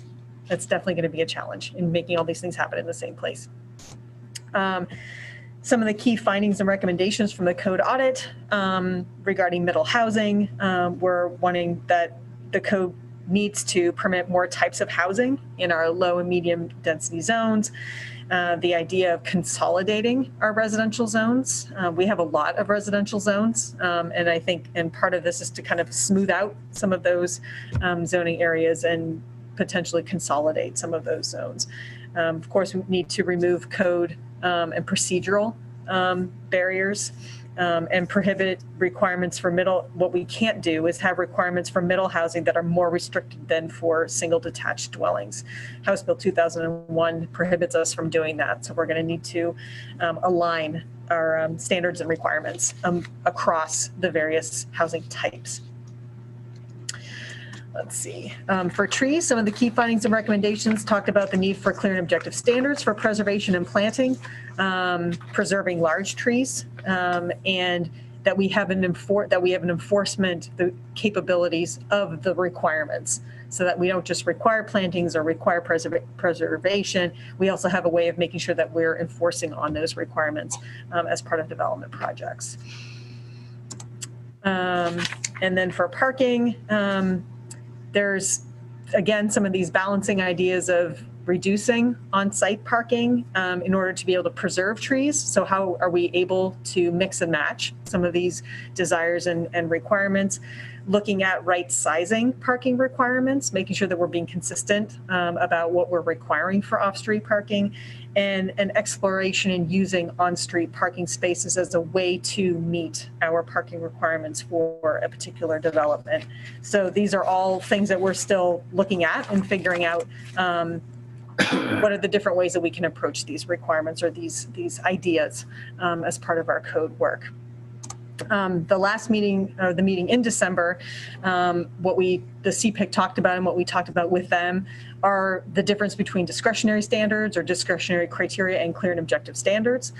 definitely going to be a challenge in making all these things happen in the same place. Some of the key findings and recommendations from the code audit regarding middle housing, we're wanting that the code needs to permit more types of housing in our low and medium density zones. The idea of consolidating our residential zones. We have a lot of residential zones, and I think, and part of this is to kind of smooth out some of those zoning areas and potentially consolidate some of those zones. Of course, we need to remove code and procedural barriers and prohibit requirements for what we can't do is have requirements for middle housing that are more restricted than for single detached dwellings. House Bill 2001 prohibits us from doing that. So we're going to need to align our standards and requirements across the various housing types. Let's see. For trees, some of the key findings and recommendations talked about the need for clear and objective standards for preservation and planting, preserving large trees, and that we have an enforcement the capabilities of the requirements, so that we don't just require plantings or require preservation. We also have a way of making sure that we're enforcing on those requirements as part of development projects. And then for parking. There's, again, some of these balancing ideas of reducing on-site parking in order to be able to preserve trees. So how are we able to mix and match some of these desires and requirements? Looking at right sizing parking requirements, making sure that we're being consistent about what we're requiring for off-street parking, and an exploration in using on-street parking spaces as a way to meet our parking requirements for a particular development. So these are all things that we're still looking at and figuring out what are the different ways that we can approach these requirements or these ideas as part of our code work. The last meeting, or the meeting in December, the CPIC talked about and what we talked about with them are the difference between discretionary standards or discretionary criteria and clear and objective standards.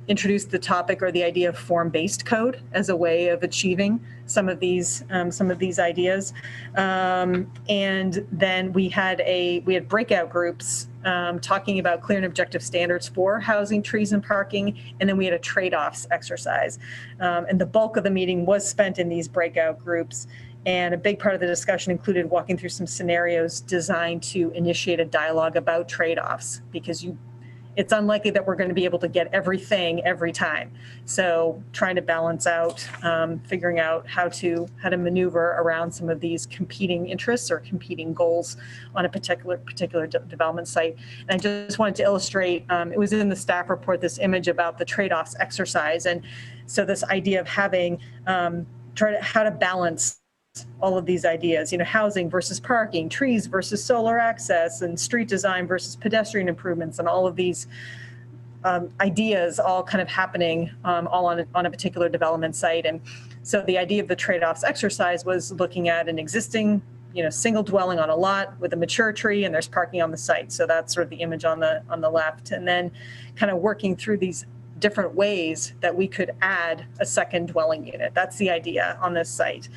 Introduced the topic or the idea of form-based code as a way of achieving some of these ideas. And then we had breakout groups talking about clear and objective standards for housing, trees, and parking. And then we had a trade-offs exercise. And the bulk of the meeting was spent in these breakout groups. And a big part of the discussion included walking through some scenarios designed to initiate a dialogue about trade-offs, because it's unlikely that we're going to be able to get everything every time. So trying to balance out, figuring out how to maneuver around some of these competing interests or competing goals on a particular development site. And I just wanted to illustrate, it was in the staff report, this image about the trade-offs exercise. And so this idea of having, how to balance all of these ideas, housing versus parking, trees versus solar access, and street design versus pedestrian improvements, and all of these ideas all kind of happening all on a particular development site. And so the idea of the trade-offs exercise was looking at an existing single dwelling on a lot with a mature tree, and there's parking on the site. So that's sort of the image on the left, and then kind of working through these different ways that we could add a second dwelling unit. That's the idea on this site.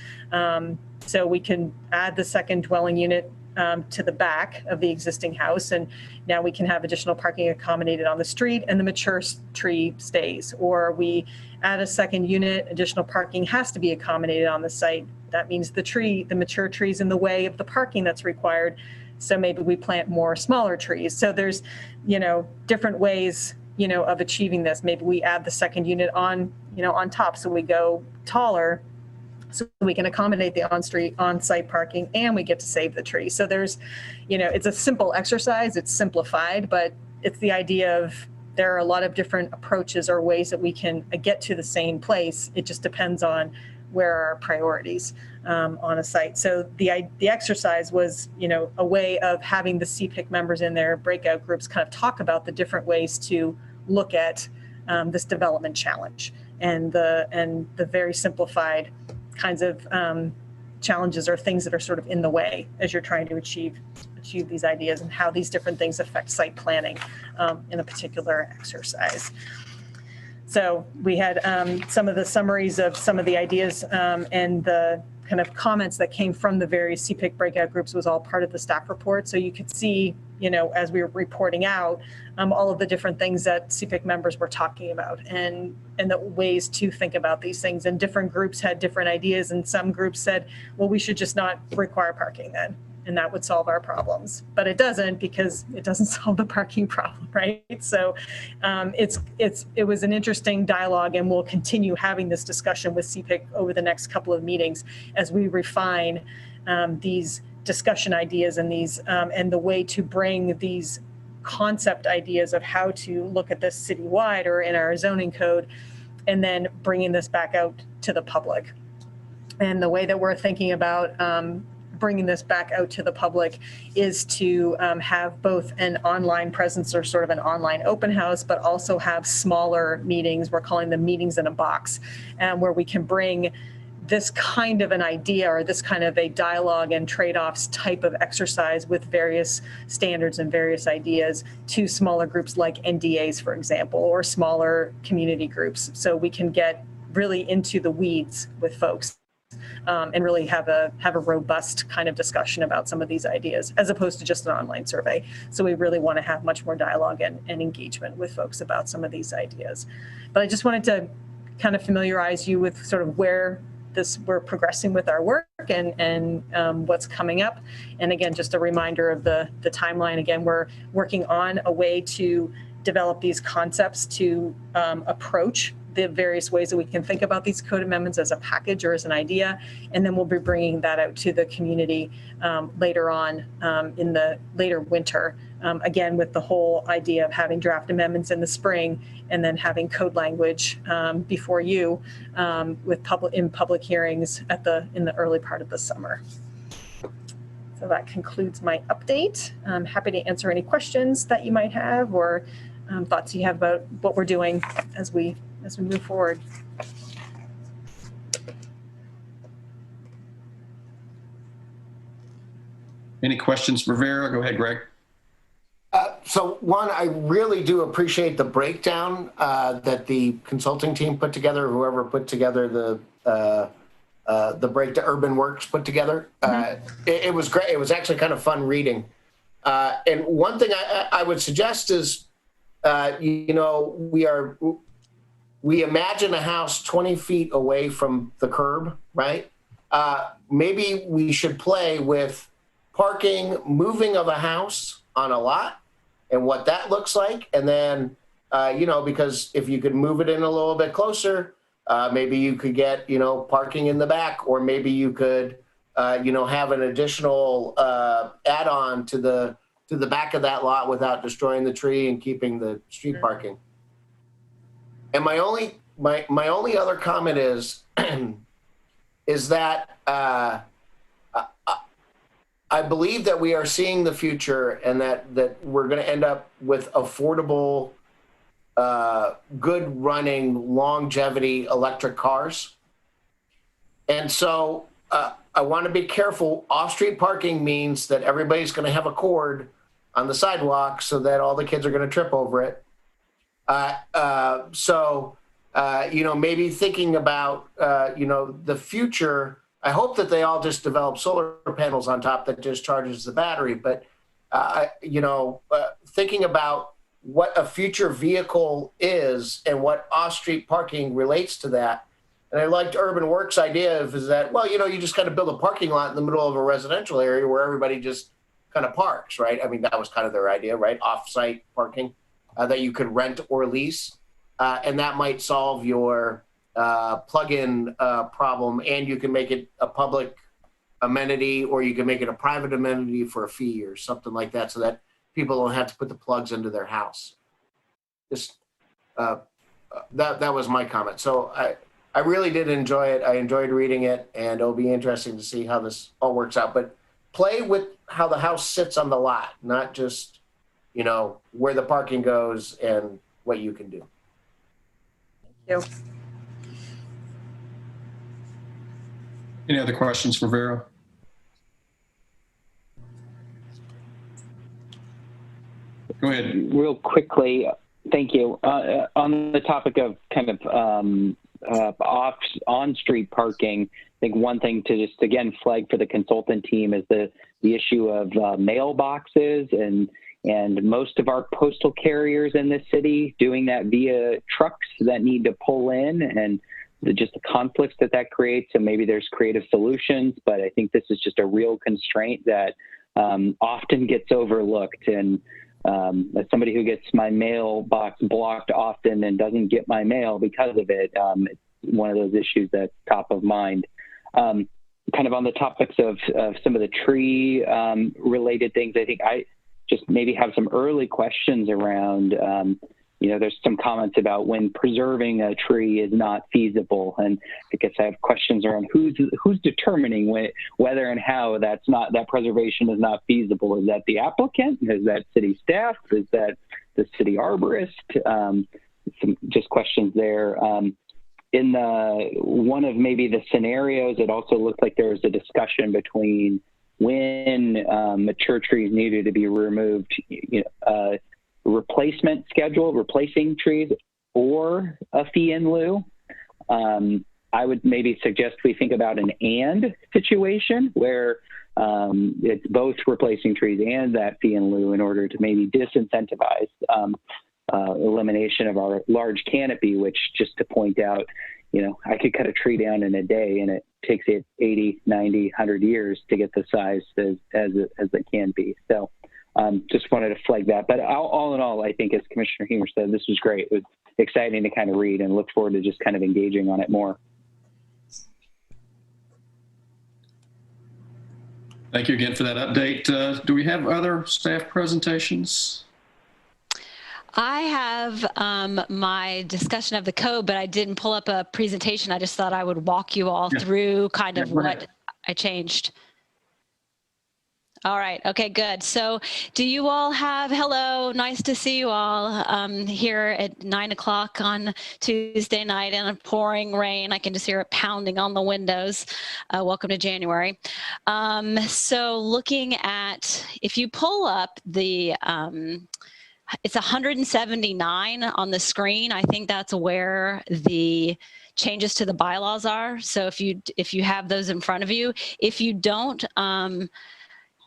So we can add the second dwelling unit to the back of the existing house, and now we can have additional parking accommodated on the street, and the mature tree stays. Or we add a second unit, additional parking has to be accommodated on the site. That means the mature tree's in the way of the parking that's required. So maybe we plant more smaller trees. So there's, different ways of achieving this. Maybe we add the second unit on top, so we go taller, so we can accommodate the on-site parking, and we get to save the tree. So there's, it's a simple exercise, it's simplified, but it's the idea of there are a lot of different approaches or ways that we can get to the same place. It just depends on where are our priorities on a site. So the exercise was, a way of having the CPIC members in their breakout groups kind of talk about the different ways to look at this development challenge, and the very simplified kinds of challenges or things that are sort of in the way as you're trying to achieve these ideas, and how these different things affect site planning in a particular exercise. So we had some of the summaries of some of the ideas, and the kind of comments that came from the various CPIC breakout groups was all part of the staff report. So you could see, as we were reporting out, all of the different things that CPIC members were talking about, and the ways to think about these things. And different groups had different ideas, and some groups said, well, we should just not require parking then, and that would solve our problems. But it doesn't, because it doesn't solve the parking problem, right? So it was an interesting dialogue, and we'll continue having this discussion with CPIC over the next couple of meetings as we refine these discussion ideas and these and the way to bring these concept ideas of how to look at this citywide or in our zoning code, and then bringing this back out to the public. And the way that we're thinking about bringing this back out to the public is to have both an online presence, or sort of an online open house, but also have smaller meetings. We're calling them meetings in a box, where we can bring this kind of an idea, or this kind of a dialogue and trade-offs type of exercise with various standards and various ideas to smaller groups like NDAs, for example, or smaller community groups. So we can get really into the weeds with folks. And really have a robust kind of discussion about some of these ideas, as opposed to just an online survey. So we really want to have much more dialogue and engagement with folks about some of these ideas. But I just wanted to kind of familiarize you with sort of where we're progressing with our work, and what's coming up. And again, just a reminder of the timeline. Again, we're working on a way to develop these concepts to approach the various ways that we can think about these code amendments as a package or as an idea. And then we'll be bringing that out to the community later on in the later winter, again, with the whole idea of having draft amendments in the spring, and then having code language before you with public hearings in the early part of the summer. So that concludes my update. I'm happy to answer any questions that you might have, or thoughts you have about what we're doing as we move forward. Any questions for Vera? Go ahead, Greg. So one, I really do appreciate the breakdown that the consulting team put together, whoever put together the breakdown, Urban Works put together. It was great. It was actually kind of fun reading And one thing I would suggest is, we imagine a house 20 feet away from the curb, right? Maybe we should play with parking, moving of a house on a lot and what that looks like. And then, because if you could move it in a little bit closer, maybe you could get, parking in the back, or maybe you could, have an additional add-on to the back of that lot without destroying the tree and keeping the street parking. And my only other comment is, is that I believe that we are seeing the future, and that we're going to end up with affordable, good running, longevity electric cars. And so I want to be careful. Off-street parking means that everybody's going to have a cord on the sidewalk so that all the kids are going to trip over it. Maybe thinking about, the future. I hope that they all just develop solar panels on top that just charges the battery. But, thinking about what a future vehicle is and what off-street parking relates to that. And I liked Urban Works' idea is that, you just kind of build a parking lot in the middle of a residential area where everybody just kind of parks, right? I mean, that was kind of their idea, right? Off-site parking that you could rent or lease. And that might solve your plug-in problem, and you can make it a public amenity, or you can make it a private amenity for a fee or something like that, so that people don't have to put the plugs into their house. Just that was my comment. So I really did enjoy it. I enjoyed reading it, and it'll be interesting to see how this all works out. But play with how the house sits on the lot, not just, where the parking goes and what you can do. Thank you. Any other questions for Vera? Go ahead. Real quickly, thank you. On the topic of kind of on-street parking, I think one thing to just again flag for the consultant team is the issue of mailboxes, and most of our postal carriers in this city doing that via trucks that need to pull in, and just the conflicts that creates. And maybe there's creative solutions, but I think this is just a real constraint that often gets overlooked. And as somebody who gets my mailbox blocked often and doesn't get my mail because of it, it's one of those issues that's top of mind. Kind of on the topics of some of the tree related things, I think I just maybe have some early questions around, there's some comments about when preserving a tree is not feasible. And I guess I have questions around who's determining whether and how that preservation is not feasible. Is that the applicant? Is that city staff? Is that the city arborist? Some just questions there. In one of maybe the scenarios, it also looked like there was a discussion between when mature trees needed to be removed, replacement schedule, replacing trees, or a fee in lieu. I would maybe suggest we think about an and situation where it's both replacing trees and that fee in lieu in order to maybe disincentivize elimination of our large canopy, which, just to point out, I could cut a tree down in a day and it takes it 80, 90, 100 years to get the size as it can be. So just wanted to flag that. But all in all, I think, as Commissioner Hemer said, this was great. It was exciting to kind of read, and look forward to just kind of engaging on it more. Thank you again for that update. Do we have other staff presentations? I have my discussion of the code, but I didn't pull up a presentation. I just thought I would walk you all through kind of what I changed. All right. Okay, good. So do you all have, hello, nice to see you all here at 9 o'clock on Tuesday night in a pouring rain. I can just hear it pounding on the windows. Welcome to January. So looking at, if you pull up the, it's 179 on the screen. I think that's where the changes to the bylaws are. So if you have those in front of you, if you don't,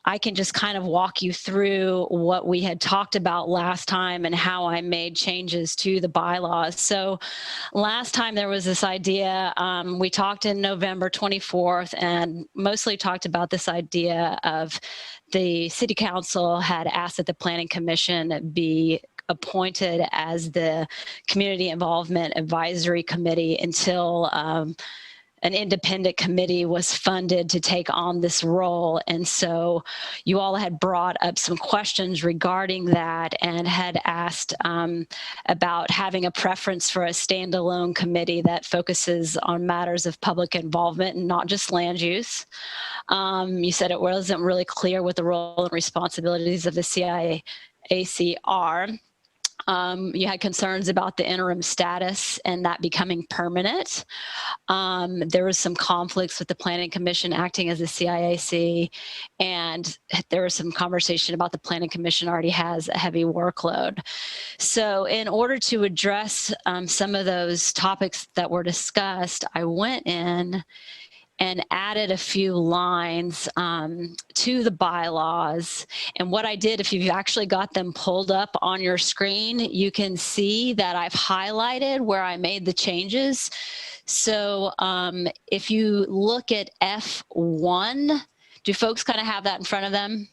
I can just kind of walk you through what we had talked about last time and how I made changes to the bylaws. So last time there was this idea, we talked in November 24th and mostly talked about this idea of the city council had asked that the planning commission be appointed as the community involvement advisory committee until an independent committee was funded to take on this role. And so you all had brought up some questions regarding that and had asked about having a preference for a standalone committee that focuses on matters of public involvement and not just land use. You said it wasn't really clear what the role and responsibilities of the CIAC are. You had concerns about the interim status and that becoming permanent. There was some conflicts with the Planning Commission acting as the CIAC, and there was some conversation about the Planning Commission already has a heavy workload. So in order to address some of those topics that were discussed, I went in and added a few lines to the bylaws. And what I did, if you've actually got them pulled up on your screen, you can see that I've highlighted where I made the changes. So if you look at F1, do folks kind of have that in front of them?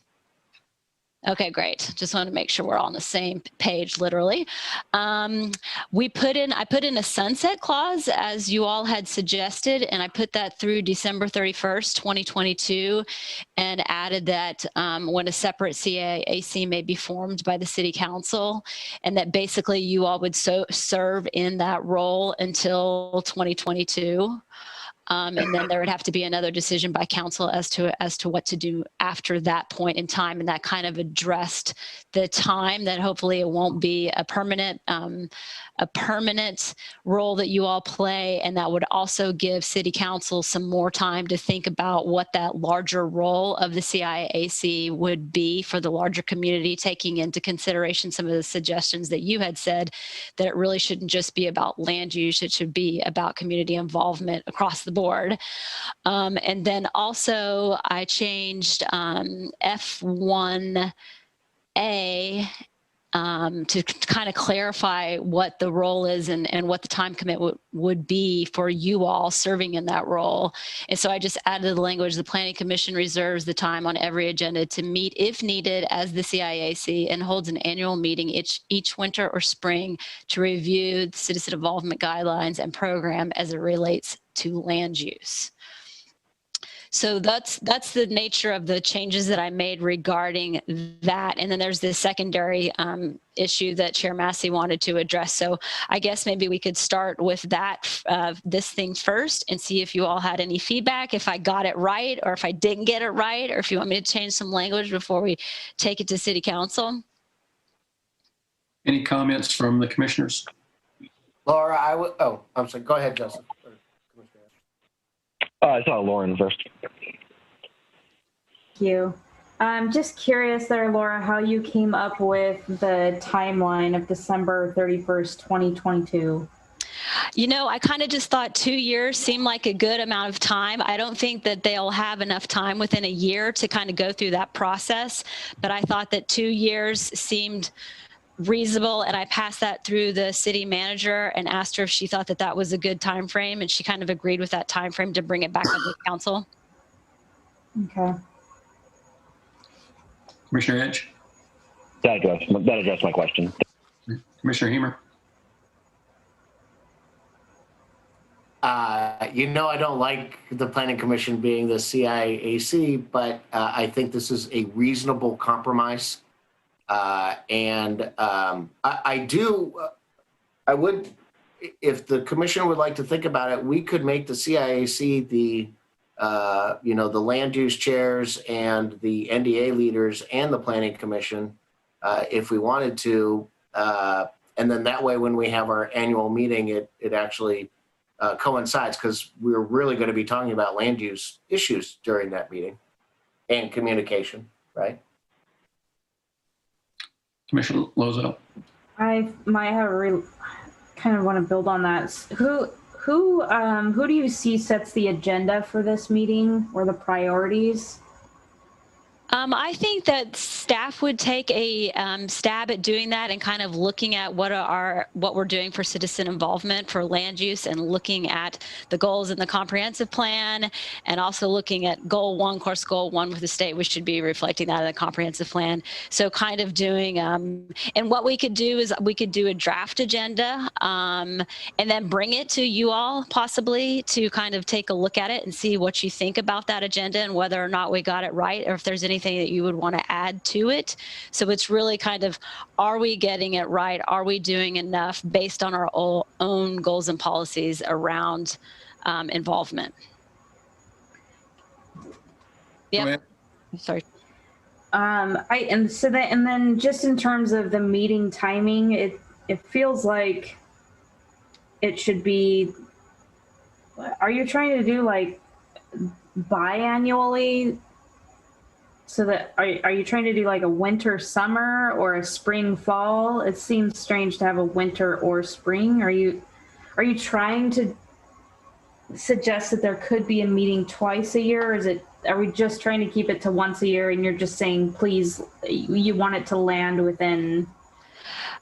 Okay, great. Just wanted to make sure we're all on the same page, literally. I put in a sunset clause as you all had suggested, and I put that through December 31st, 2022, and added that when a separate CIAC may be formed by the city council, and that basically you all would serve in that role until 2022. And then there would have to be another decision by council as to what to do after that point in time. And that kind of addressed the time that hopefully it won't be a permanent role that you all play. And that would also give city council some more time to think about what that larger role of the CIAC would be for the larger community, taking into consideration some of the suggestions that you had said, that it really shouldn't just be about land use, it should be about community involvement across the board. And then also I changed F1A to kind of clarify what the role is and what the time commitment would be for you all serving in that role. And so I just added the language, the Planning Commission reserves the time on every agenda to meet if needed as the CIAC and holds an annual meeting each winter or spring to review the citizen involvement guidelines and program as it relates to land use. So that's the nature of the changes that I made regarding that. And then there's this secondary issue that Chair Massey wanted to address. So I guess maybe we could start with that, this thing first, and see if you all had any feedback, if I got it right, or if I didn't get it right, or if you want me to change some language before we take it to City Council. Any comments from the commissioners? Laura, I'm sorry. Go ahead, Joseph. I saw Lauren first. Thank you. I'm just curious there, Laura, how you came up with the timeline of December 31st, 2022. You know, I kind of just thought 2 years seemed like a good amount of time. I don't think that they'll have enough time within a year to kind of go through that process, but I thought that 2 years seemed reasonable, and I passed that through the city manager and asked her if she thought that that was a good time frame, and she kind of agreed with that time frame to bring it back to the council. Okay. Commissioner Edge? That addressed my question. Commissioner Hemer? You know, I don't like the Planning Commission being the CIAC, but I think this is a reasonable compromise. I would, if the commission would like to think about it, we could make the CIAC the land use chairs and the NDA leaders and the Planning Commission, if we wanted to. And then that way, when we have our annual meeting, it actually coincides, because we're really going to be talking about land use issues during that meeting and communication, right? Commissioner Lozo? I might have kind of want to build on that. Who do you see sets the agenda for this meeting, or the priorities? I think that staff would take a stab at doing that and kind of looking at what we're doing for citizen involvement for land use, and looking at the goals in the comprehensive plan, and also looking at goal 1, course goal 1 with the state, which should be reflecting that in the comprehensive plan. So kind of doing, and what we could do is we could do a draft agenda and then bring it to you all possibly to kind of take a look at it and see what you think about that agenda and whether or not we got it right, or if there's anything that you would want to add to it. So it's really kind of, are we getting it right? Are we doing enough based on our own goals and policies around involvement? Yep. Sorry. And then just in terms of the meeting timing, it feels like it should be, are you trying to do like biannually? So that, are you trying to do like a winter, summer, or a spring, fall? It seems strange to have a winter or spring. Are you trying to suggest that there could be a meeting twice a year? Or are we just trying to keep it to once a year and you're just saying, please, you want it to land within?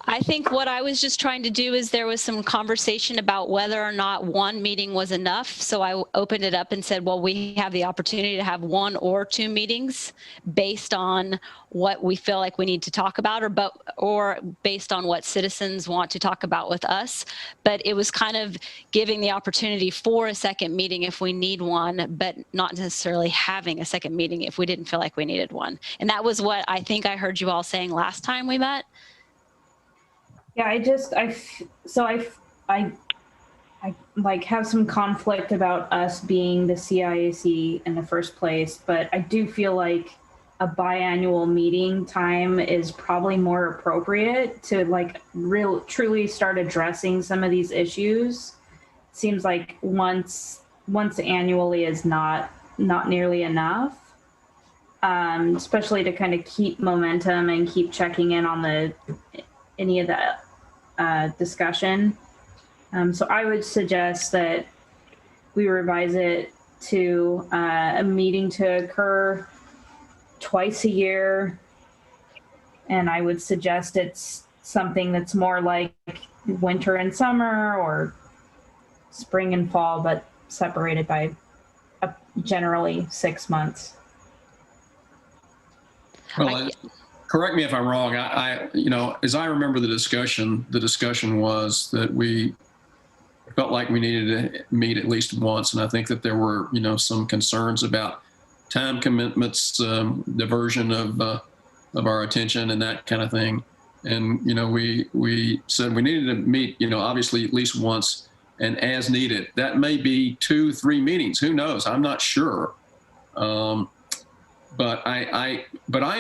I think what I was just trying to do is there was some conversation about whether or not one meeting was enough. So I opened it up and said, well, we have the opportunity to have 1 or 2 meetings based on what we feel like we need to talk about, or based on what citizens want to talk about with us. But it was kind of giving the opportunity for a second meeting if we need one, but not necessarily having a second meeting if we didn't feel like we needed one. And that was what I think I heard you all saying last time we met. Yeah, I like have some conflict about us being the CIAC in the first place, but I do feel like a biannual meeting time is probably more appropriate to like truly start addressing some of these issues. It seems like once annually is not nearly enough, especially to kind of keep momentum and keep checking in on any of the discussion. So I would suggest that we revise it to a meeting to occur twice a year. And I would suggest it's something that's more like winter and summer, or spring and fall, but separated by generally 6 months. Well, correct me if I'm wrong. As I remember the discussion was that we felt like we needed to meet at least once. And I think that there were, some concerns about time commitments, diversion of our attention and that kind of thing. And, we said we needed to meet, obviously at least once and as needed. That may be 2-3 meetings. Who knows? I'm not sure. But I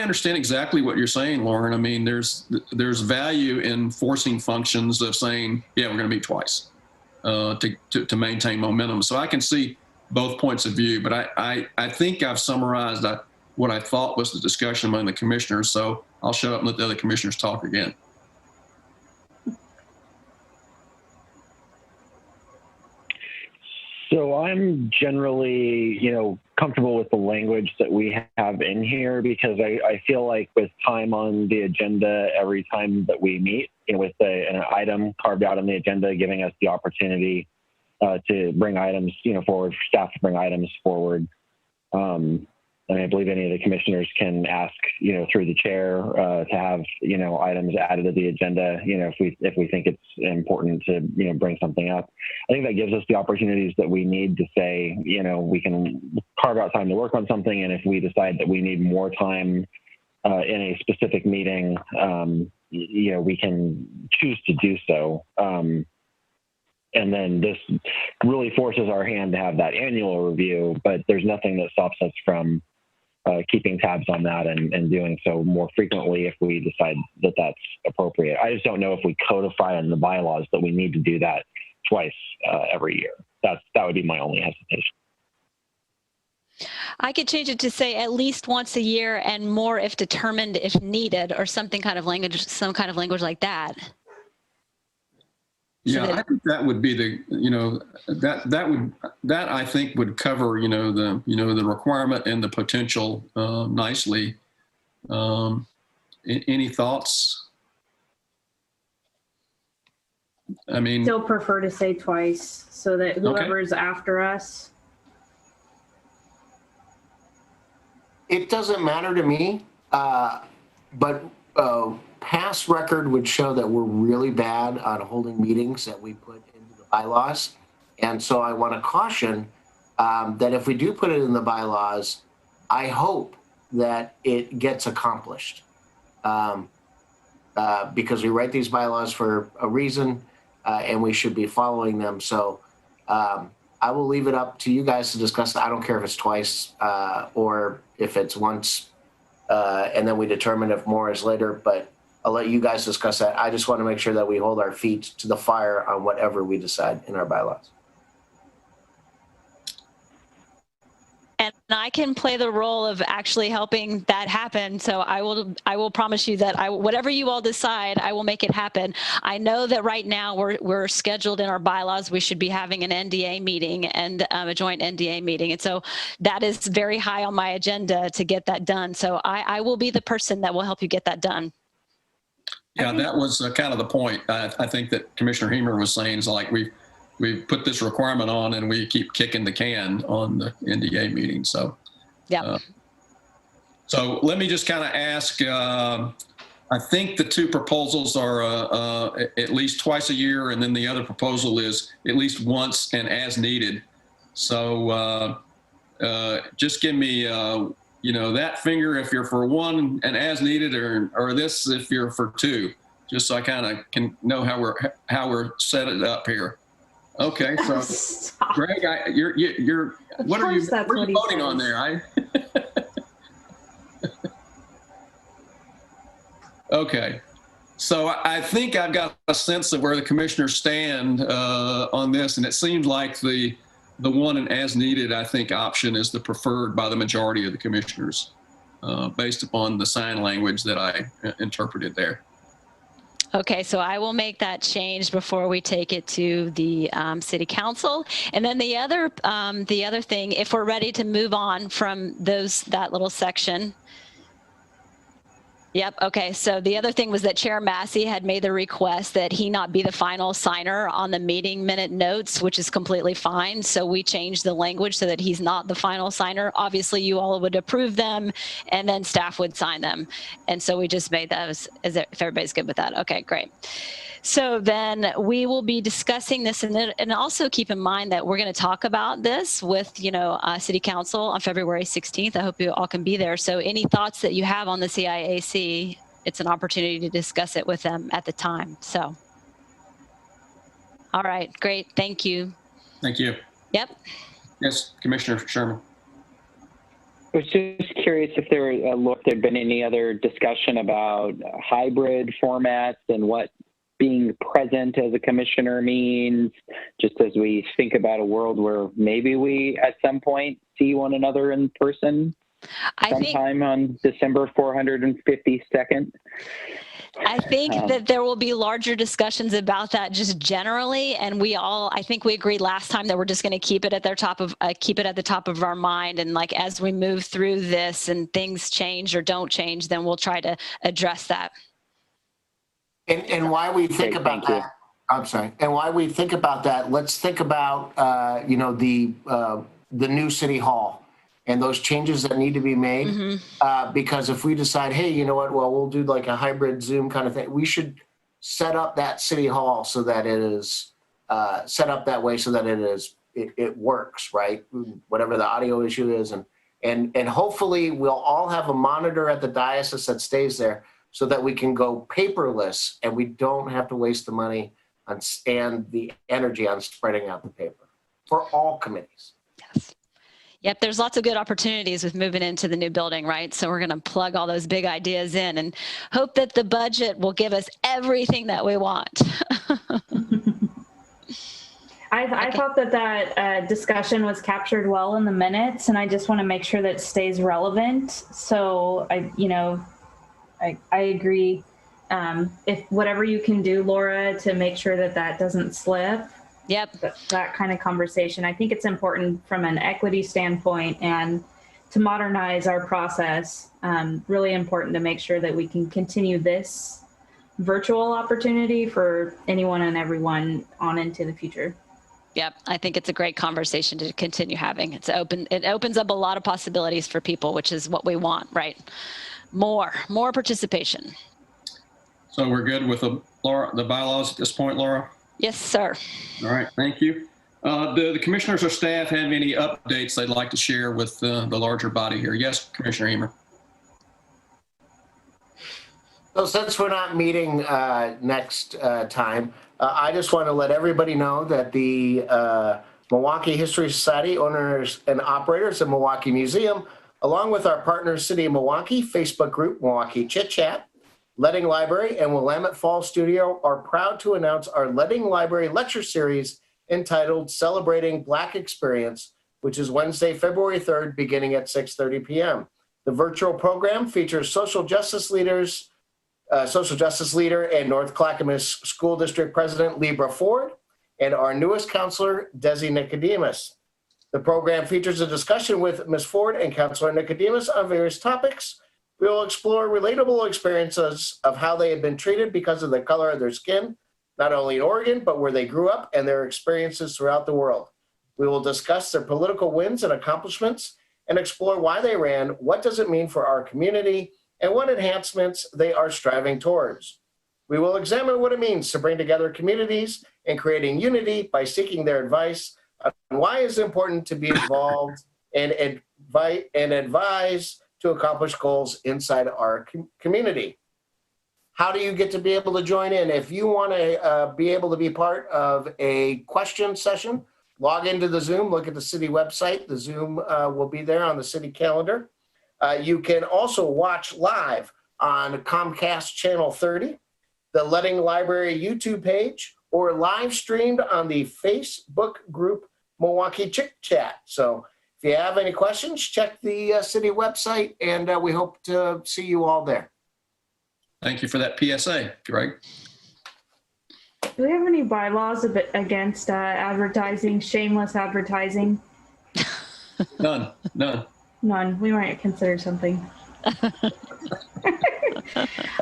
understand exactly what you're saying, Lauren. I mean, there's value in forcing functions of saying, yeah, we're going to meet twice to maintain momentum. So I can see both points of view, but I think I've summarized what I thought was the discussion among the commissioners. So I'll shut up and let the other commissioners talk again. So I'm generally, comfortable with the language that we have in here, because I feel like with time on the agenda every time that we meet, with an item carved out on the agenda, giving us the opportunity to bring items, forward, for staff to bring items forward. And I believe any of the commissioners can ask, through the chair to have, items added to the agenda, if we think it's important to, bring something up. I think that gives us the opportunities that we need to say, we can carve out time to work on something. And if we decide that we need more time in a specific meeting, we can choose to do so. And then this really forces our hand to have that annual review, but there's nothing that stops us from keeping tabs on that and doing so more frequently if we decide that that's appropriate. I just don't know if we codify in the bylaws that we need to do that twice every year. That would be my only hesitation. I could change it to say at least once a year and more if determined, if needed, or some kind of language like that. Yeah, I think that would be the, that I think would cover, the requirement and the potential nicely. Any thoughts? I mean, Still prefer to say twice so that whoever is after us. It doesn't matter to me, but past record would show that we're really bad on holding meetings that we put into the bylaws. And so I want to caution that if we do put it in the bylaws, I hope that it gets accomplished. Because we write these bylaws for a reason, and we should be following them. So I will leave it up to you guys to discuss. I don't care if it's twice or if it's once, and then we determine if more is later, but I'll let you guys discuss that. I just want to make sure that we hold our feet to the fire on whatever we decide in our bylaws. And I can play the role of actually helping that happen. So I will promise you that whatever you all decide, I will make it happen. I know that right now we're scheduled in our bylaws. We should be having an NDA meeting and a joint NDA meeting. And so that is very high on my agenda to get that done. So I will be the person that will help you get that done. Yeah, that was kind of the point. I think that Commissioner Hemer was saying is like we put this requirement on and we keep kicking the can on the NDA meeting. So, yeah. So let me just kind of ask, I think the two proposals are at least twice a year, and then the other proposal is at least once and as needed. So just give me, that finger if you're for one and as needed, or this if you're for two, just so I kind of can know how we're set it up here. Okay, so Greg, what are you voting on there? Okay, so I think I've got a sense of where the commissioners stand on this, and it seems like the one and as needed, I think, option is the preferred by the majority of the commissioners, based upon the sign language that I interpreted there. Okay, so I will make that change before we take it to the city council. And then the other thing, if we're ready to move on from that little section. Yep. Okay. So the other thing was that Chair Massey had made the request that he not be the final signer on the meeting minute notes, which is completely fine. So we changed the language so that he's not the final signer. Obviously, you all would approve them, and then staff would sign them. And so we just made that if everybody's good with that. Okay, great. So then we will be discussing this, and also keep in mind that we're going to talk about this with, City Council on February 16th. I hope you all can be there. So any thoughts that you have on the CIAC, it's an opportunity to discuss it with them at the time. So, all right, great. Thank you. Thank you. Yep. Yes, Commissioner Sherman. I was just curious if there'd been any other discussion about hybrid formats and what being present as a commissioner means, just as we think about a world where maybe we at some point see one another in person sometime on December 452nd. I think that there will be larger discussions about that just generally, and I think we agreed last time that we're just going to keep it at the top of our mind, and like as we move through this and things change or don't change, then we'll try to address that. And why we think about that, I'm sorry, and why we think about that, let's think about, the new city hall and those changes that need to be made. Mm-hmm. Because if we decide, hey, you know what, well, we'll do like a hybrid Zoom kind of thing, we should set up that city hall so that it is set up that way so that it works, right? Whatever the audio issue is. And hopefully we'll all have a monitor at the diocese that stays there, so that we can go paperless and we don't have to waste the money and the energy on spreading out the paper for all committees. Yes. Yep, there's lots of good opportunities with moving into the new building, right? So we're going to plug all those big ideas in and hope that the budget will give us everything that we want. I thought that discussion was captured well in the minutes, and I just want to make sure that it stays relevant. So I agree if whatever you can do, Laura, to make sure that that doesn't slip. Yep. That kind of conversation. I think it's important from an equity standpoint and to modernize our process. Really important to make sure that we can continue this virtual opportunity for anyone and everyone on into the future. Yep, I think it's a great conversation to continue having. It opens up a lot of possibilities for people, which is what we want, right? More participation. So we're good with the bylaws at this point, Laura? Yes, sir. All right, thank you. Do the commissioners or staff have any updates they'd like to share with the larger body here? Yes, Commissioner Emer. So since we're not meeting next time, I just want to let everybody know that the Milwaukie History Society, owners and operators of Milwaukie Museum, along with our partners, City of Milwaukie, Facebook group, Milwaukie Chit Chat, Ledding Library, and Willamette Falls Studio are proud to announce our Ledding Library lecture series entitled Celebrating Black Experience, which is Wednesday, February 3rd, beginning at 6:30 p.m. The virtual program features social justice leader and North Clackamas School District President Libra Ford and our newest counselor, Desi Nicodemus. The program features a discussion with Ms. Ford and Counselor Nicodemus on various topics. We will explore relatable experiences of how they have been treated because of the color of their skin, not only in Oregon, but where they grew up and their experiences throughout the world. We will discuss their political wins and accomplishments and explore why they ran, what does it mean for our community, and what enhancements they are striving towards. We will examine what it means to bring together communities and creating unity by seeking their advice on why it's important to be involved and advise to accomplish goals inside our community. How do you get to be able to join in? If you want to be able to be part of a question session, log into the Zoom, look at the city website. The Zoom will be there on the city calendar. You can also watch live on Comcast Channel 30, the Ledding Library YouTube page, or live streamed on the Facebook group Milwaukie Chit Chat. So if you have any questions, check the city website, and we hope to see you all there. Thank you for that PSA, Greg. Do we have any bylaws against advertising, shameless advertising? None. None. We might consider something.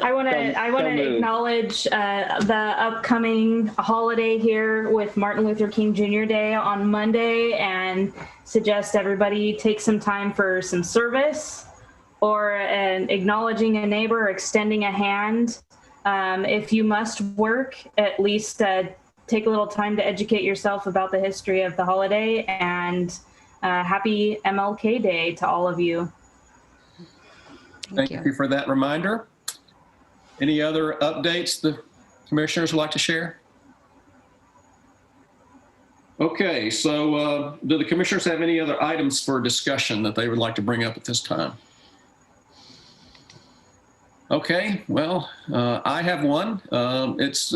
I want to acknowledge the upcoming holiday here with Martin Luther King Jr. Day on Monday and suggest everybody take some time for some service or acknowledging a neighbor or extending a hand. If you must work, at least take a little time to educate yourself about the history of the holiday, and happy MLK Day to all of you. Thank you for that reminder. Any other updates the commissioners would like to share? Okay, so do the commissioners have any other items for discussion that they would like to bring up at this time? Okay, well, I have one. It's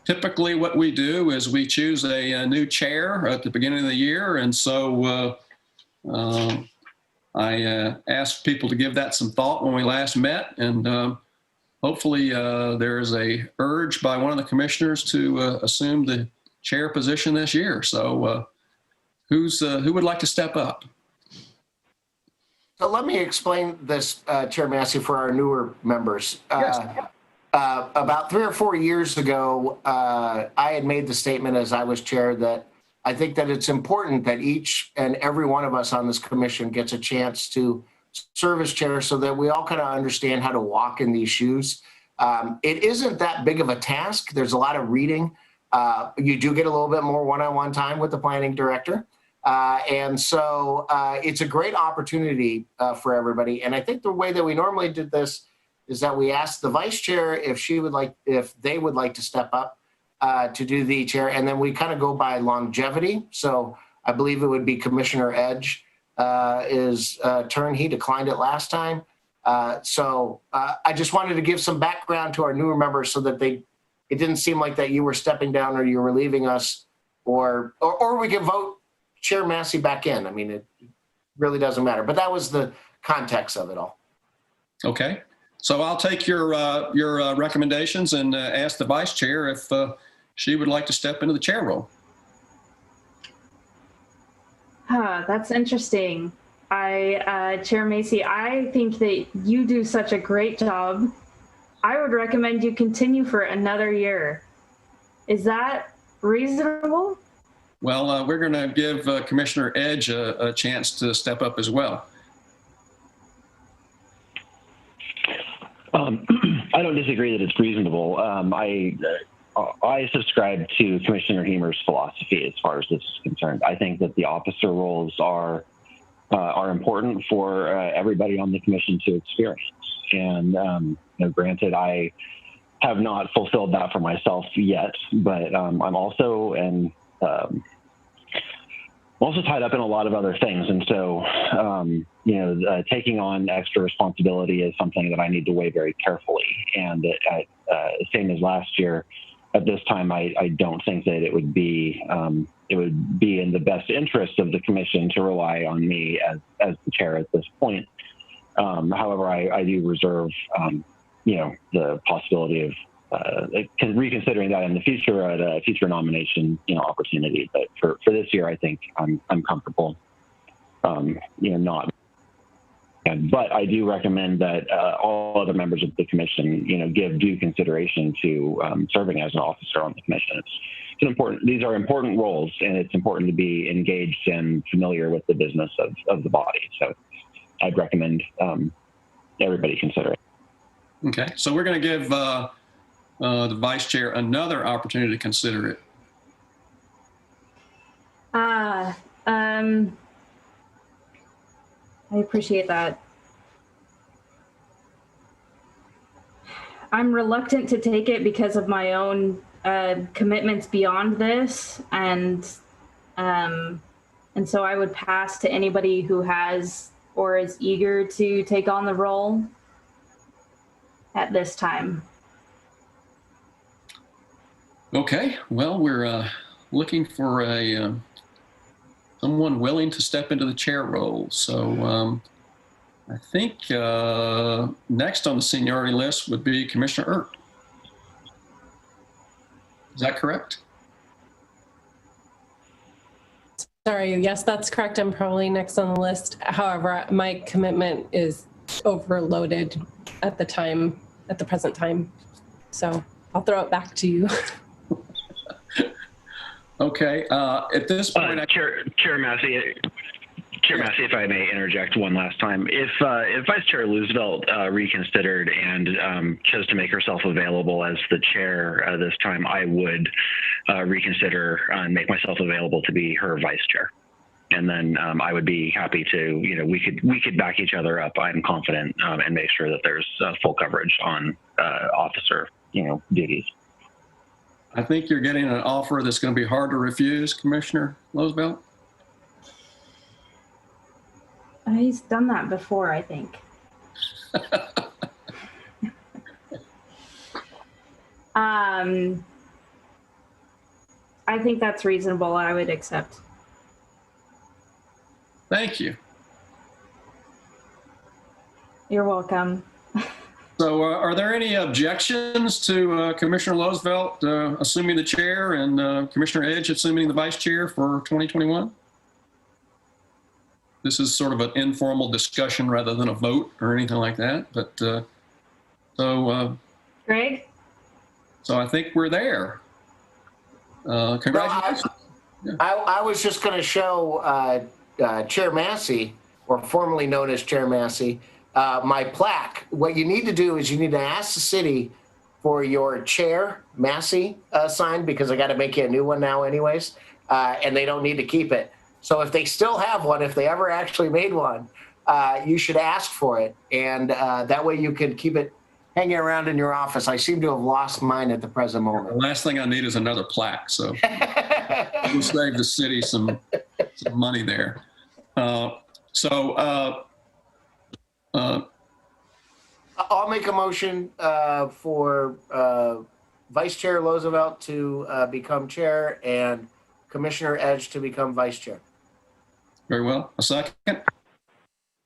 typically what we do is we choose a new chair at the beginning of the year, and so I asked people to give that some thought when we last met, and hopefully there is a urge by one of the commissioners to assume the chair position this year. So who would like to step up? So let me explain this, Chair Massey, for our newer members. Yes. About 3 or 4 years ago, I had made the statement as I was chair that I think that it's important that each and every one of us on this commission gets a chance to serve as chair so that we all kind of understand how to walk in these shoes. It isn't that big of a task. There's a lot of reading. You do get a little bit more one-on-one time with the planning director. And so it's a great opportunity for everybody. And I think the way that we normally did this is that we asked the vice chair if they would like to step up to do the chair, and then we kind of go by longevity. So I believe it would be Commissioner Edge is turn. He declined it last time. So I just wanted to give some background to our newer members so that it didn't seem like that you were stepping down or you were leaving us, or we can vote Chair Massey back in. I mean, it really doesn't matter. But that was the context of it all. Okay. So I'll take your recommendations and ask the vice chair if she would like to step into the chair role. That's interesting. Chair Macy, I think that you do such a great job. I would recommend you continue for another year. Is that reasonable? Well, we're going to give Commissioner Edge a chance to step up as well. I don't disagree that it's reasonable. I subscribe to Commissioner Hemer's philosophy as far as this is concerned. I think that the officer roles are important for everybody on the commission to experience. And granted, I have not fulfilled that for myself yet, but I'm also tied up in a lot of other things. And so, taking on extra responsibility is something that I need to weigh very carefully. And same as last year, at this time, I don't think that it would be in the best interest of the commission to rely on me as the chair at this point. However, I do reserve, the possibility of reconsidering that in the future at a future nomination, opportunity. But for this year, I think I'm comfortable, not. But I do recommend that all other members of the commission, give due consideration to serving as an officer on the commission. It's important. These are important roles, and it's important to be engaged and familiar with the business of the body. So I'd recommend everybody consider it. Okay, so we're going to give the vice chair another opportunity to consider it. I appreciate that. I'm reluctant to take it because of my own commitments beyond this, and so I would pass to anybody who has or is eager to take on the role at this time. Okay, well, we're looking for someone willing to step into the chair role. So I think next on the seniority list would be Commissioner Earp. Is that correct? Sorry, yes, that's correct. I'm probably next on the list. However, my commitment is overloaded at the present time. So I'll throw it back to you. Okay. At this point, Chair Massey, if I may interject one last time, if Vice Chair Loosevelt reconsidered and chose to make herself available as the chair this time, I would reconsider and make myself available to be her vice chair, and then I would be happy to, we could back each other up. I'm confident and make sure that there's full coverage on officer, duties. I think you're getting an offer that's going to be hard to refuse, Commissioner Loosevelt. He's done that before, I think. I think that's reasonable. I would accept. Thank you. You're welcome. So are there any objections to Commissioner Loosevelt assuming the chair and Commissioner Edge assuming the vice chair for 2021? This is sort of an informal discussion rather than a vote or anything like that. But Greg? So I think we're there. Congratulations. I was just going to show Chair Massey, or formerly known as Chair Massey, my plaque. What you need to do is you need to ask the city for your Chair Massey sign, because I got to make you a new one now anyways, and they don't need to keep it. So if they still have one, if they ever actually made one, you should ask for it. And that way you can keep it hanging around in your office. I seem to have lost mine at the present moment. The last thing I need is another plaque. So we'll save the city some money there. I'll make a motion for Vice Chair Loosevelt to become chair and Commissioner Edge to become vice chair. Very well. A second?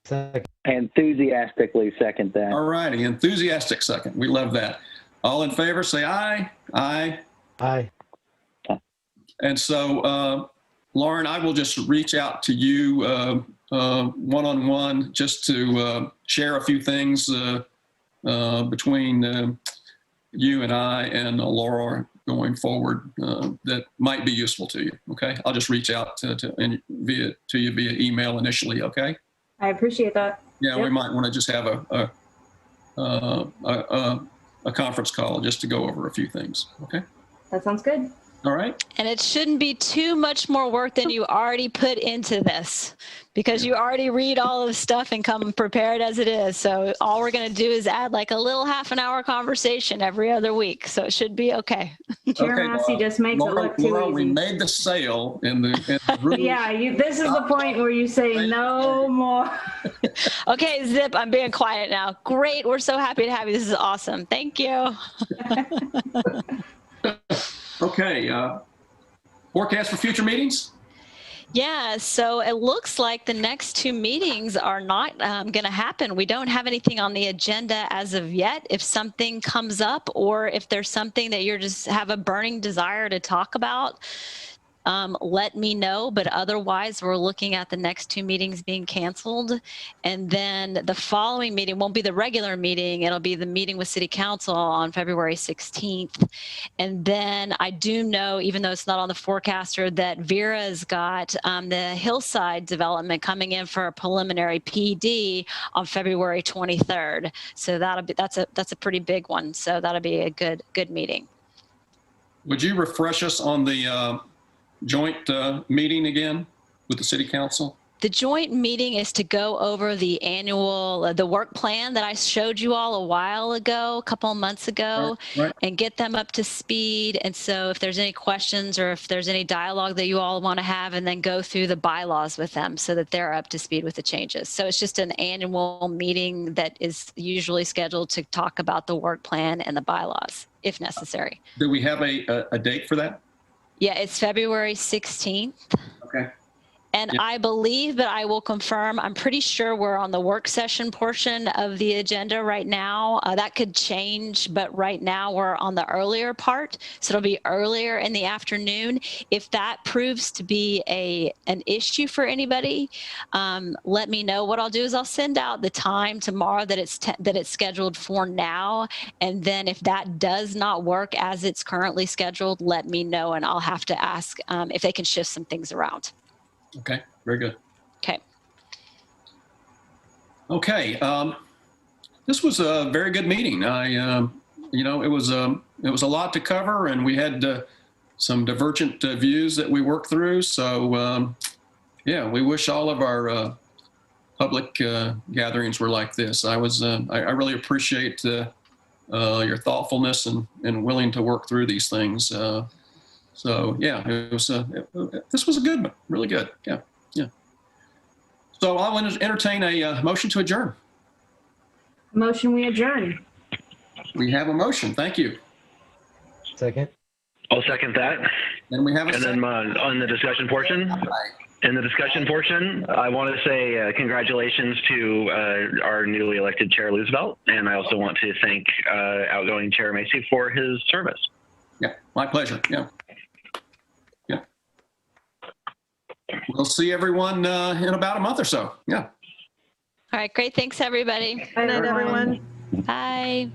Second. I enthusiastically second that. All righty, enthusiastic second. We love that. All in favor, say aye. Aye. Aye. And so, Lauren, I will just reach out to you one-on-one just to share a few things between you and I and Laura going forward that might be useful to you. Okay, I'll just reach out to you via email initially. Okay. I appreciate that. Yeah, Yep. we might want to just have a conference call just to go over a few things. Okay. That sounds good. All right. And it shouldn't be too much more work than you already put into this, because you already read all of the stuff and come prepared as it is. So all we're going to do is add like a little half-an-hour conversation every other week. So it should be okay. Chair Massey just makes it look too Laura, easy. we made the sale in the room. Yeah, this is the point where you say no more. Okay, Zip, I'm being quiet now. Great. We're so happy to have you. This is awesome. Thank you. Okay. Forecast for future meetings? Yeah, so it looks like the next two meetings are not going to happen. We don't have anything on the agenda as of yet. If something comes up, or if there's something that you're just have a burning desire to talk about, let me know. But otherwise, we're looking at the next two meetings being canceled. And then the following meeting won't be the regular meeting. It'll be the meeting with City Council on February 16th. And then I do know, even though it's not on the forecaster, that Vera's got the Hillside development coming in for a preliminary PD on February 23rd. So that's a pretty big one. So that'll be a good meeting. Would you refresh us on the joint meeting again with the City Council? The joint meeting is to go over the annual, the work plan that I showed you all a while ago, a couple of months ago, Right. and get them up to speed. And so if there's any questions or if there's any dialogue that you all want to have, and then go through the bylaws with them so that they're up to speed with the changes. So it's just an annual meeting that is usually scheduled to talk about the work plan and the bylaws, if necessary. Do we have a date for that? Yeah, it's February 16th. Okay. And I believe, but I will confirm, I'm pretty sure we're on the work session portion of the agenda right now. That could change, but right now we're on the earlier part. So it'll be earlier in the afternoon. If that proves to be an issue for anybody, let me know. What I'll do is I'll send out the time tomorrow that it's scheduled for now. And then if that does not work as it's currently scheduled, let me know, and I'll have to ask if they can shift some things around. Okay, very good. Okay. Okay, this was a very good meeting. It was a lot to cover, and we had some divergent views that we worked through. So, yeah, we wish all of our public gatherings were like this. I really appreciate your thoughtfulness and willing to work through these things. So yeah, this was a good one, really good. Yeah. So I'll entertain a motion to adjourn. Motion, we adjourn. We have a motion. Thank you. Second. I'll second that. And we have a And second. then on the discussion portion, I want to say congratulations to our newly elected Chair Roosevelt, and I also want to thank outgoing Chair Macy for his service. Yeah, my pleasure. Yeah. We'll see everyone in about a month or so. Yeah. All right, great. Thanks, everybody. Good night, everyone. Bye.